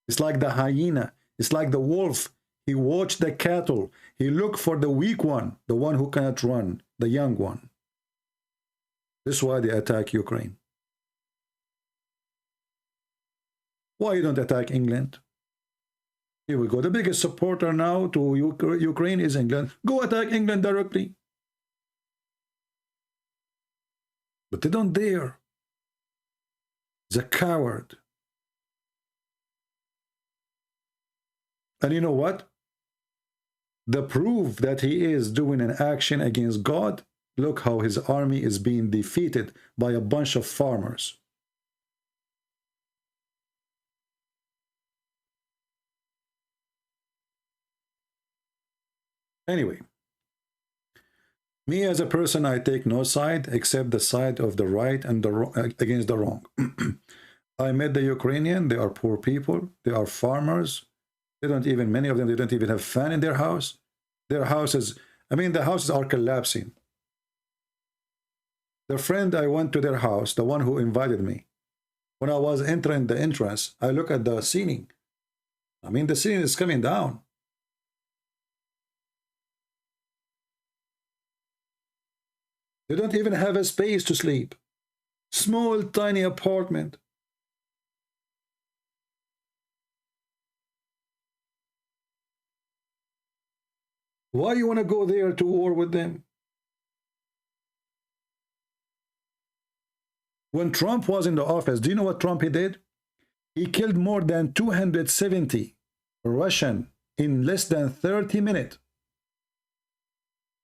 It's like the hyena. It's like the wolf. He watched the cattle. He looked for the weak one, the one who cannot run, the young one. This is why they attack Ukraine. Why you don't attack England? Here we go. The biggest supporter now to Ukraine is England. Go attack England directly. But they don't dare. He's a coward. And you know what? The proof that he is doing an action against God, look how his army is being defeated by a bunch of farmers. Anyway, me as a person, I take no side except the side of the right and the wrong, against the wrong. I met the Ukrainian. They are poor people. They are farmers. They don't even, many of them, they don't even have fan in their house. Their houses, I mean, the houses are collapsing. The friend I went to their house, the one who invited me, when I was entering the entrance, I look at the ceiling. I mean, the ceiling is coming down. They don't even have a space to sleep. Small, tiny apartment. Why you want to go there to war with them? When Trump was in the office, do you know what Trump he did? He killed more than 270 Russian in less than 30 minutes.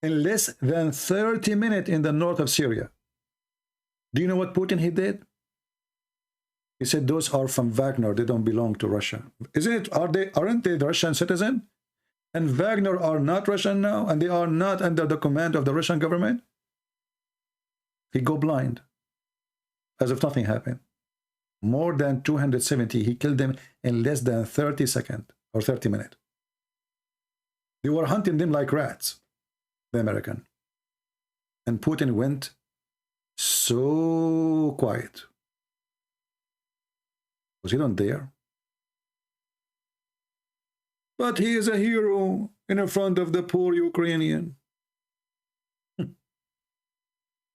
In less than 30 minutes in the north of Syria. Do you know what Putin he did? He said those are from Wagner. They don't belong to Russia. Isn't it? Aren't they the Russian citizen? And Wagner are not Russian now, and they are not under the command of the Russian government. He go blind, as if nothing happened. More than 270, he killed them in less than 30 seconds or 30 minutes. They were hunting them like rats, the American. And Putin went so quiet. Was he not there? But he is a hero in front of the poor Ukrainian.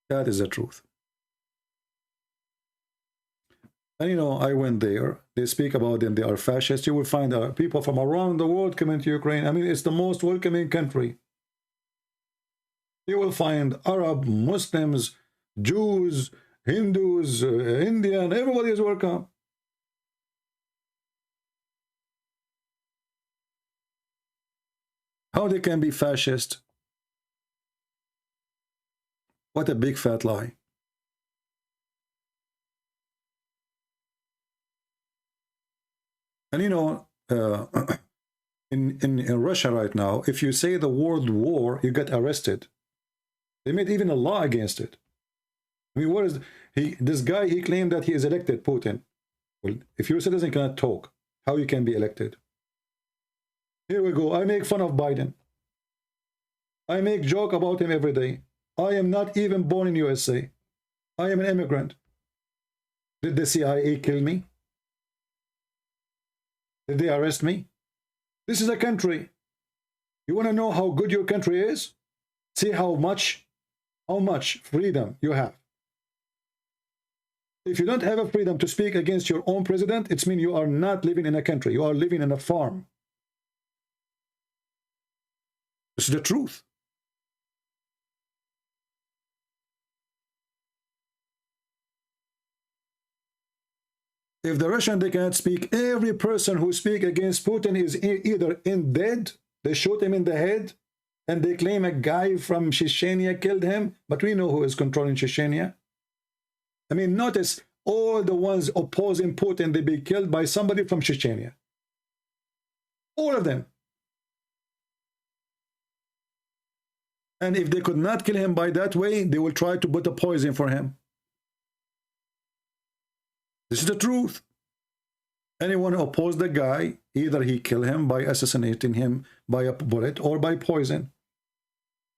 That is the truth. And you know, I went there. They speak about them. They are fascists. You will find people from around the world coming to Ukraine. I mean, it's the most welcoming country. You will find Arab, Muslims, Jews, Hindus, Indian. Everybody is welcome. How they can be fascist? What a big fat lie. And you know, in Russia right now, if you say the word war, you get arrested. They made even a law against it. I mean, what is this guy? He claimed that he is elected, Putin. Well, if your citizen cannot talk, how you can be elected? Here we go. I make fun of Biden. I make joke about him every day. I am not even born in USA. I am an immigrant. Did the CIA kill me? Did they arrest me? This is a country. You want to know how good your country is? See how much freedom you have. If you don't have a freedom to speak against your own president, it means you are not living in a country. You are living in a farm. This is the truth. If the Russian, they cannot speak, every person who speaks against Putin is either dead, they shoot him in the head, and they claim a guy from Chechnya killed him, but we know who is controlling Chechnya. I mean, notice all the ones opposing Putin, they be killed by somebody from Chechnya. All of them. And if they could not kill him by that way, they will try to put a poison for him. This is the truth. Anyone who opposed the guy, either he kill him by assassinating him by a bullet or by poison.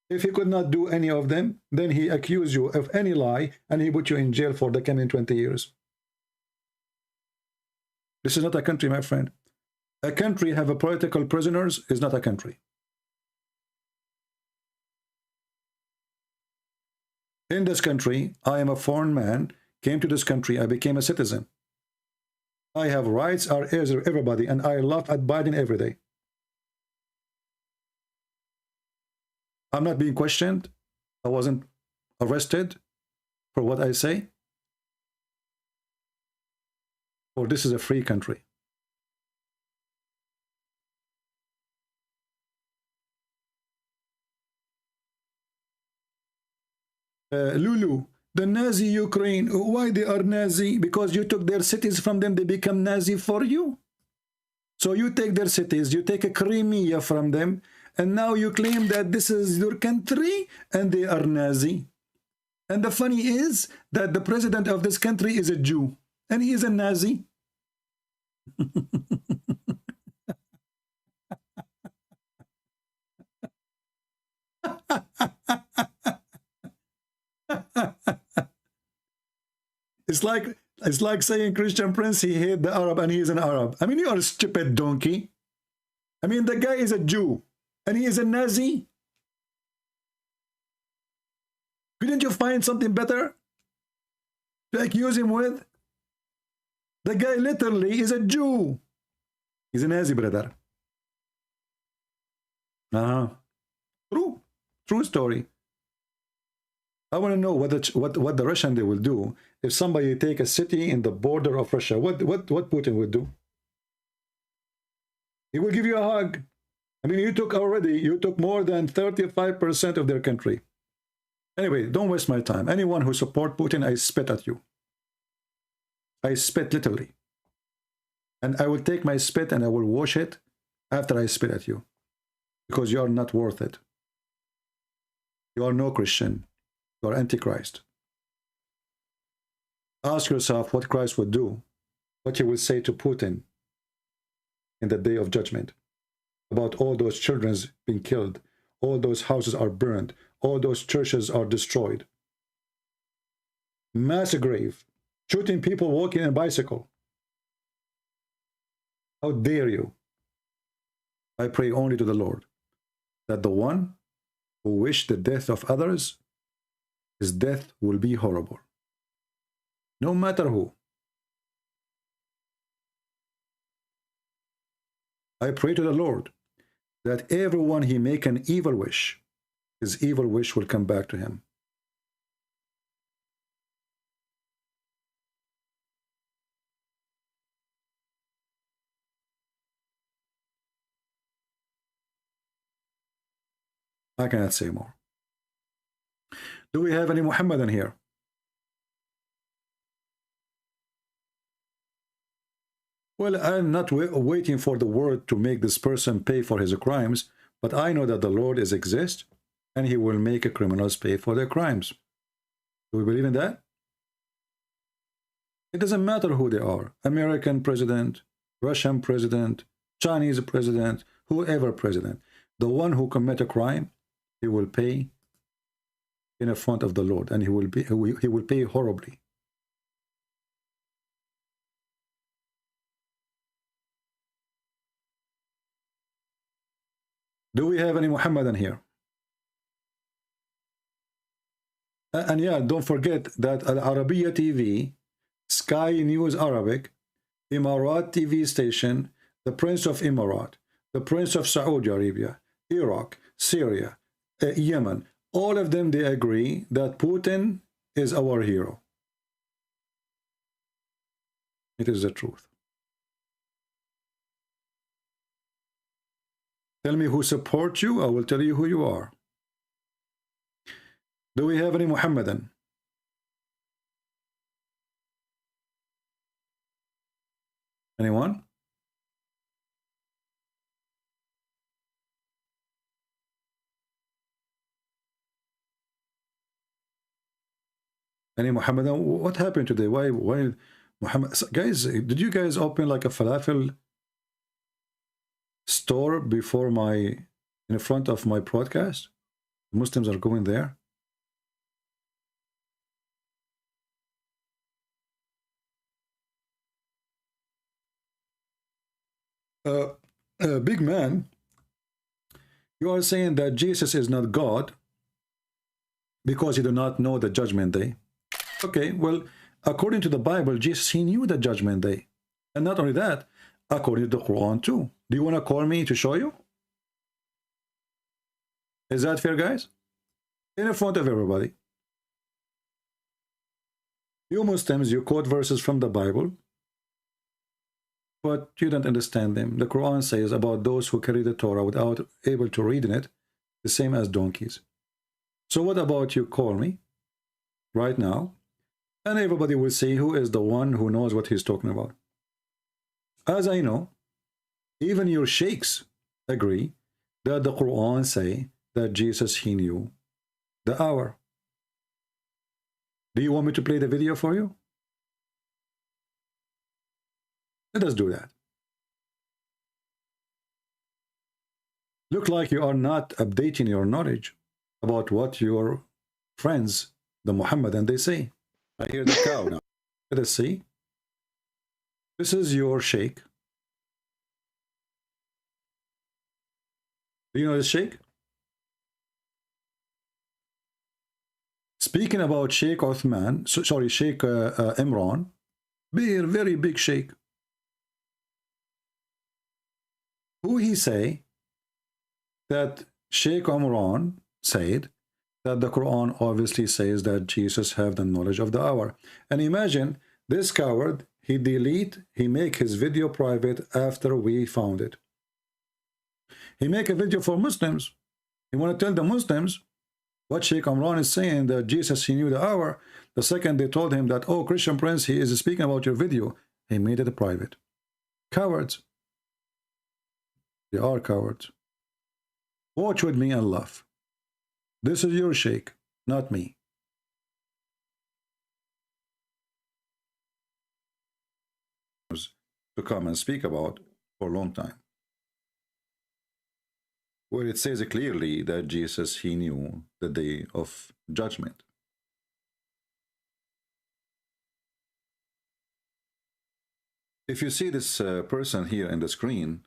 If he could not do any of them, then he accused you of any lie and he put you in jail for the coming 20 years. This is not a country, my friend. A country have a political prisoners is not a country. In this country, I am a foreign man, came to this country, I became a citizen. I have rights as everybody, and I laugh at Biden every day. I'm not being questioned. I wasn't arrested for what I say. Or this is a free country. Lulu, the Nazi Ukraine, why they are Nazi? Because you took their cities from them, they become Nazi for you. So you take their cities, you take a Crimea from them, and now you claim that this is your country, and they are Nazi. And the funny is that the president of this country is a Jew, and he is a Nazi. It's like saying Christian Prince, he hates the Arab and he is an Arab. I mean, you are a stupid donkey. I mean, the guy is a Jew and he is a Nazi. Couldn't you find something better to accuse him with? The guy literally is a Jew. He's a Nazi, brother. True story. I want to know what the Russian they will do if somebody take a city in the border of Russia. What Putin would do? He will give you a hug. I mean, you took more than 35% of their country. Anyway, don't waste my time. Anyone who support Putin, I spit at you. I spit literally. And I will take my spit and I will wash it after I spit at you. Because you are not worth it. You are no Christian. You are Antichrist. Ask yourself what Christ would do, what he will say to Putin in the day of judgment about all those children being killed, all those houses are burned, all those churches are destroyed. Mass grave, shooting people walking on a bicycle. How dare you? I pray only to the Lord that the one who wished the death of others, his death will be horrible. No matter who. I pray to the Lord that everyone he make an evil wish, his evil wish will come back to him. I cannot say more. Do we have any Muhammadan here? Well, I'm not waiting for the word to make this person pay for his crimes, but I know that the Lord exists and he will make criminals pay for their crimes. Do we believe in that? It doesn't matter who they are. American president, Russian president, Chinese president, whoever president. The one who commit a crime, he will pay in front of the Lord, and he will pay horribly. Do we have any Muhammadan here? And yeah, don't forget that Al Arabiya TV, Sky News Arabic, Emirat TV station, the Prince of Emirat, the Prince of Saudi Arabia, Iraq, Syria, Yemen, all of them, they agree that Putin is our hero. It is the truth. Tell me who supports you, I will tell you who you are. Do we have any Muhammadan? Anyone? Any Muhammadan? What happened today? Why Muhammad? Guys, did you guys open like a falafel store before in front of my broadcast? Muslims are going there. Big man, you are saying that Jesus is not God because you do not know the judgment day. Okay, well, according to the Bible, Jesus, he knew the judgment day. And not only that, according to the Quran too. Do you want to call me to show you? Is that fair, guys? In front of everybody. You Muslims, you quote verses from the Bible, but you don't understand them. The Quran says about those who carry the Torah without able to read in it, the same as donkeys. So what about you call me right now, and everybody will see who is the one who knows what he's talking about. As I know, even your sheikhs agree that the Quran say that Jesus, he knew the hour. Do you want me to play the video for you? Let us do that. Look like you are not updating your knowledge about what your friends, the Muhammadan, they say. I hear the cow now. Let us see. This is your sheikh. Do you know this sheikh? Speaking about Sheikh Uthman, sorry, Sheikh Imran, very big sheikh. Who he say that Sheikh Imran said that the Quran obviously says that Jesus have the knowledge of the hour. And imagine this coward, he make his video private after we found it. He make a video for Muslims. He want to tell the Muslims what Sheikh Imran is saying, that Jesus, he knew the hour. The second they told him that, oh, Christian Prince, he is speaking about your video, he made it private. Cowards. They are cowards. Watch with me and laugh. This is your sheikh, not me. To come and speak about for a long time, where it says clearly that Jesus, he knew the day of judgment. If you see this person here in the screen,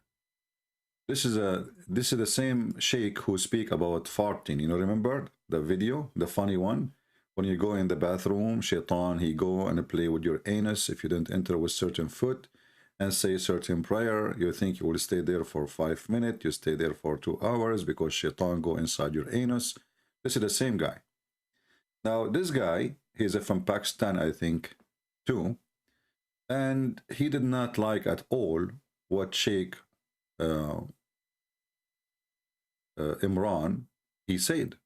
this is the same sheikh who speak about farting. You know, remember the video, the funny one, when you go in the bathroom, shaitan, he go and play with your anus if you didn't enter with certain foot and say certain prayer. You think you will stay there for 5 minutes, you stay there for 2 hours because shaitan go inside your anus. This is the same guy. Now this guy, he's from Pakistan, I think, too, and he did not like at all what Sheikh Imran he said.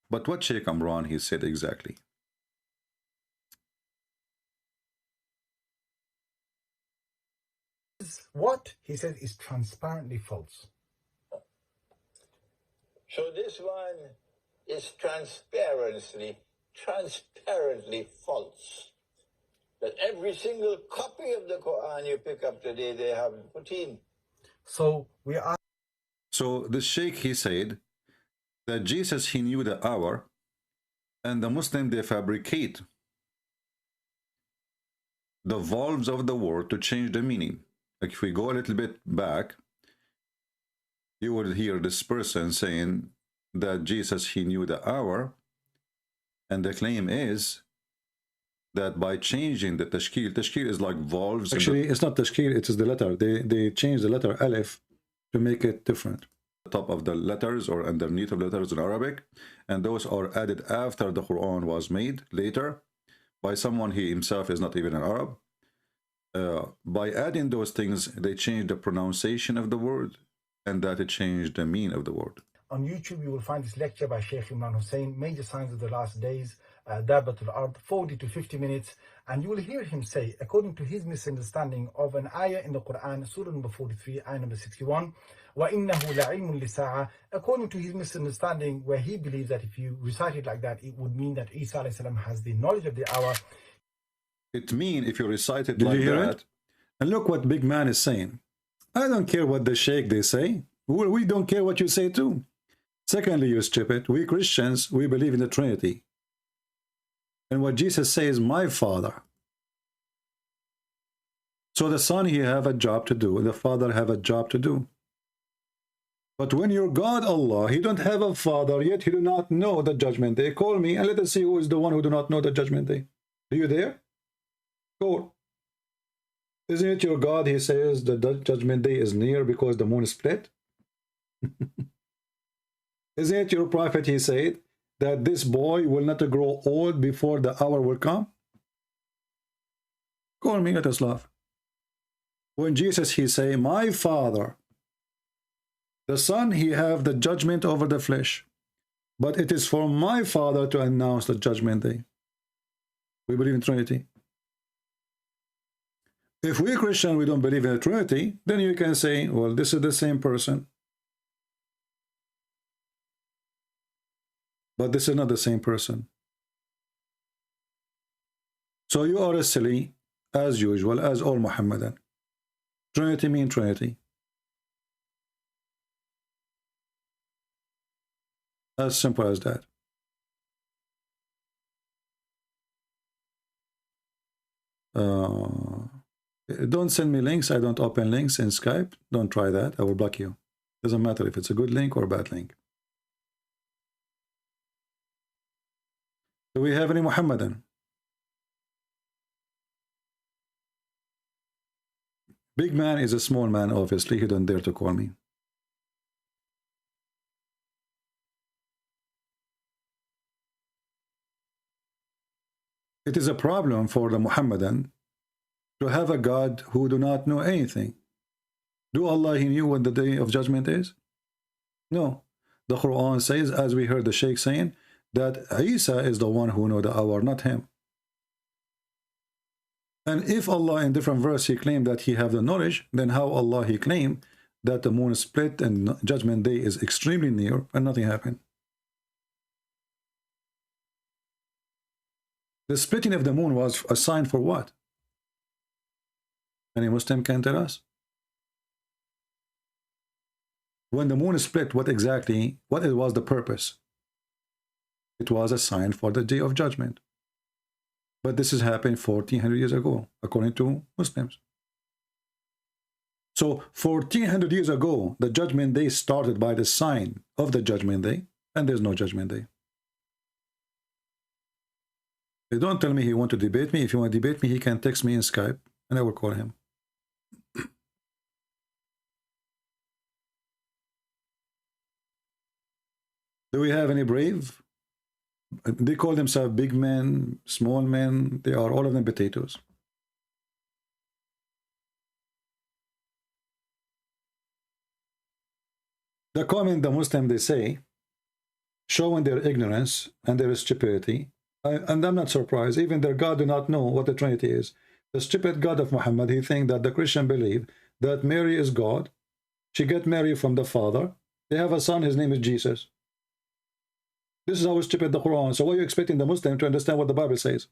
But what Sheikh Imran he said exactly? What he said is transparently false. So this one is transparently false. That every single copy of the Quran you pick up today, they have put in. So we are. So the sheikh he said that Jesus he knew the hour, and the Muslim they fabricate the valves of the word to change the meaning. Like if we go a little bit back, you would hear this person saying that Jesus he knew the hour, and the claim is that by changing the tashkil is like valves. Actually, it's not tashkil, it is the letter. They change the letter alif to make it different. The top of the letters or underneath of letters in Arabic, and those are added after the Quran was made later by someone he himself is not even an Arab. By adding those things, they change the pronunciation of the word, and that it changed the meaning of the word. On YouTube, you will find this lecture by Sheikh Imran Hussein, Major Signs of the Last Days, Dabatul Ard, 40 to 50 minutes, and you will hear him say, according to his misunderstanding of an ayah in the Quran, Surah number 43, ayah number 61, وَإِنَّهُ لَعِلْمٌ لِسَاعَةٍ, according to his misunderstanding, where he believes that if you recite it like that, it would mean that Isa alayhi salam has the knowledge of the hour. It means if you recite it like that, and look what big man is saying. I don't care what the sheikh they say. We don't care what you say too. Secondly, you stupid, we Christians, we believe in the Trinity. And what Jesus says, my Father. So the Son, he have a job to do, and the Father have a job to do. But when your God, Allah, he don't have a father, yet he do not know the judgment day. Call me, and let us see who is the one who do not know the judgment day. Are you there? Call. Isn't it your God, he says, the judgment day is near because the moon is split? Isn't it your prophet, he said, that this boy will not grow old before the hour will come? Call me, let us laugh. When Jesus, he say, my Father, the Son, he have the judgment over the flesh. But it is for my Father to announce the judgment day. We believe in Trinity. If we Christian, we don't believe in the Trinity, then you can say, well, this is the same person. But this is not the same person. So you are as silly, as usual, as all Muhammadan. Trinity means Trinity. As simple as that. Don't send me links. I don't open links in Skype. Don't try that. I will block you. Doesn't matter if it's a good link or a bad link. Do we have any Muhammadan? Big man is a small man, obviously. He don't dare to call me. It is a problem for the Muhammadan to have a God who do not know anything. Do Allah, he knew what the day of judgment is? No. The Quran says, as we heard the Sheikh saying, that Isa is the one who knows the hour, not him. And if Allah in different verse he claimed that he have the knowledge, then how Allah he claimed that the moon split and judgment day is extremely near and nothing happened? The splitting of the moon was a sign for what? Any Muslim can tell us? When the moon split, what was the purpose? It was a sign for the day of judgment. But this has happened 1400 years ago, according to Muslims. So 1400 years ago, the judgment day started by the sign of the judgment day, and there's no judgment day. They don't tell me he want to debate me. If you want to debate me, he can text me in Skype, and I will call him. Do we have any brave? They call themselves big men, small men. They are all of them potatoes. The comment the Muslim they say, showing their ignorance and their stupidity, and I'm not surprised. Even their God do not know what the Trinity is. The stupid God of Muhammad, he think that the Christian believe that Mary is God. She get married from the Father. They have a son. His name is Jesus. This is how stupid the Quran. So why are you expecting the Muslim to understand what the Bible says?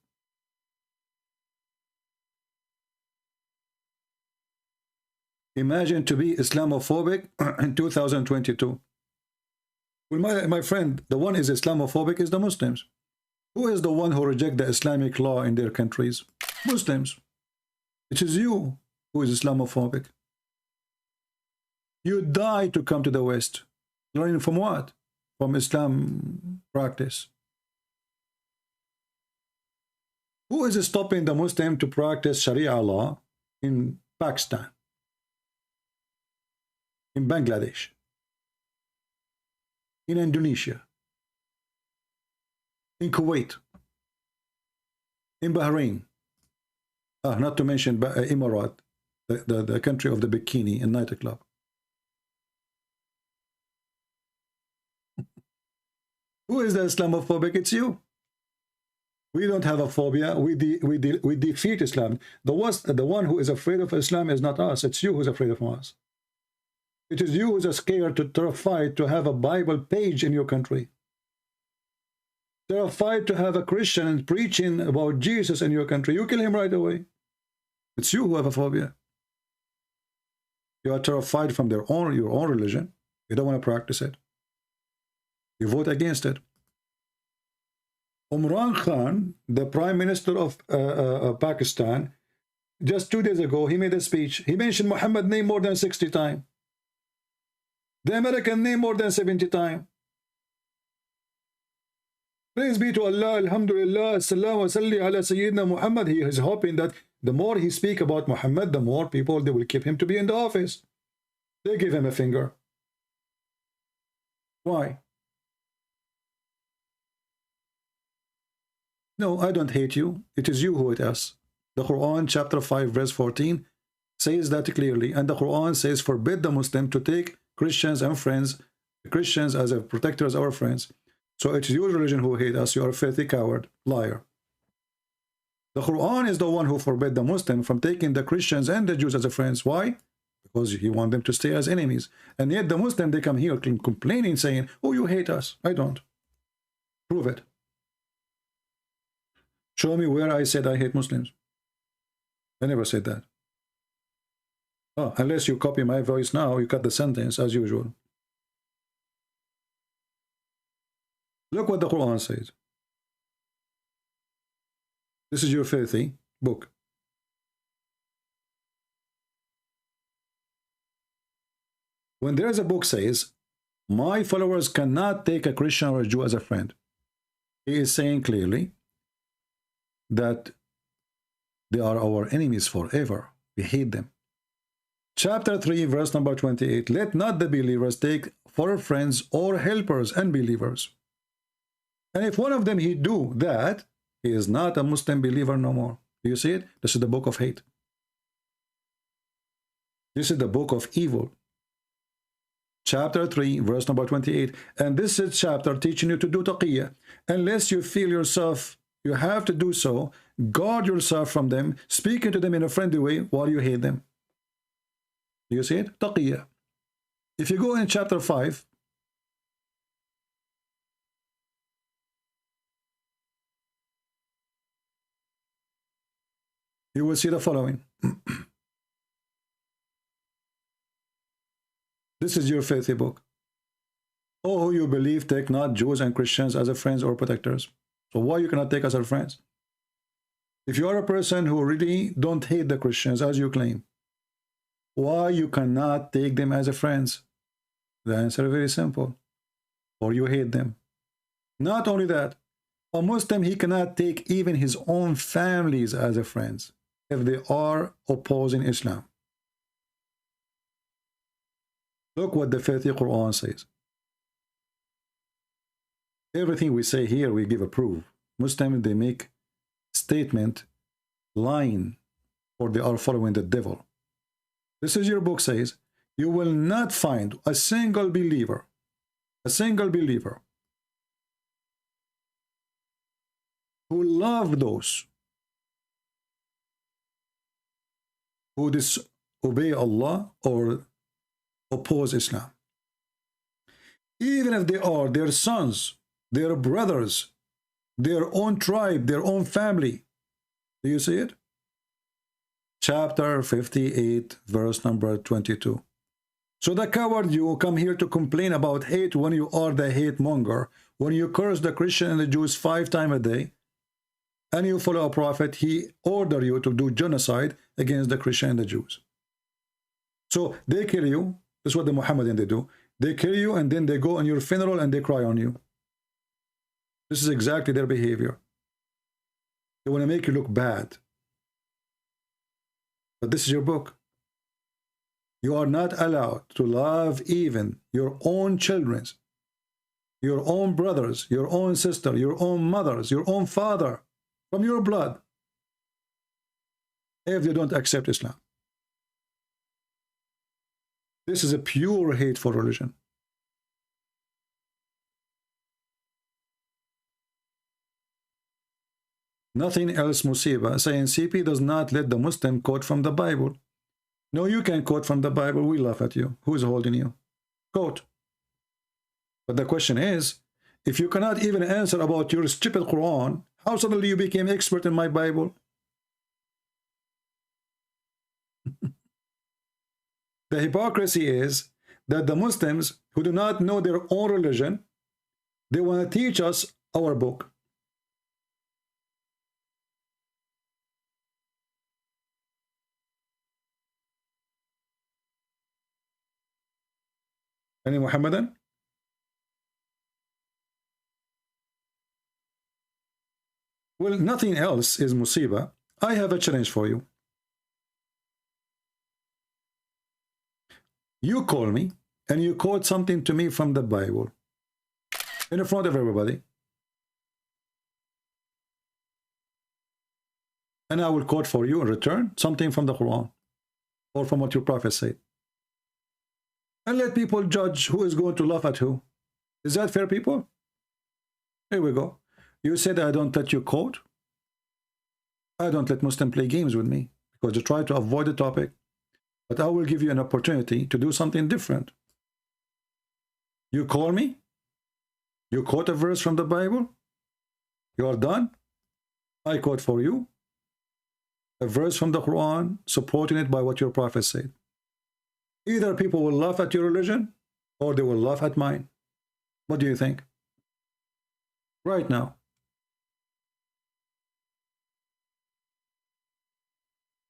Imagine to be Islamophobic in 2022. Well, my friend, the one is Islamophobic is the Muslims. Who is the one who reject the Islamic law in their countries? Muslims. It is you who is Islamophobic. You die to come to the West. Learning from what? From Islam practice. Who is stopping the Muslim to practice Sharia law in Pakistan, in Bangladesh, in Indonesia, in Kuwait, in Bahrain, not to mention Emirat, the country of the bikini and nightclub? Who is the Islamophobic? It's you. We don't have a phobia. We defeat Islam. The one who is afraid of Islam is not us. It's you who's afraid of us. It is you who's scared, terrified to have a Bible page in your country. Terrified to have a Christian preaching about Jesus in your country. You kill him right away. It's you who have a phobia. You are terrified from your own religion. You don't want to practice it. You vote against it. Imran Khan, the Prime Minister of Pakistan, just 2 days ago, he made a speech. He mentioned Muhammad's name more than 60 times. The American name more than 70 times. Praise be to Allah, Alhamdulillah, Assalamu salli ala Sayyidina Muhammad. He is hoping that the more he speak about Muhammad, the more people, they will keep him to be in the office. They give him a finger. Why? No, I don't hate you. It is you who hate us. The Quran chapter 5 verse 14 says that clearly. And the Quran says, forbid the Muslim to take Christians and friends, Christians as a protector as our friends. So it's your religion who hate us. You are a filthy coward, liar. The Quran is the one who forbade the Muslim from taking the Christians and the Jews as a friends. Why? Because he want them to stay as enemies. And yet the Muslim, they come here complaining, saying, oh, you hate us. I don't. Prove it. Show me where I said I hate Muslims. I never said that. Oh, unless you copy my voice now, you cut the sentence as usual. Look what the Quran says. This is your filthy book. When there is a book says, my followers cannot take a Christian or a Jew as a friend, he is saying clearly that they are our enemies forever. We hate them. Chapter 3, verse number 28. Let not the believers take for friends or helpers unbelievers. And if one of them he do that, he is not a Muslim believer no more. Do you see it? This is the book of hate. This is the book of evil. Chapter 3, verse number 28. And this is chapter teaching you to do taqiyya. Unless you feel yourself, you have to do so. Guard yourself from them. Speaking to them in a friendly way while you hate them. Do you see it? Taqiyya. If you go in chapter 5, you will see the following. This is your filthy book. Oh, who you believe, take not Jews and Christians as a friends or protectors. So why you cannot take us as friends? If you are a person who really don't hate the Christians as you claim, why you cannot take them as a friends? The answer is very simple. Or you hate them. Not only that, a Muslim, he cannot take even his own families as a friends if they are opposing Islam. Look what the filthy Quran says. Everything we say here, we give a proof. Muslims, they make statement lying, or they are following the devil. This is your book says, you will not find a single believer who love those who disobey Allah or oppose Islam. Even if they are their sons, their brothers, their own tribe, their own family. Do you see it? Chapter 58, verse number 22. So the coward, you come here to complain about hate when you are the hate monger, when you curse the Christian and the Jews 5 times a day, and you follow a prophet, he order you to do genocide against the Christian and the Jews. So they kill you. This is what the Muhammadan they do. They kill you and then they go on your funeral and they cry on you. This is exactly their behavior. They want to make you look bad. But this is your book. You are not allowed to love even your own children, your own brothers, your own sister, your own mothers, your own father, from your blood, if they don't accept Islam. This is a pure hateful religion. Nothing else, Musiba. Saying CP does not let the Muslim quote from the Bible. No, you can quote from the Bible. We laugh at you. Who is holding you? Quote. But the question is, if you cannot even answer about your stupid Quran, how suddenly you became expert in my Bible? The hypocrisy is that the Muslims who do not know their own religion, they want to teach us our book. Any Muhammadan? Well, nothing else is Musiba. I have a challenge for you. You call me and you quote something to me from the Bible in front of everybody. And I will quote for you in return something from the Quran or from what your prophet said. And let people judge who is going to laugh at who. Is that fair, people? Here we go. You said I don't let you quote. I don't let Muslims play games with me because they try to avoid the topic. But I will give you an opportunity to do something different. You call me. You quote a verse from the Bible. You are done. I quote for you a verse from the Quran supporting it by what your prophet said. Either people will laugh at your religion or they will laugh at mine. What do you think? Right now.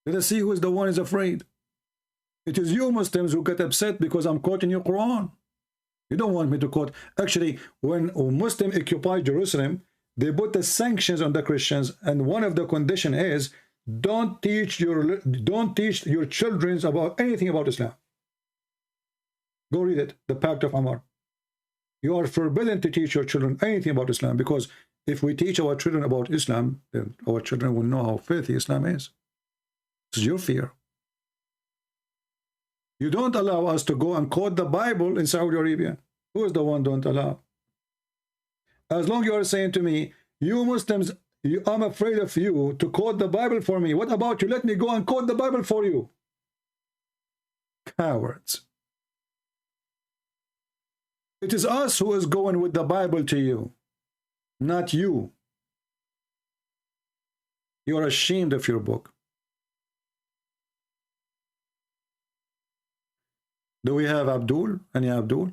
Let us see who is the one who is afraid. It is you Muslims who get upset because I'm quoting your Quran. You don't want me to quote. Actually, when Muslims occupied Jerusalem, they put the sanctions on the Christians, and one of the conditions is don't teach your children about anything about Islam. Go read it, the Pact of Amar. You are forbidden to teach your children anything about Islam, because if we teach our children about Islam, then our children will know how filthy Islam is. This is your fear. You don't allow us to go and quote the Bible in Saudi Arabia. Who is the one don't allow? As long as you are saying to me, you Muslims, I'm afraid of you to quote the Bible for me. What about you? Let me go and quote the Bible for you. Cowards. It is us who is going with the Bible to you, not you. You are ashamed of your book. Do we have Abdul? Any Abdul?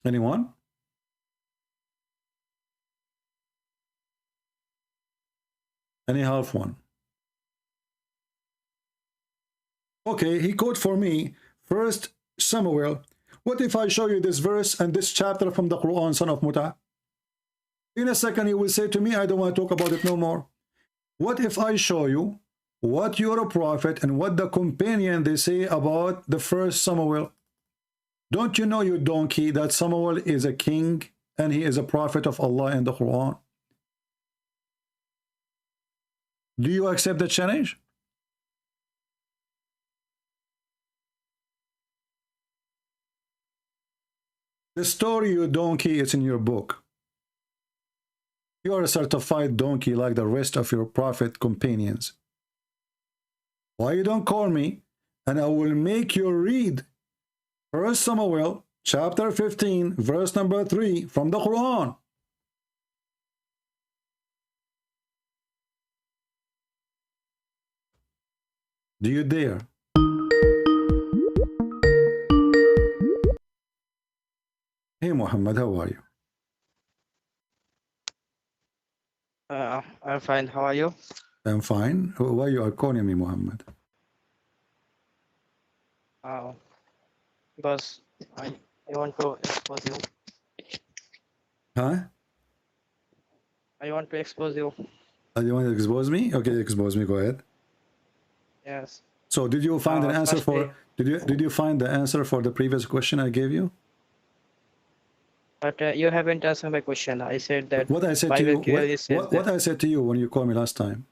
Anyone? Any half one? Okay, he quote for me, 1 Samuel. What if I show you this verse and this chapter from the Quran, son of Muta? In a second, he will say to me, I don't want to talk about it no more. What if I show you what you're a prophet and what the companion they say about the 1 Samuel? Don't you know, you donkey, that Samuel is a king and he is a prophet of Allah in the Quran? Do you accept the challenge? The story, you donkey, is in your book. You are a certified donkey like the rest of your prophet companions. Why you don't call me and I will make you read 1 Samuel chapter 15 verse number 3 from the Quran. Do you dare? Hey Muhammad, how are you? I'm fine. How are you? I'm fine. Why you are calling me Muhammad? Because I want to expose you. Huh? I want to expose you. You want to expose me? Okay, expose me. Go ahead. Yes. So, did you find an answer for? Did you find the answer for the previous question I gave you? But you haven't answered my question. I said that. What I said to you. What I said to you when you called me last time.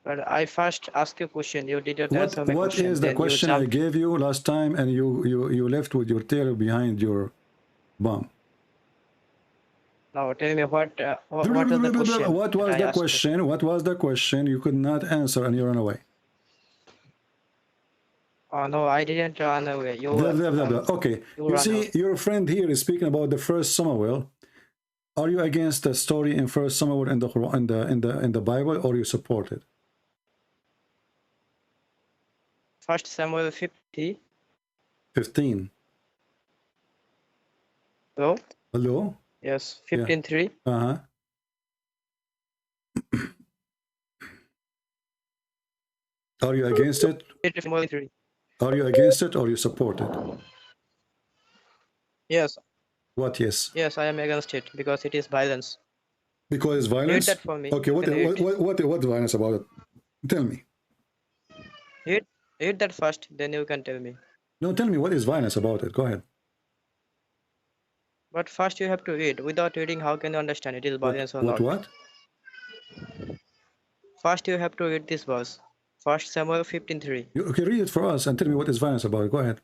But I first asked you a question. You didn't answer my question. What is the question I gave you last time, and you left with your tail behind your bum? Now tell me what is the question? What was the question? What was the question? You could not answer, and you ran away. Oh no, I didn't run away. Okay, you see, your friend here is speaking about the 1 Samuel. Are you against the story in 1 Samuel in the Quran, in the Bible, or you support it? 1 Samuel 50. 15. Hello? Hello? Yes, 15:3. Uh-huh. Are you against it? Are you against it or you support it? Yes. What yes? Yes, I am against it because it is violence. Because it's violence? Read that for me. Okay, what violence about it? Tell me. Read that first, then you can tell me. No, tell me what is violence about it. Go ahead. But first you have to read. Without reading, how can you understand it is violence or not? What? First you have to read this verse. 1 Samuel 15:3. Okay, read it for us and tell me what is violence about. Go ahead.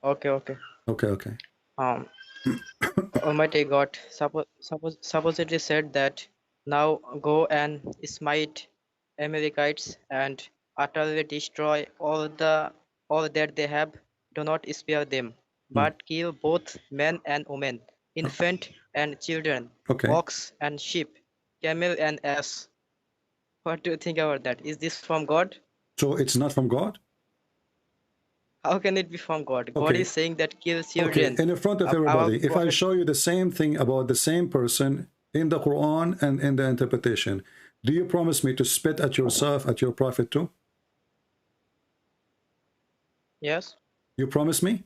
Okay, okay. Okay. Um, Almighty God supposedly said that, now go and smite Amalekites and utterly destroy all that they have. Do not spare them, but kill both men and women, infant and children, Okay. ox and sheep, camel and ass. What do you think about that? Is this from God? So it's not from God? How can it be from God? God Okay. is saying that kill children. Okay, in front of everybody, if I show you the same thing about the same person in the Quran and in the interpretation, do you promise me to spit at yourself, at your prophet too? Yes. You promise me?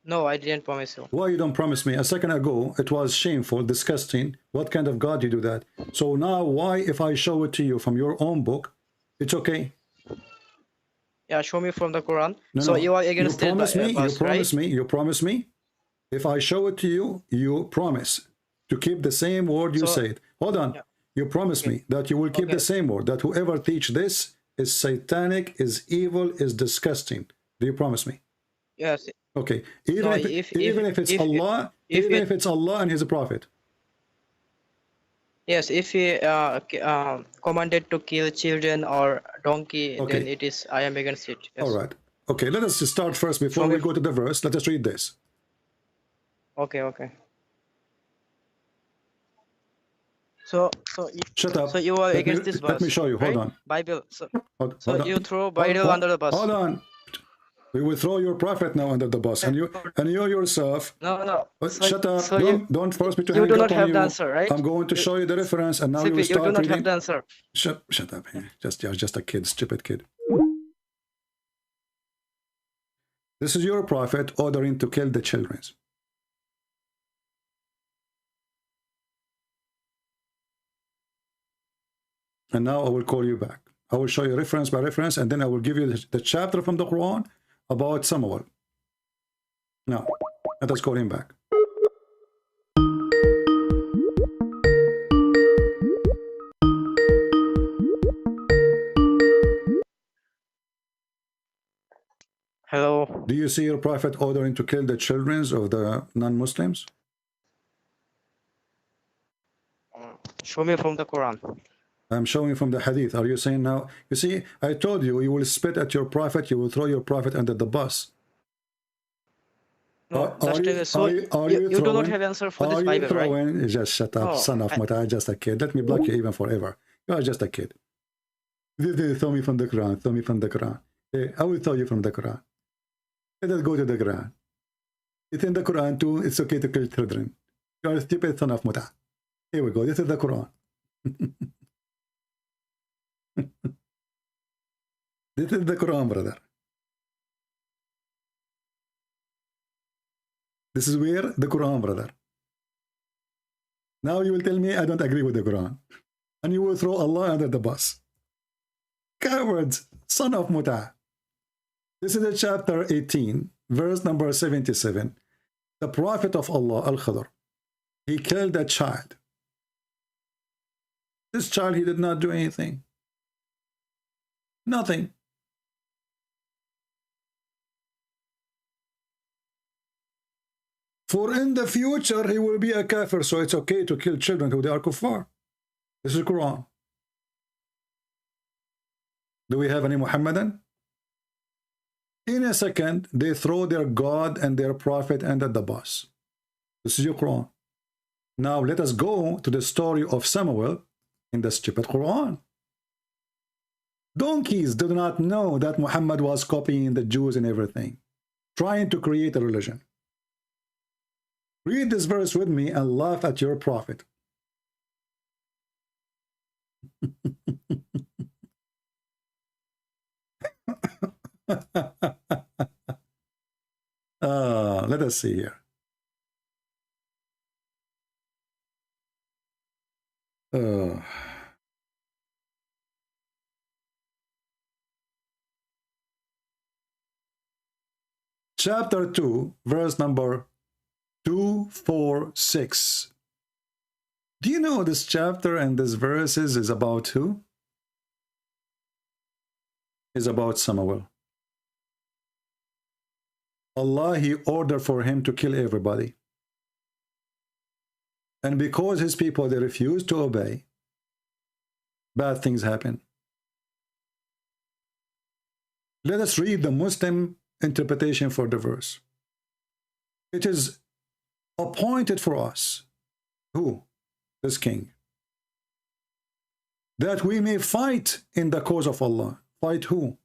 No, I didn't promise you. Why you don't promise me? A second ago, it was shameful, disgusting. What kind of God you do that? So now, why, if I show it to you from your own book, it's okay? Yeah, show me from the Quran. No, so no. you are against you promise me, verse, you promise right? me, you promise me. If I show it to you, you promise to keep the same word you said. Hold on. Yeah. You promise me that you will keep the same word, that whoever teach this is satanic, is evil, is disgusting. Do you promise me? Yes. Okay. Even if it's Allah and His Prophet. Yes, if he commanded to kill children or donkey, then it is, I am against it. Yes. All right. Okay, let us start first before we go to the verse. Let us read this. Okay. So shut up. So you are against this verse. Let me show you. Hold right? on. Bible. So hold you throw Bible under the bus. Hold on. We will throw your prophet now under the bus, and you yourself. No. Shut up! Don't force me to you hang do up not on have you. the answer, right? I'm going to show you the reference, and now you will start you do not reading. have the answer. Shut up! You're just a kid, stupid kid. This is your prophet ordering to kill the children. And now I will call you back. I will show you reference by reference, and then I will give you the chapter from the Quran about Samuel. Now, let us call him back. Hello. Do you see your prophet ordering to kill the children of the non-Muslims? Show me from the Quran. I'm showing from the hadith. Are you saying now? You see, I told you, you will spit at your prophet, you will throw your prophet under the bus. No, you do not have answer for this Bible, right? Just shut up, son of Mata, just a kid. Let me block you even forever. You are just a kid. Throw me from the Quran, throw me from the Quran. I will throw you from the Quran. Let us go to the Quran. It's in the Quran too, it's okay to kill children. You are a stupid son of Mata. Here we go, this is the Quran. This is the Quran, brother. This is where the Quran, brother. Now you will tell me I don't agree with the Quran. And you will throw Allah under the bus. Cowards, son of Muta. This is chapter 18, verse number 77. The Prophet of Allah, Al-Khadr, he killed a child. This child, he did not do anything. Nothing. For in the future, he will be a kafir, so it's okay to kill children who they are kuffar. This is Quran. Do we have any Muhammadan? In a second, they throw their God and their prophet under the bus. This is your Quran. Now let us go to the story of Samuel in the stupid Quran. Donkeys do not know that Muhammad was copying the Jews and everything, trying to create a religion. Read this verse with me and laugh at your prophet. Let us see here. Chapter 2, verse number 246. Do you know this chapter and this verses is about who? is about Samuel. Allah, he ordered for him to kill everybody. And because his people, they refused to obey, bad things happen. Let us read the Muslim interpretation for the verse. It is appointed for us, who? This king, that we may fight in the cause of Allah. Fight who?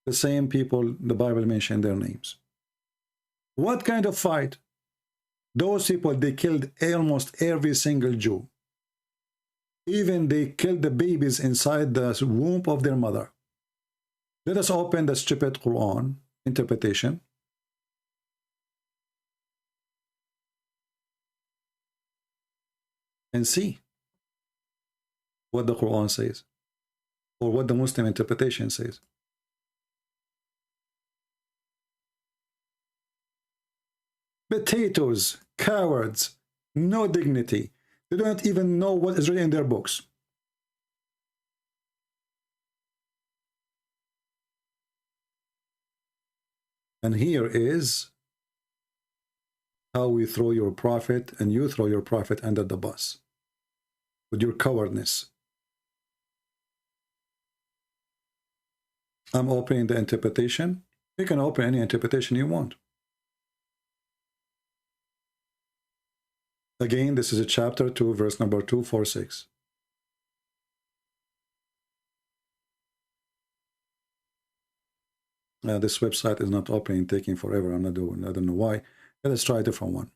The same people the Bible mentioned their names. What kind of fight? Those people, they killed almost every single Jew. Even they killed the babies inside the womb of their mother. Let us open the stupid Quran interpretation. And see what the Quran says, or what the Muslim interpretation says. Potatoes, cowards, no dignity. They don't even know what is written in their books. And here is how we throw your prophet, and you throw your prophet under the bus with your cowardness. I'm opening the interpretation. You can open any interpretation you want. Again, this is a chapter 2, verse number 246. This website is not opening, taking forever. I don't know why. Let us try a different one.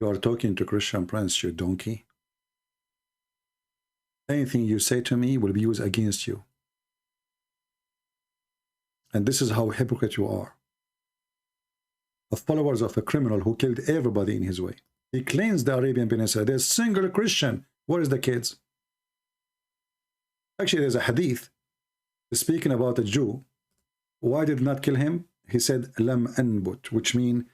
You are talking to Christian Prince, you donkey. Anything you say to me will be used against you. And this is how hypocrite you are. The followers of a criminal who killed everybody in his way. He cleansed the Arabian Peninsula. There's a single Christian. Where is the kids? Actually, there's a hadith speaking about a Jew. Why did not kill him? He said, Lam anbut, which means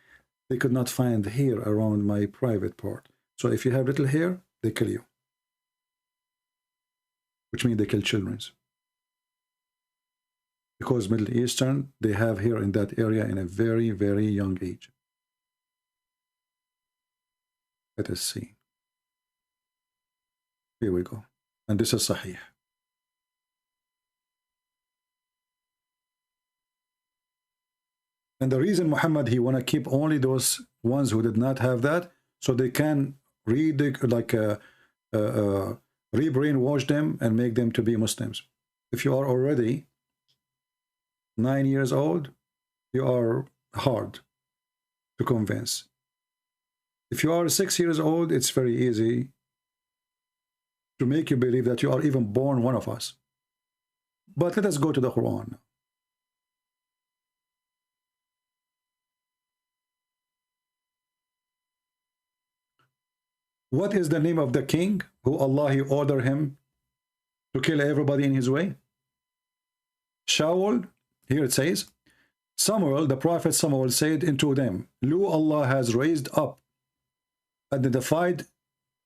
they could not find hair around my private part. So if you have little hair, they kill you. Which means they kill children. Because Middle Eastern, they have hair in that area in a very, very young age. Let us see. Here we go. And this is Sahih. And the reason Muhammad, he want to keep only those ones who did not have that, so they can re-brainwash them and make them to be Muslims. If you are already 9 years old, you are hard to convince. If you are 6 years old, it's very easy to make you believe that you are even born one of us. But let us go to the Quran. What is the name of the king who Allah, he ordered him to kill everybody in his way? Shaul. Here it says, Samuel, the prophet Samuel said unto them, Lo, Allah has raised up, identified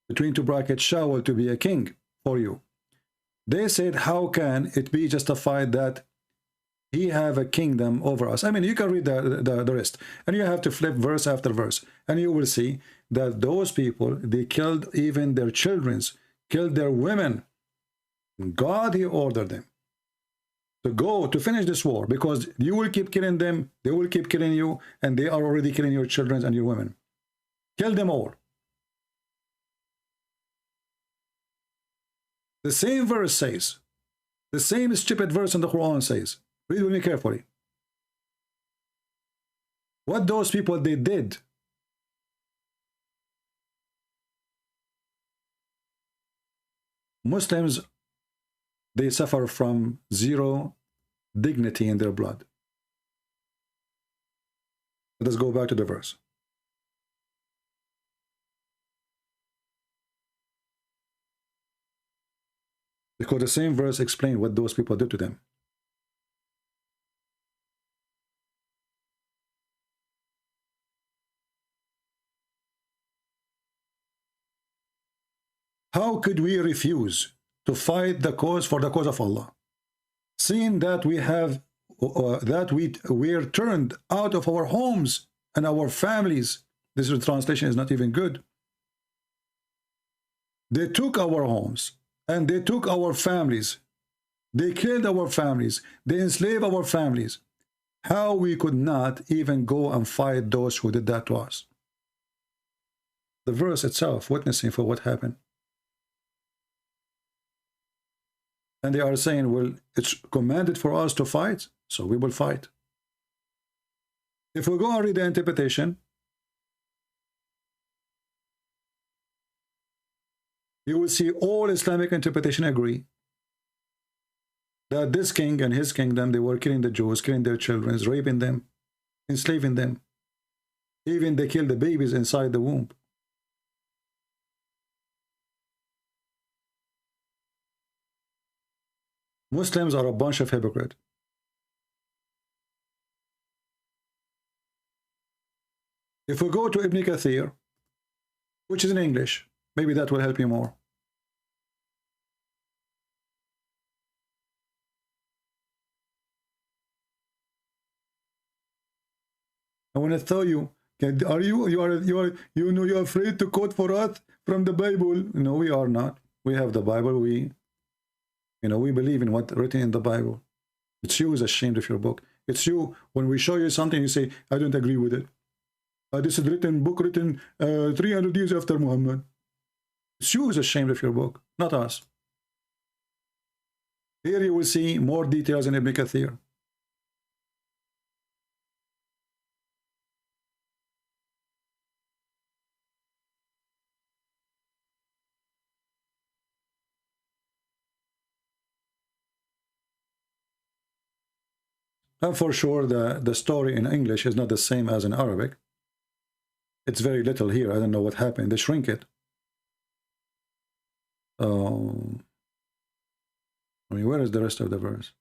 between two brackets, Shaul to be a king for you. They said, how can it be justified that he have a kingdom over us? I mean, you can read the rest, and you have to flip verse after verse, and you will see that those people, they killed even their children, killed their women. God, he ordered them to go to finish this war, because you will keep killing them, they will keep killing you, and they are already killing your children and your women. Kill them all. The same verse says, the same stupid verse in the Quran says, read with me carefully, what those people they did. Muslims, they suffer from zero dignity in their blood. Let us go back to the verse. Because the same verse explains what those people did to them. How could we refuse to fight the cause for the cause of Allah, seeing that we have we're turned out of our homes and our families? This translation is not even good. They took our homes and they took our families. They killed our families. They enslaved our families. How we could not even go and fight those who did that to us? The verse itself witnessing for what happened. And they are saying, well, it's commanded for us to fight, so we will fight. If we go and read the interpretation, you will see all Islamic interpretation agree that this king and his kingdom, they were killing the Jews, killing their children, raping them, enslaving them. Even they killed the babies inside the womb. Muslims are a bunch of hypocrites. If we go to Ibn Kathir, which is in English, maybe that will help you more. I want to tell you, are you're afraid to quote for us from the Bible? No, we are not. We have the Bible. We believe in what written in the Bible. It's you who's ashamed of your book. It's you, when we show you something, you say, I don't agree with it. This is book written 300 years after Muhammad. It's you who's ashamed of your book, not us. Here you will see more details in Ibn Kathir. And for sure, the story in English is not the same as in Arabic. It's very little here. I don't know what happened. They shrink it. I mean, where is the rest of the verse?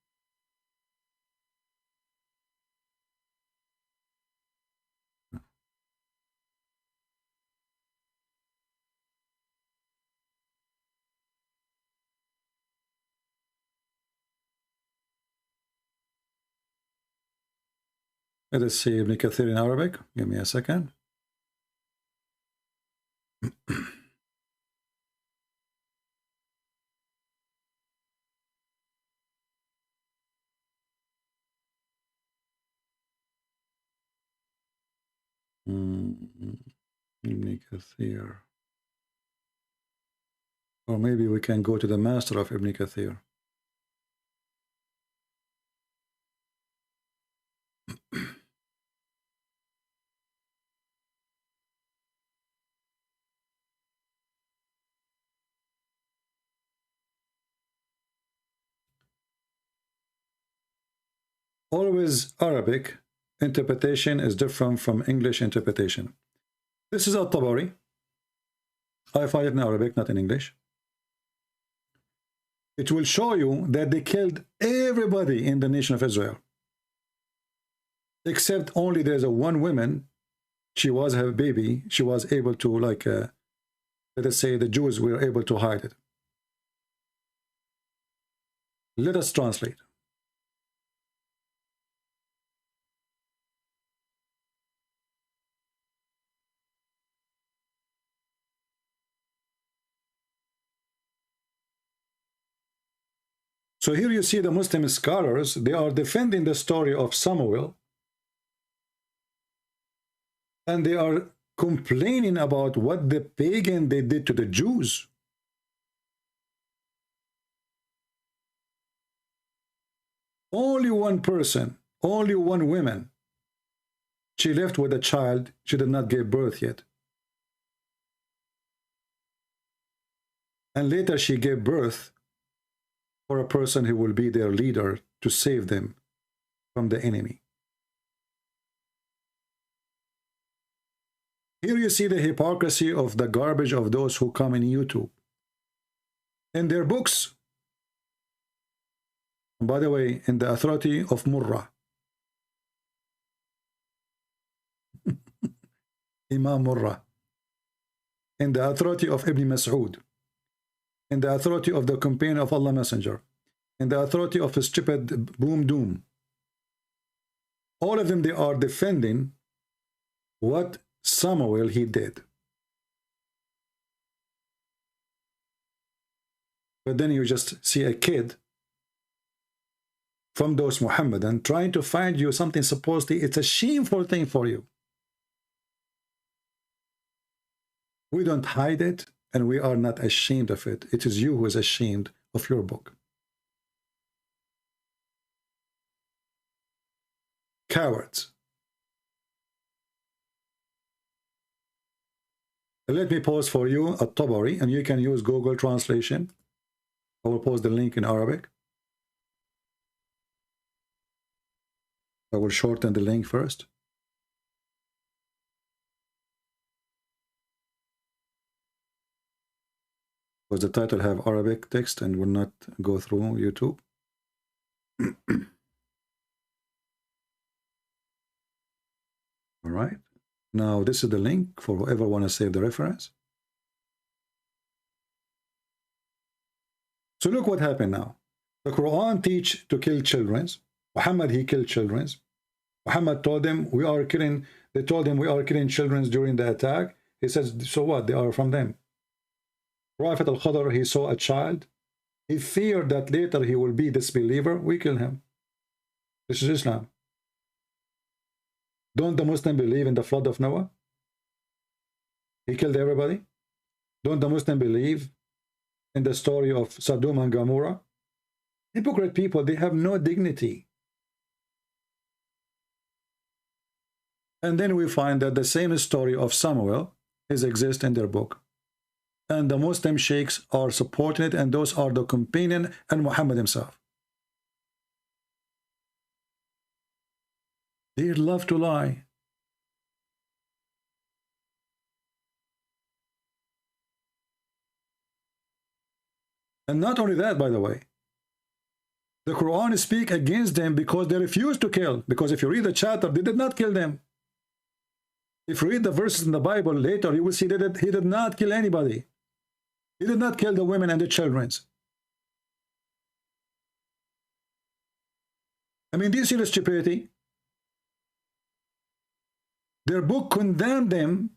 Let us see Ibn Kathir in Arabic. Give me a second. Ibn Kathir. Or maybe we can go to the master of Ibn Kathir. Always Arabic interpretation is different from English interpretation. This is At-Tabari. I find it in Arabic, not in English. It will show you that they killed everybody in the nation of Israel, except only there's a one woman. She was her baby. She was able to, like, let us say the Jews were able to hide it. Let us translate. So here you see the Muslim scholars, they are defending the story of Samuel, and they are complaining about what the pagan they did to the Jews. Only one person, only one woman, she left with a child, she did not give birth yet. And later she gave birth for a person who will be their leader to save them from the enemy. Here you see the hypocrisy of the garbage of those who come in YouTube. In their books, by the way, in the authority of Murrah, Imam Murrah, in the authority of Ibn Mas'ud, in the authority of the companion of Allah Messenger, in the authority of a stupid boom doom. All of them, they are defending what Samuel he did. But then you just see a kid from those Muhammadan trying to find you something supposedly, it's a shameful thing for you. We don't hide it, and we are not ashamed of it. It is you who is ashamed of your book. Cowards. Let me pause for you at Tabari, and you can use Google translation. I will post the link in Arabic. I will shorten the link first. Because the title have Arabic text and will not go through YouTube. All right. Now this is the link for whoever want to save the reference. So look what happened now. The Quran teach to kill children. Muhammad, he killed children. Muhammad told them we are killing. They told him we are killing children during the attack. He says, so what? They are from them. Prophet al-Khadr, he saw a child. He feared that later he will be disbeliever. We kill him. This is Islam. Don't the Muslim believe in the flood of Noah? He killed everybody. Don't the Muslim believe in the story of Sodom and Gomorrah? Hypocrite people, they have no dignity. And then we find that the same story of Samuel exists in their book. And the Muslim sheikhs are supporting it, and those are the companion and Muhammad himself. They love to lie. And not only that, by the way, the Quran speaks against them because they refuse to kill. Because if you read the chapter, they did not kill them. If you read the verses in the Bible later, you will see that he did not kill anybody. He did not kill the women and the children. I mean, do you see the stupidity? Their book condemned them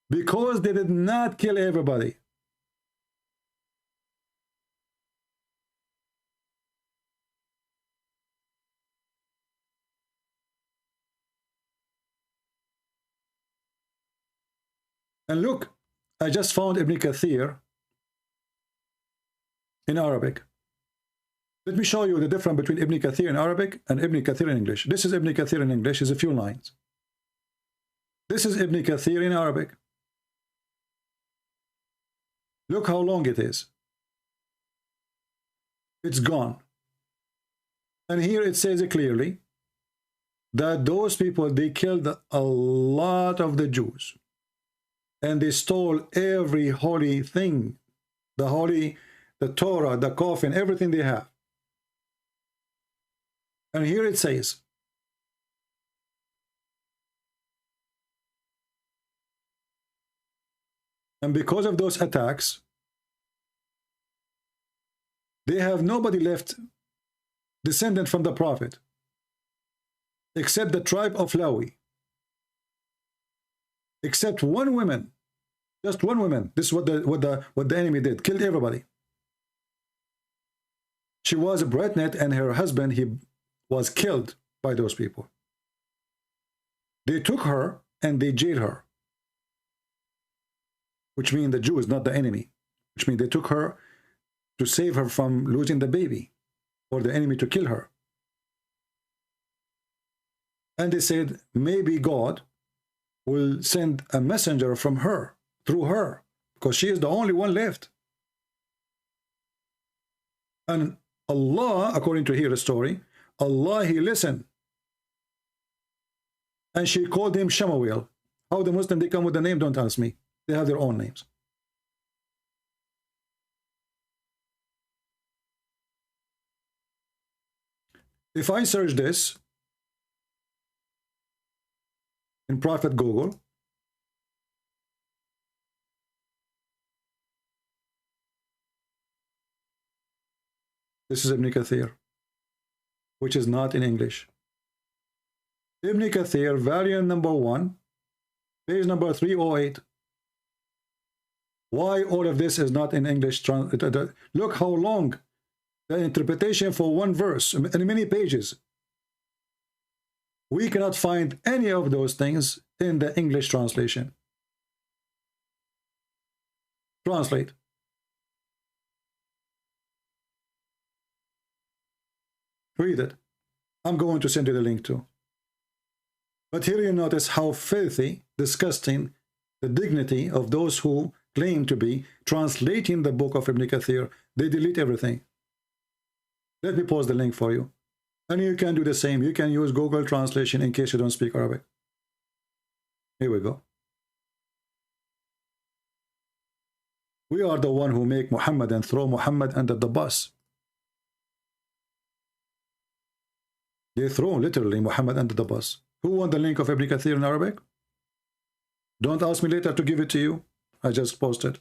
because they did not kill everybody. And look, I just found Ibn Kathir in Arabic. Let me show you the difference between Ibn Kathir in Arabic and Ibn Kathir in English. This is Ibn Kathir in English, is a few lines. This is Ibn Kathir in Arabic. Look how long it is. It's gone. And here it says it clearly that those people, they killed a lot of the Jews. And they stole every holy thing, the Torah, the coffin, everything they have. And here it says, and because of those attacks, they have nobody left descendant from the Prophet, except the tribe of Lawi. Except one woman, just one woman. This is what the enemy did. Killed everybody. She was a pregnant, and her husband, he was killed by those people. They took her and they jailed her, which means the Jew is not the enemy. Which means they took her to save her from losing the baby, or the enemy to kill her. And they said, maybe God will send a messenger from her, through her, because she is the only one left. And Allah, according to here the story, Allah, he listened. And she called him Shemuel. How the Muslim, they come with the name, don't ask me. They have their own names. If I search this in Prophet Google, This is Ibn Kathir, which is not in English. Ibn Kathir, variant number 1, page number 308. Why all of this is not in English? Look how long the interpretation for one verse, in many pages. We cannot find any of those things in the English translation. Translate. Read it. I'm going to send you the link too. But here you notice how filthy, disgusting, the dignity of those who claim to be translating the book of Ibn Kathir. They delete everything. Let me post the link for you. And you can do the same. You can use Google Translation in case you don't speak Arabic. Here we go. We are the one who make Muhammad and throw Muhammad under the bus. They throw literally Muhammad under the bus. Who want the link of Ibn Kathir in Arabic? Don't ask me later to give it to you. I just posted.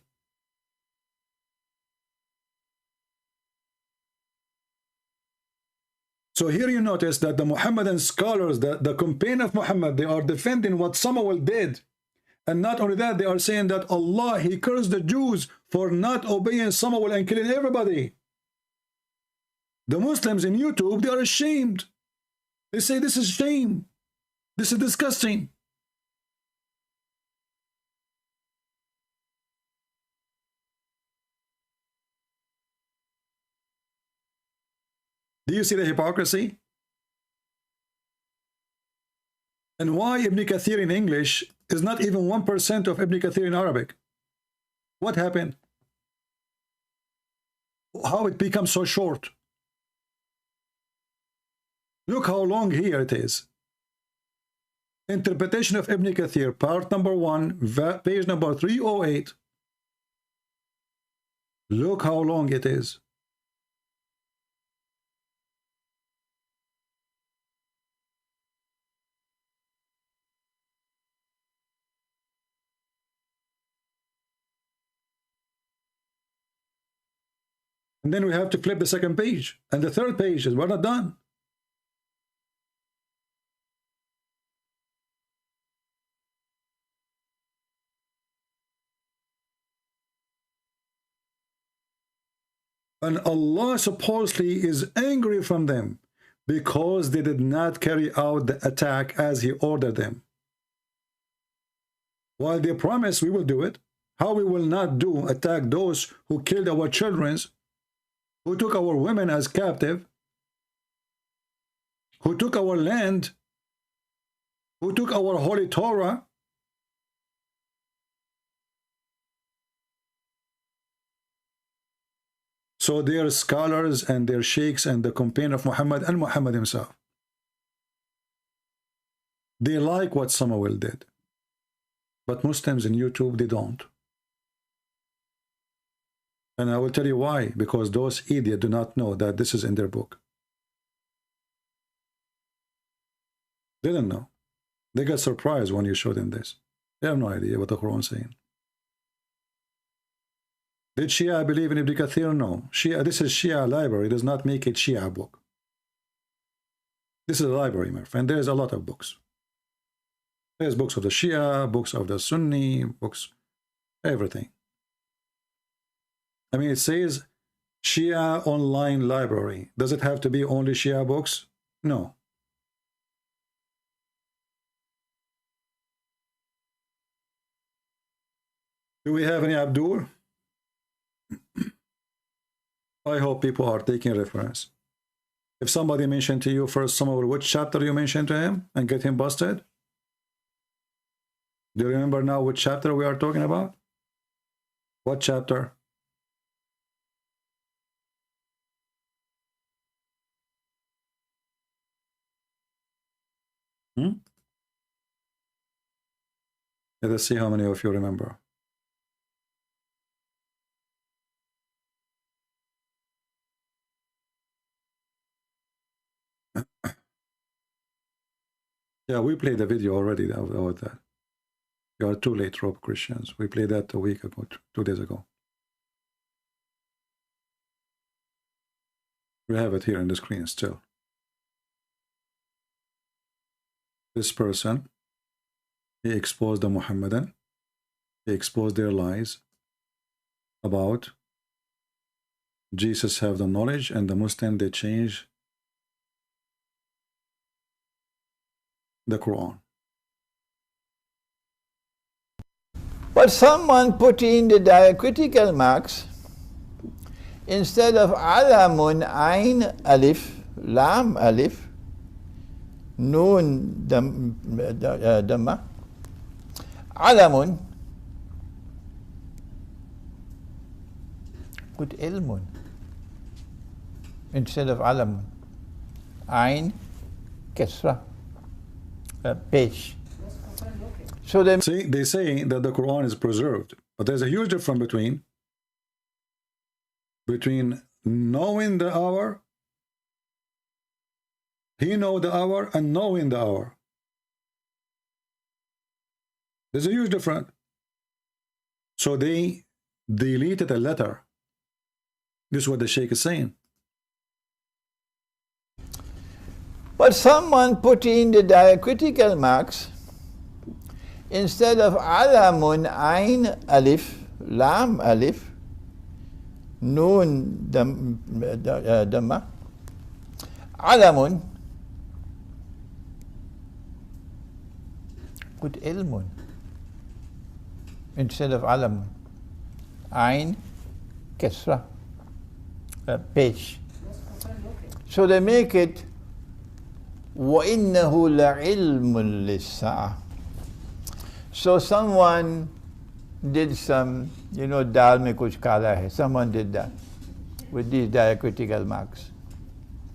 So here you notice that the Muhammadan scholars, the companion of Muhammad, they are defending what Samuel did. And not only that, they are saying that Allah, He cursed the Jews for not obeying Samuel and killing everybody. The Muslims in YouTube, they are ashamed. They say this is shame. This is disgusting. Do you see the hypocrisy? And why Ibn Kathir in English is not even 1% of Ibn Kathir in Arabic? What happened? How it becomes so short? Look how long here it is. Interpretation of Ibn Kathir, part number 1, page number 308. Look how long it is. And then we have to flip the second page. And the third page is we're not done. And Allah supposedly is angry from them because they did not carry out the attack as He ordered them. While they promise we will do it, how we will not attack those who killed our children, who took our women as captive, who took our land, who took our holy Torah. So they are scholars and their sheikhs and the companion of Muhammad and Muhammad himself. They like what Samuel did. But Muslims in YouTube, they don't. And I will tell you why. Because those idiots do not know that this is in their book. They didn't know. They got surprised when you showed them this. They have no idea what the Quran is saying. Did Shia believe in Ibn Kathir? No. Shia, this is Shia library. It does not make it Shia book. This is a library, my friend. There's a lot of books. There's books of the Shia, books of the Sunni, books, everything. I mean, it says Shia online library. Does it have to be only Shia books? No. Do we have any Abdur? I hope people are taking reference. If somebody mentioned to you first, Samuel, which chapter you mentioned to him and get him busted? Do you remember now which chapter we are talking about? What chapter? Let us see how many of you remember. Yeah, we played the video already about that. You are too late, Rob Christians. We played that a week ago, 2 days ago. We have it here on the screen still. This person, he exposed the Muhammadan, he exposed their lies about Jesus have the knowledge, and the Muslim, they change the Quran. But someone put in the diacritical marks instead of alamun, ain, alif, lam, alif, noon, dhamma, alamun, put ilmun instead of alamun, ain, kesra, page. So they say that the Quran is preserved, but there's a huge difference between knowing the hour, he know the hour, and knowing the hour. There's a huge difference. So they deleted a letter. This is what the Sheikh is saying. But someone put in the diacritical marks instead of alamun, ain, alif, lam, alif, noon, dhamma, alamun, put ilmun instead of alamun, ain, kesra, page. So they make it وَإِنَّهُ لَعِلْمٌ لِلسَّاعَةِ. So someone did some, dal mein kuch kala hai. Someone did that with these diacritical marks.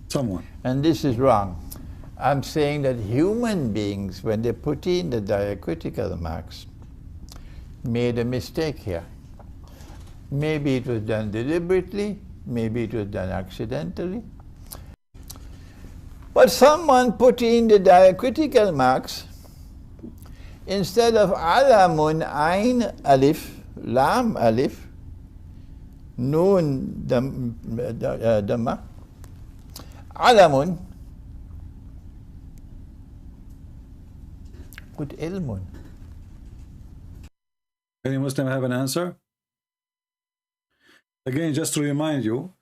Someone. And this is wrong. I'm saying that human beings, when they put in the diacritical marks, made a mistake here. Maybe it was done deliberately, maybe it was done accidentally. But someone put in the diacritical marks instead of alamun, ain, alif, lam, alif, noon, dhamma, alamun, put ilmun. Any Muslim have an answer? Again, just to remind you,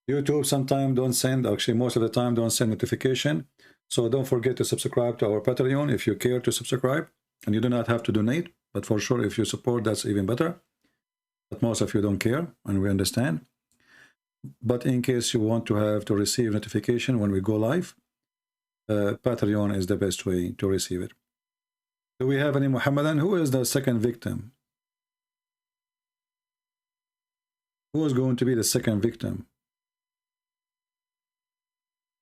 YouTube sometimes don't send, actually most of the time don't send notification. So don't forget to subscribe to our Patreon if you care to subscribe. And you do not have to donate, but for sure if you support, that's even better. But most of you don't care, and we understand. But in case you want to have to receive notification when we go live, Patreon is the best way to receive it. Do we have any Muhammadan? Who is the second victim? Who is going to be the second victim?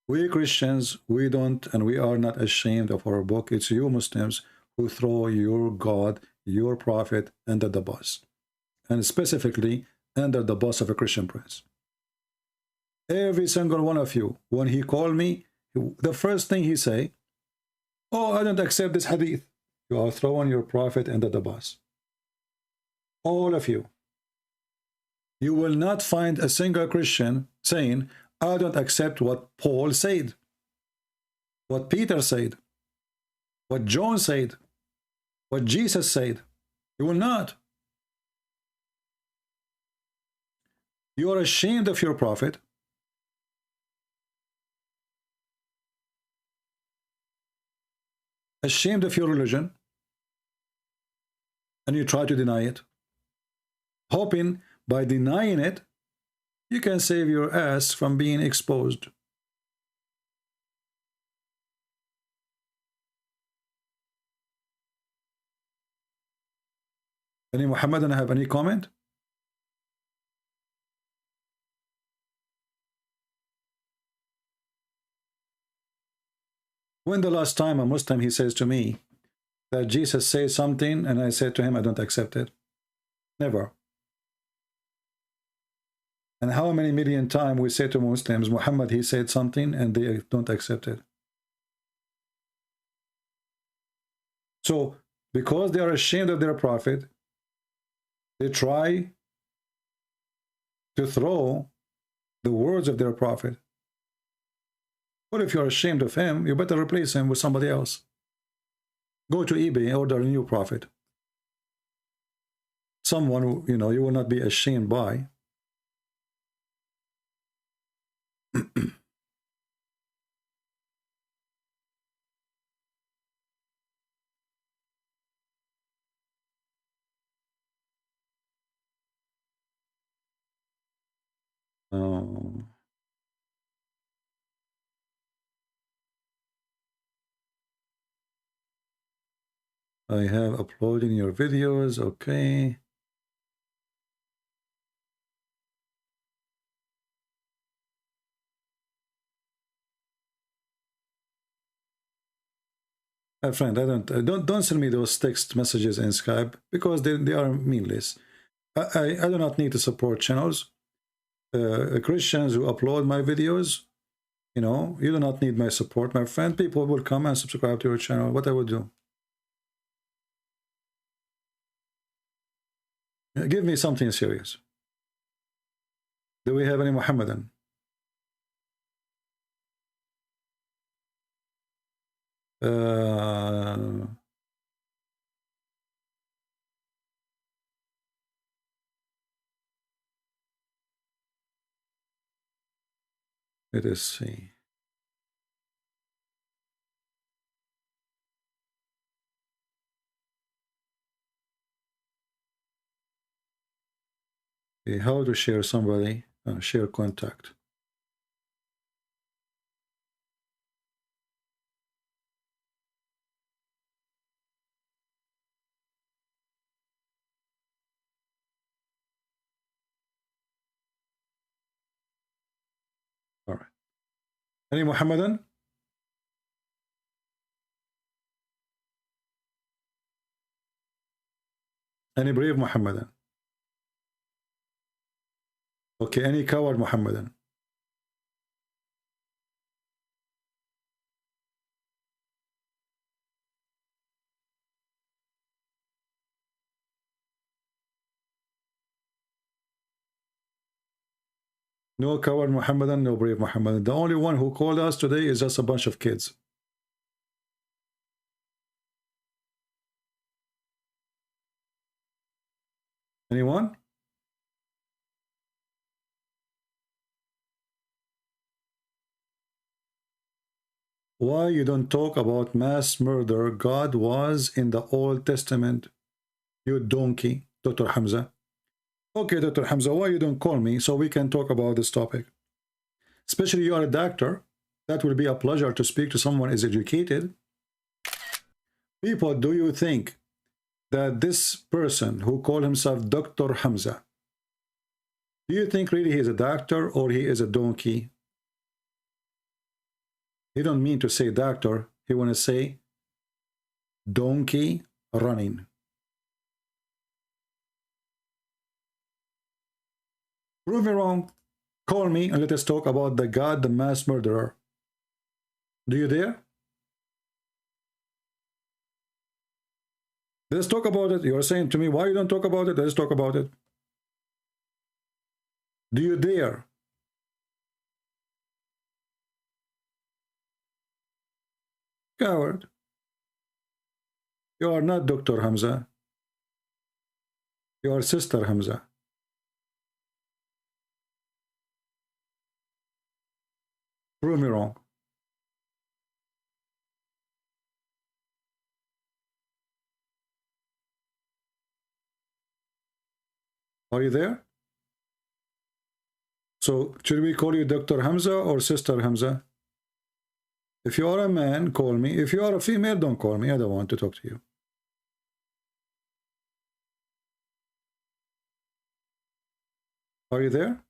We Christians, we don't, and we are not ashamed of our book. It's you Muslims who throw your God, your prophet, under the bus. And specifically, under the bus of a Christian prince. Every single one of you, when he called me, the first thing he say, oh, I don't accept this hadith. You are throwing your prophet under the bus. All of you. You will not find a single Christian saying, I don't accept what Paul said, what Peter said, what John said, what Jesus said. You will not. You are ashamed of your prophet. Ashamed of your religion. And you try to deny it. Hoping by denying it, you can save your ass from being exposed. Any Muhammadan have any comment? When the last time a Muslim, he says to me that Jesus says something and I said to him, I don't accept it? Never. And how many million times we say to Muslims, Muhammad, he said something and they don't accept it? So, because they are ashamed of their prophet, they try to throw the words of their prophet Well, if you're ashamed of him, you better replace him with somebody else. Go to eBay and order a new prophet. Someone who, you know, you will not be ashamed by. I have uploading your videos, okay. My friend, don't send me those text messages in Skype because they are meaningless. I do not need to support channels. Christians who upload my videos, you know, you do not need my support, my friend. People will come and subscribe to your channel. What I would do? Give me something serious. Do we have any Muhammadan? Let us see. Okay, how to share somebody? Share contact. All right. Any Muhammadan? Any brave Muhammadan? Okay, any coward Muhammadan? No coward Muhammadan, no brave Muhammadan. The only one who called us today is just a bunch of kids. Anyone? Why you don't talk about mass murder God was in the Old Testament? You donkey, Dr. Hamza. Okay, Dr. Hamza, why you don't call me so we can talk about this topic? Especially you are a doctor. That will be a pleasure to speak to someone who is educated. People, do you think that this person who called himself Dr. Hamza, do you think really he is a doctor or he is a donkey? He don't mean to say doctor. He want to say donkey running. Prove me wrong. Call me and let us talk about the God, the mass murderer. Do you dare? Let's talk about it. You're saying to me, why you don't talk about it? Let's talk about it. Do you dare? Coward. You are not Dr. Hamza. You are Sister Hamza. Prove me wrong. Are you there? So, should we call you Dr. Hamza or Sister Hamza? If you are a man, call me. If you are a female, don't call me. I don't want to talk to you. Are you there?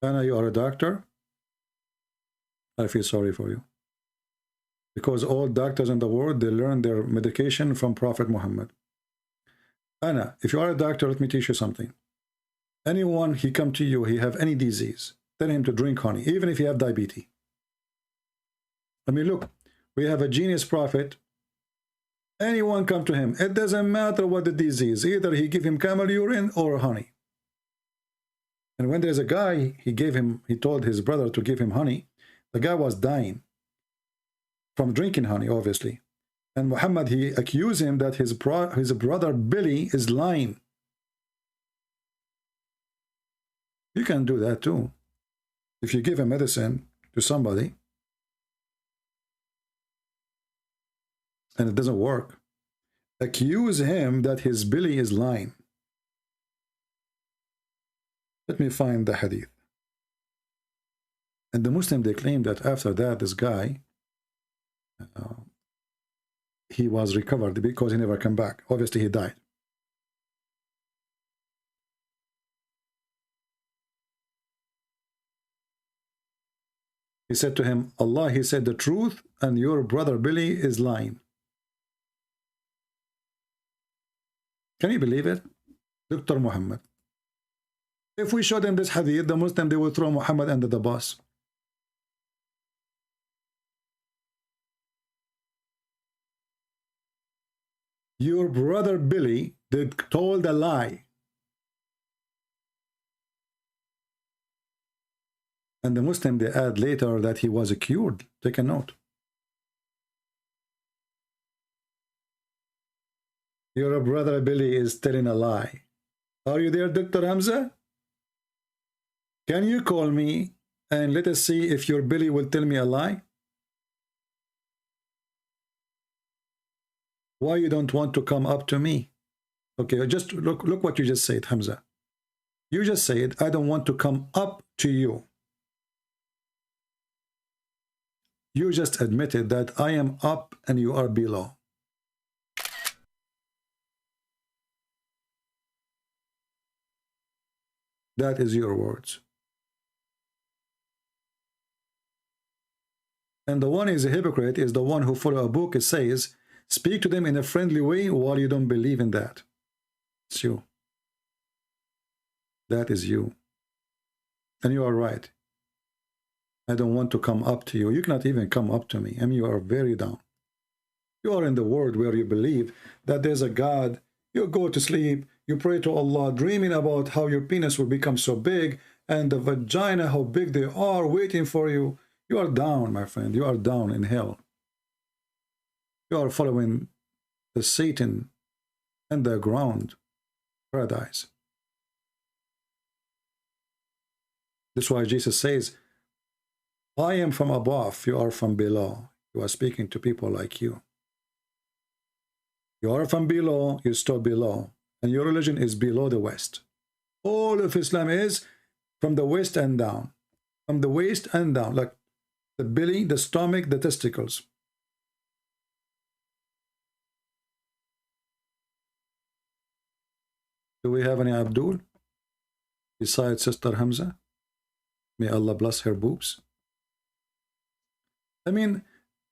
Anna, you are a doctor? I feel sorry for you. Because all doctors in the world, they learn their medication from Prophet Muhammad. Anna, if you are a doctor, let me teach you something. Anyone, he come to you, he have any disease, tell him to drink honey, even if he have diabetes. I mean, look, we have a genius prophet. Anyone come to him, it doesn't matter what the disease, either he give him camel urine or honey. And when there's a guy, he told his brother to give him honey. The guy was dying from drinking honey, obviously. And Muhammad, he accused him that his brother Billy is lying. You can do that too. If you give a medicine to somebody and it doesn't work, accuse him that his Billy is lying. Let me find the hadith. And the Muslim, they claim that after that, this guy, he was recovered because he never came back. Obviously, he died. He said to him, Allah, he said the truth, and your brother Billy is lying. Can you believe it? Dr. Muhammad. If we show them this hadith, the Muslim, they will throw Muhammad under the bus. Your brother Billy told a lie. And the Muslim, they add later that he was cured. Take a note. Your brother Billy is telling a lie. Are you there, Dr. Hamza? Can you call me and let us see if your Billy will tell me a lie? Why you don't want to come up to me? Okay, just look what you just said, Hamza. You just said, I don't want to come up to you. You just admitted that I am up and you are below. That is your words. And the one is a hypocrite is the one who follow a book. It says, speak to them in a friendly way while you don't believe in that. It's you. That is you. And you are right. I don't want to come up to you. You cannot even come up to me. I mean, you are very down. You are in the world where you believe that there's a God. You go to sleep. You pray to Allah, dreaming about how your penis will become so big and the vagina, how big they are, waiting for you. You are down, my friend. You are down in hell. You are following the Satan and the ground paradise. That's why Jesus says, I am from above, you are from below. You are speaking to people like you. You are from below, you stop below. And your religion is below the West. All of Islam is from the waist and down. From the waist and down, like the belly, the stomach, the testicles. Do we have any Abdul besides Sister Hamza? May Allah bless her boobs. I mean,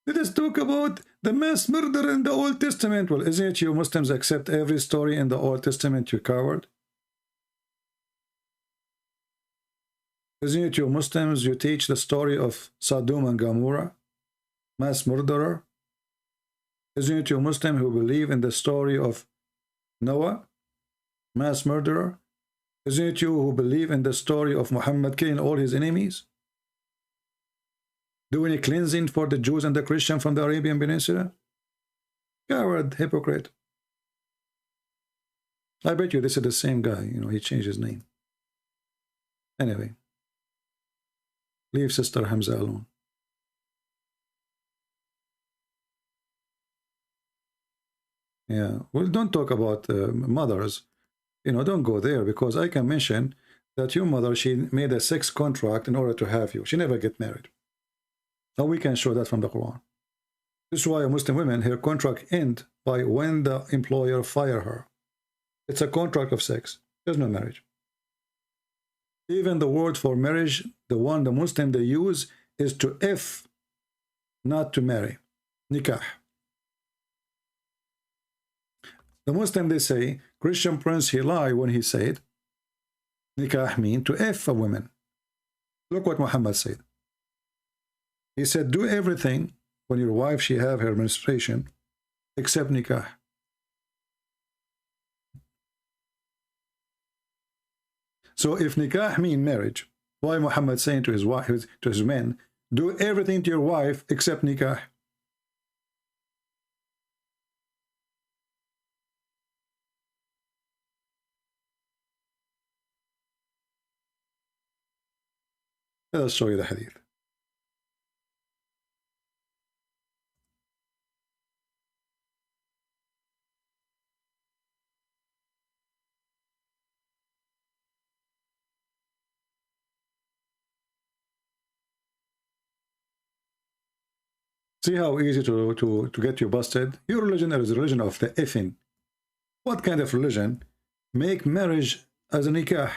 let us talk about the mass murder in the Old Testament. Well, isn't it you Muslims accept every story in the Old Testament, you coward? Isn't it you Muslims, you teach the story of Sodom and Gomorrah, mass murderer? Isn't it you Muslim who believe in the story of Noah, mass murderer? Isn't it you who believe in the story of Muhammad killing all his enemies? Do any cleansing for the Jews and the Christians from the Arabian Peninsula? Coward, hypocrite. I bet you this is the same guy. You know, he changed his name. Anyway. Leave Sister Hamza alone. Yeah. Well, don't talk about mothers. You know, don't go there, because I can mention that your mother, she made a sex contract in order to have you. She never get married. Now we can show that from the Quran. This is why Muslim women, her contract ends by when the employer fire her. It's a contract of sex. There's no marriage. Even the word for marriage, the one the Muslim they use, is to if, not to marry. Nikah. The Muslim, they say, Christian Prince, he lied when he said, nikah mean to if a woman. Look what Muhammad said. He said, do everything when your wife, she have her menstruation, except nikah. So if nikah mean marriage, why Muhammad saying to his wife, to his men, do everything to your wife except nikah? Let us show you the hadith. See how easy to get you busted? Your religion is a religion of the effing. What kind of religion make marriage as a nikah,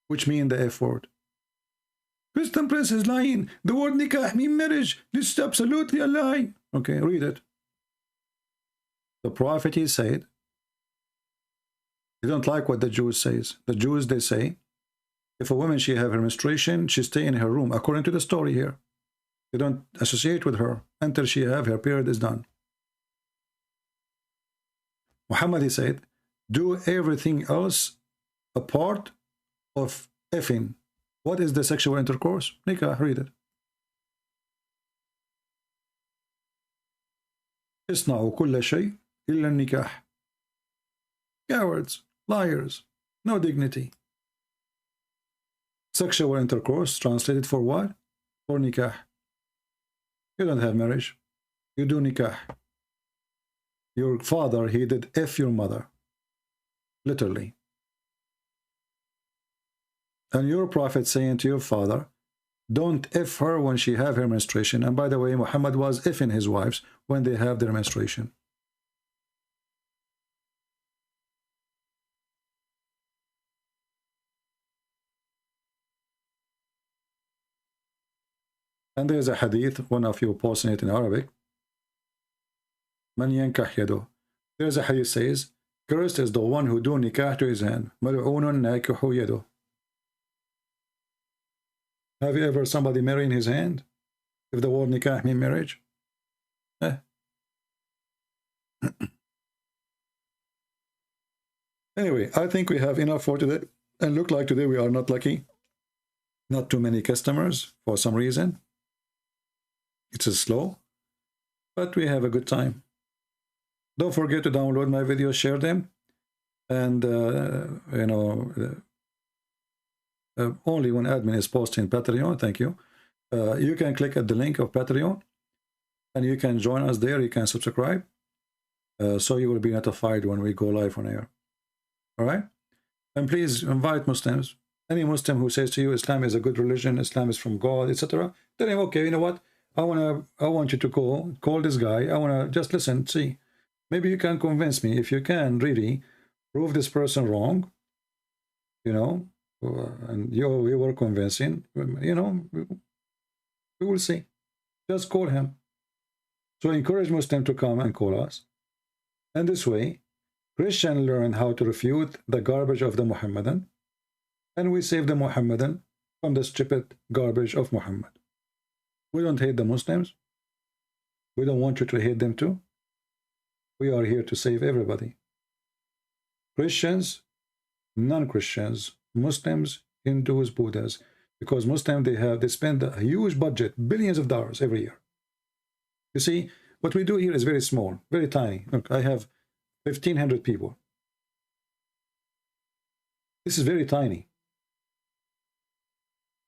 which mean the F word? Christian Prince is lying. The word nikah mean marriage. This is absolutely a lie. Okay, read it. The prophet, he said, they don't like what the Jews says. The Jews, they say, if a woman, she have her menstruation, she stay in her room, according to the story here. They don't associate with her until she have her period is done. Muhammad, he said, do everything else a part of effing. What is the sexual intercourse? Nikah, read it. اصنعوا كل شيء إلا النكاح. Cowards, liars, no dignity. Sexual intercourse translated for what? For nikah. You don't have marriage. You do nikah. Your father, he did F your mother. Literally. And your prophet saying to your father, don't F her when she have her menstruation. And by the way, Muhammad was Fing his wives when they have their menstruation. And there's a hadith, one of you posting it in Arabic. Man yankah yado. There's a hadith says, cursed is the one who do nikah to his hand. Mal'unun nakihu yado. Have you ever somebody marrying his hand? If the word nikah mean marriage? Anyway, I think we have enough for today. And look like today we are not lucky. Not too many customers for some reason. It's slow, but we have a good time. Don't forget to download my videos, share them, and you know, only when admin is posting Patreon. Thank you. You can click at the link of Patreon, and you can join us there. You can subscribe, so you will be notified when we go live on air. All right, and please invite Muslims. Any Muslim who says to you Islam is a good religion, Islam is from God, etc., tell him, okay, you know what? I want you to call this guy. I wanna just listen, see. Maybe you can convince me. If you can really prove this person wrong, you know, and you were convincing, you know, we will see. Just call him. So encourage Muslim to come and call us. And this way, Christian learn how to refute the garbage of the Muhammadan, and we save the Muhammadan from the stupid garbage of Muhammad. We don't hate the Muslims. We don't want you to hate them too. We are here to save everybody. Christians, non-Christians, Muslims, Hindus, Buddhas. Because Muslims, they spend a huge budget, billions of dollars every year. You see, what we do here is very small, very tiny. Look, I have 1,500 people. This is very tiny.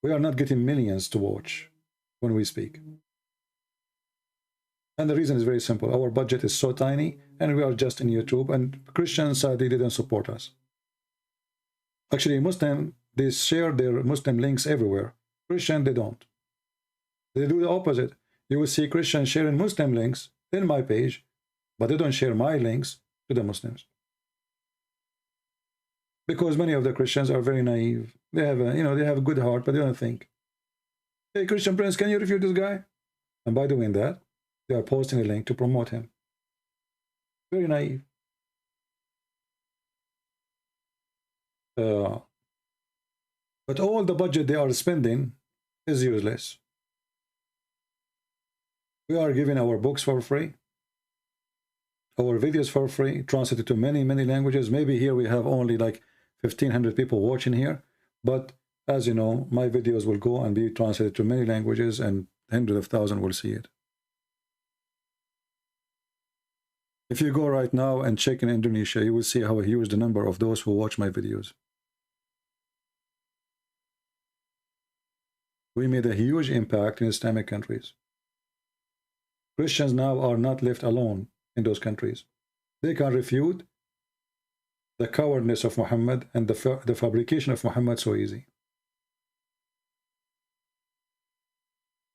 We are not getting millions to watch when we speak. And the reason is very simple. Our budget is so tiny, and we are just in YouTube, and Christians, sadly, didn't support us. Actually, Muslim, they share their Muslim links everywhere. Christian, they don't. They do the opposite. You will see Christians sharing Muslim links in my page, but they don't share my links to the Muslims. Because many of the Christians are very naive. They have they have a good heart, but they don't think. Hey, Christian Prince, can you refute this guy? And by doing that, they are posting a link to promote him. Very naive. But all the budget they are spending is useless. We are giving our books for free, our videos for free, translated to many, many languages. Maybe here we have only like 1,500 people watching here, but as you know, my videos will go and be translated to many languages and hundreds of thousands will see it. If you go right now and check in Indonesia, you will see how huge the number of those who watch my videos. We made a huge impact in Islamic countries. Christians now are not left alone in those countries. They can refute the cowardness of Muhammad and the fabrication of Muhammad so easy.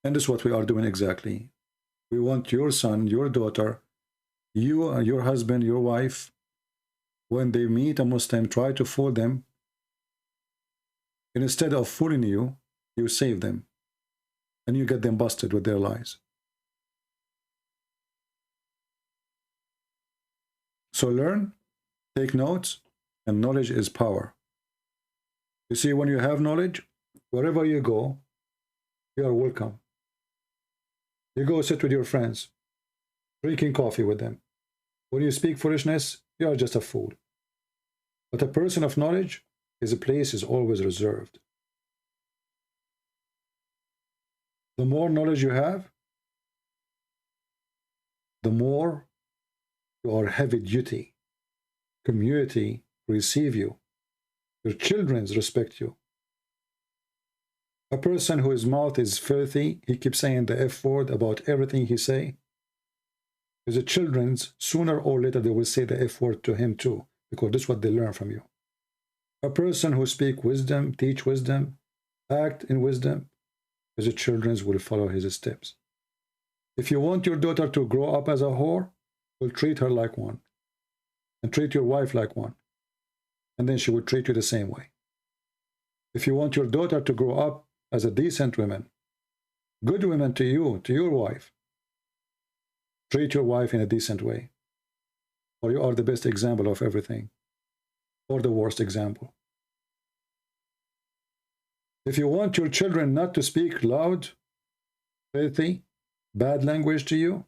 And this is what we are doing exactly. We want your son, your daughter, you, your husband, your wife, when they meet a Muslim, try to fool them. And instead of fooling you, you save them. And you get them busted with their lies. So learn, take notes, and knowledge is power. You see, when you have knowledge, wherever you go, you are welcome. You go sit with your friends, drinking coffee with them. When you speak foolishness, you are just a fool. But a person of knowledge, his place is always reserved. The more knowledge you have, the more you are heavy duty. Community receive you. Your children respect you. A person whose mouth is filthy, he keeps saying the F word about everything he say. His children, sooner or later, they will say the F word to him too, because this is what they learn from you. A person who speak wisdom, teach wisdom, act in wisdom, his children will follow his steps. If you want your daughter to grow up as a whore, will treat her like one, and treat your wife like one, and then she will treat you the same way. If you want your daughter to grow up as a decent woman, good woman to you, to your wife, treat your wife in a decent way, or you are the best example of everything, or the worst example. If you want your children not to speak loud, filthy, bad language to you,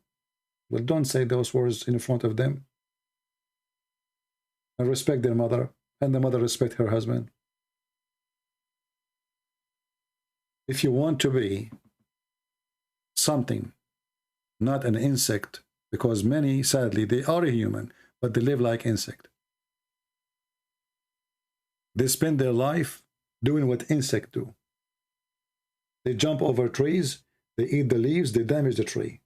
well, don't say those words in front of them. And respect their mother, and the mother respect her husband. If you want to be something, not an insect, because many, sadly, they are a human, but they live like insect. They spend their life doing what insects do. They jump over trees, they eat the leaves, they damage the tree.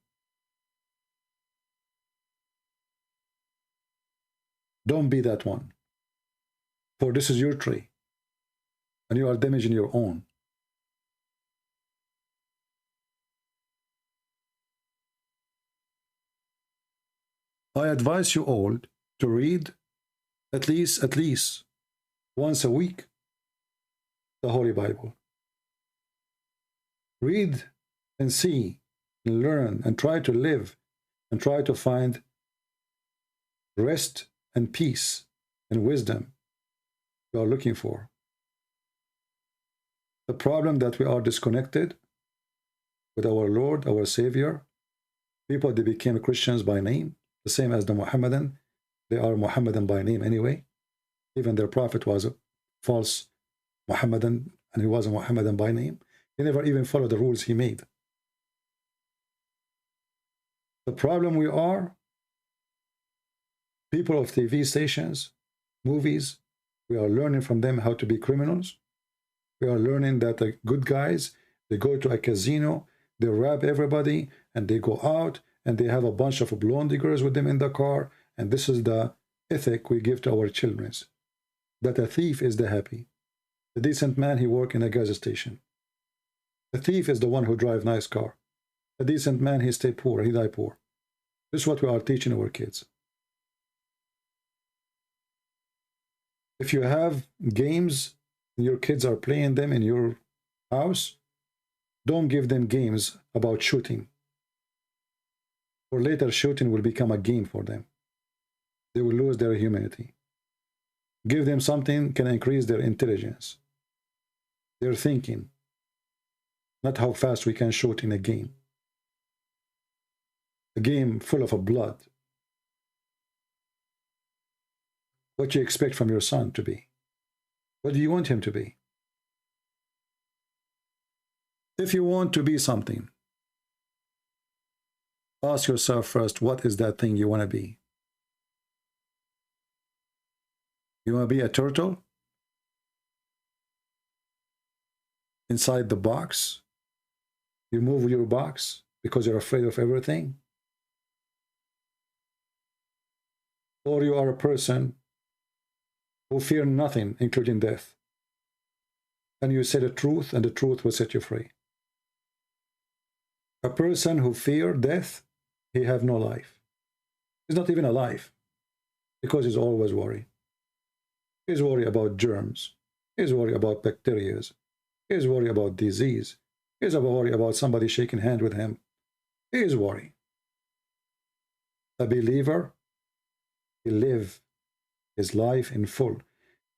Don't be that one. For this is your tree, and you are damaging your own. I advise you all to read at least once a week the Holy Bible. Read and see and learn and try to live and try to find rest and peace and wisdom you are looking for. The problem that we are disconnected with our Lord, our Savior. People, they became Christians by name, the same as the Muhammadan. They are Muhammadan by name anyway. Even their prophet was a false Muhammadan, and he was a Muhammadan by name. He never even followed the rules he made. The problem we are, people of TV stations, movies, we are learning from them how to be criminals. We are learning that the good guys, they go to a casino, they rob everybody, and they go out, and they have a bunch of blonde diggers with them in the car, and this is the ethic we give to our children. That a thief is the happy. The decent man, he work in a gas station. The thief is the one who drive nice car. A decent man, he stay poor, he die poor. This is what we are teaching our kids. If you have games and your kids are playing them in your house, don't give them games about shooting. For later, shooting will become a game for them. They will lose their humanity. Give them something can increase their intelligence, their thinking, not how fast we can shoot in a game. A game full of blood. What you expect from your son to be? What do you want him to be? If you want to be something, ask yourself first, what is that thing you want to be? You want to be a turtle? Inside the box? You move your box because you're afraid of everything? Or you are a person who fear nothing, including death, and you say the truth, and the truth will set you free. A person who fear death, he have no life. He's not even alive, because he's always worried. He's worried about germs. He's worried about bacteria. He's worried about disease. He's worried about somebody shaking hands with him. He is worried. A believer, he live his life in full.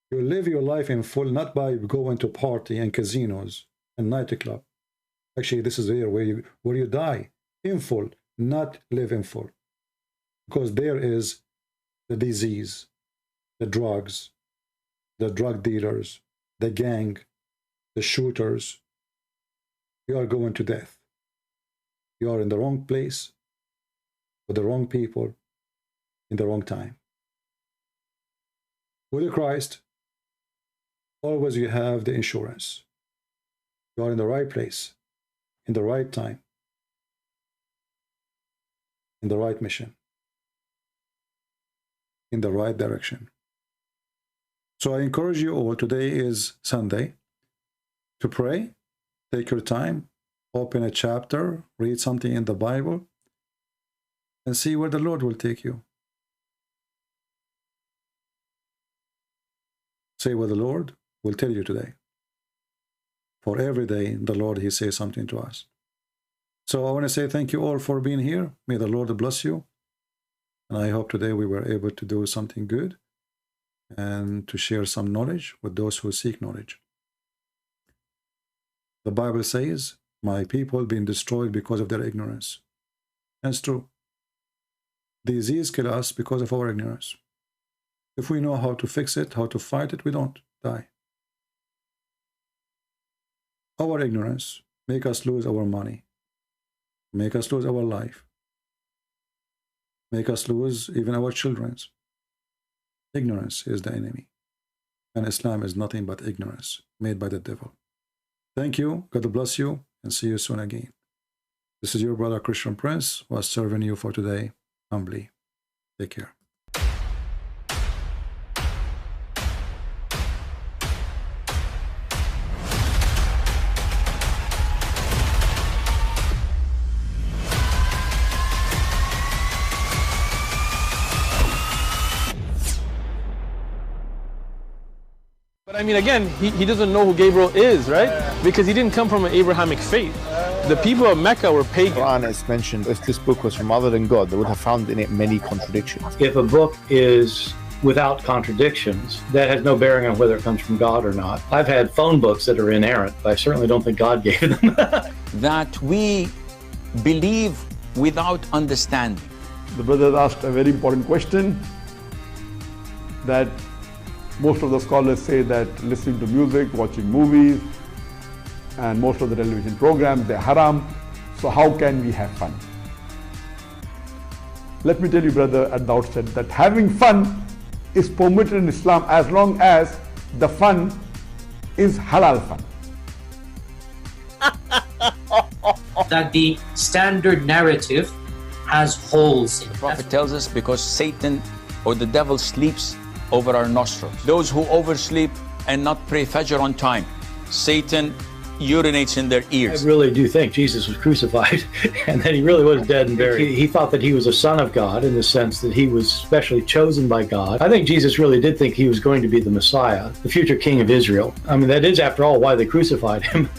You live your life in full not by going to party and casinos and nightclub. Actually, this is here where you die in full, not live in full. Because there is the disease, the drugs, the drug dealers, the gang, the shooters. You are going to death. You are in the wrong place, with the wrong people, in the wrong time. With Christ, always you have the insurance. You are in the right place, in the right time, in the right mission, in the right direction. So I encourage you all, today is Sunday, to pray. Take your time, open a chapter, read something in the Bible, and see where the Lord will take you. Say what the Lord will tell you today. For every day, the Lord, He says something to us. So I want to say thank you all for being here. May the Lord bless you. And I hope today we were able to do something good and to share some knowledge with those who seek knowledge. The Bible says, my people being destroyed because of their ignorance. That's true. Disease kills us because of our ignorance. If we know how to fix it, how to fight it, we don't die. Our ignorance make us lose our money, make us lose our life, make us lose even our children's. Ignorance is the enemy. And Islam is nothing but ignorance made by the devil. Thank you. God bless you. And see you soon again. This is your brother Christian Prince, who is serving you for today humbly. Take care. But I mean, again, he doesn't know who Gabriel is, right? Because he didn't come from an Abrahamic faith. The people of Mecca were pagan. Quran is mentioned, if this book was from other than God, they would have found in it many contradictions. If a book is without contradictions, that has no bearing on whether it comes from God or not. I've had phone books that are inerrant, but I certainly don't think God gave them. That we believe without understanding. The brother asked a very important question, that most of the scholars say that listening to music, watching movies, and most of the television programs, they're haram. So how can we have fun? Let me tell you, brother, at the outset, that having fun is permitted in Islam as long as the fun is halal fun. That the standard narrative has holes in it. The Prophet tells us because Satan or the devil sleeps over our nostrils. Those who oversleep and not pray Fajr on time, Satan urinates in their ears. I really do think Jesus was crucified and that he really was dead and buried. He thought that he was a son of God in the sense that he was specially chosen by God. I think Jesus really did think he was going to be the Messiah, the future king of Israel. I mean, that is, after all, why they crucified him.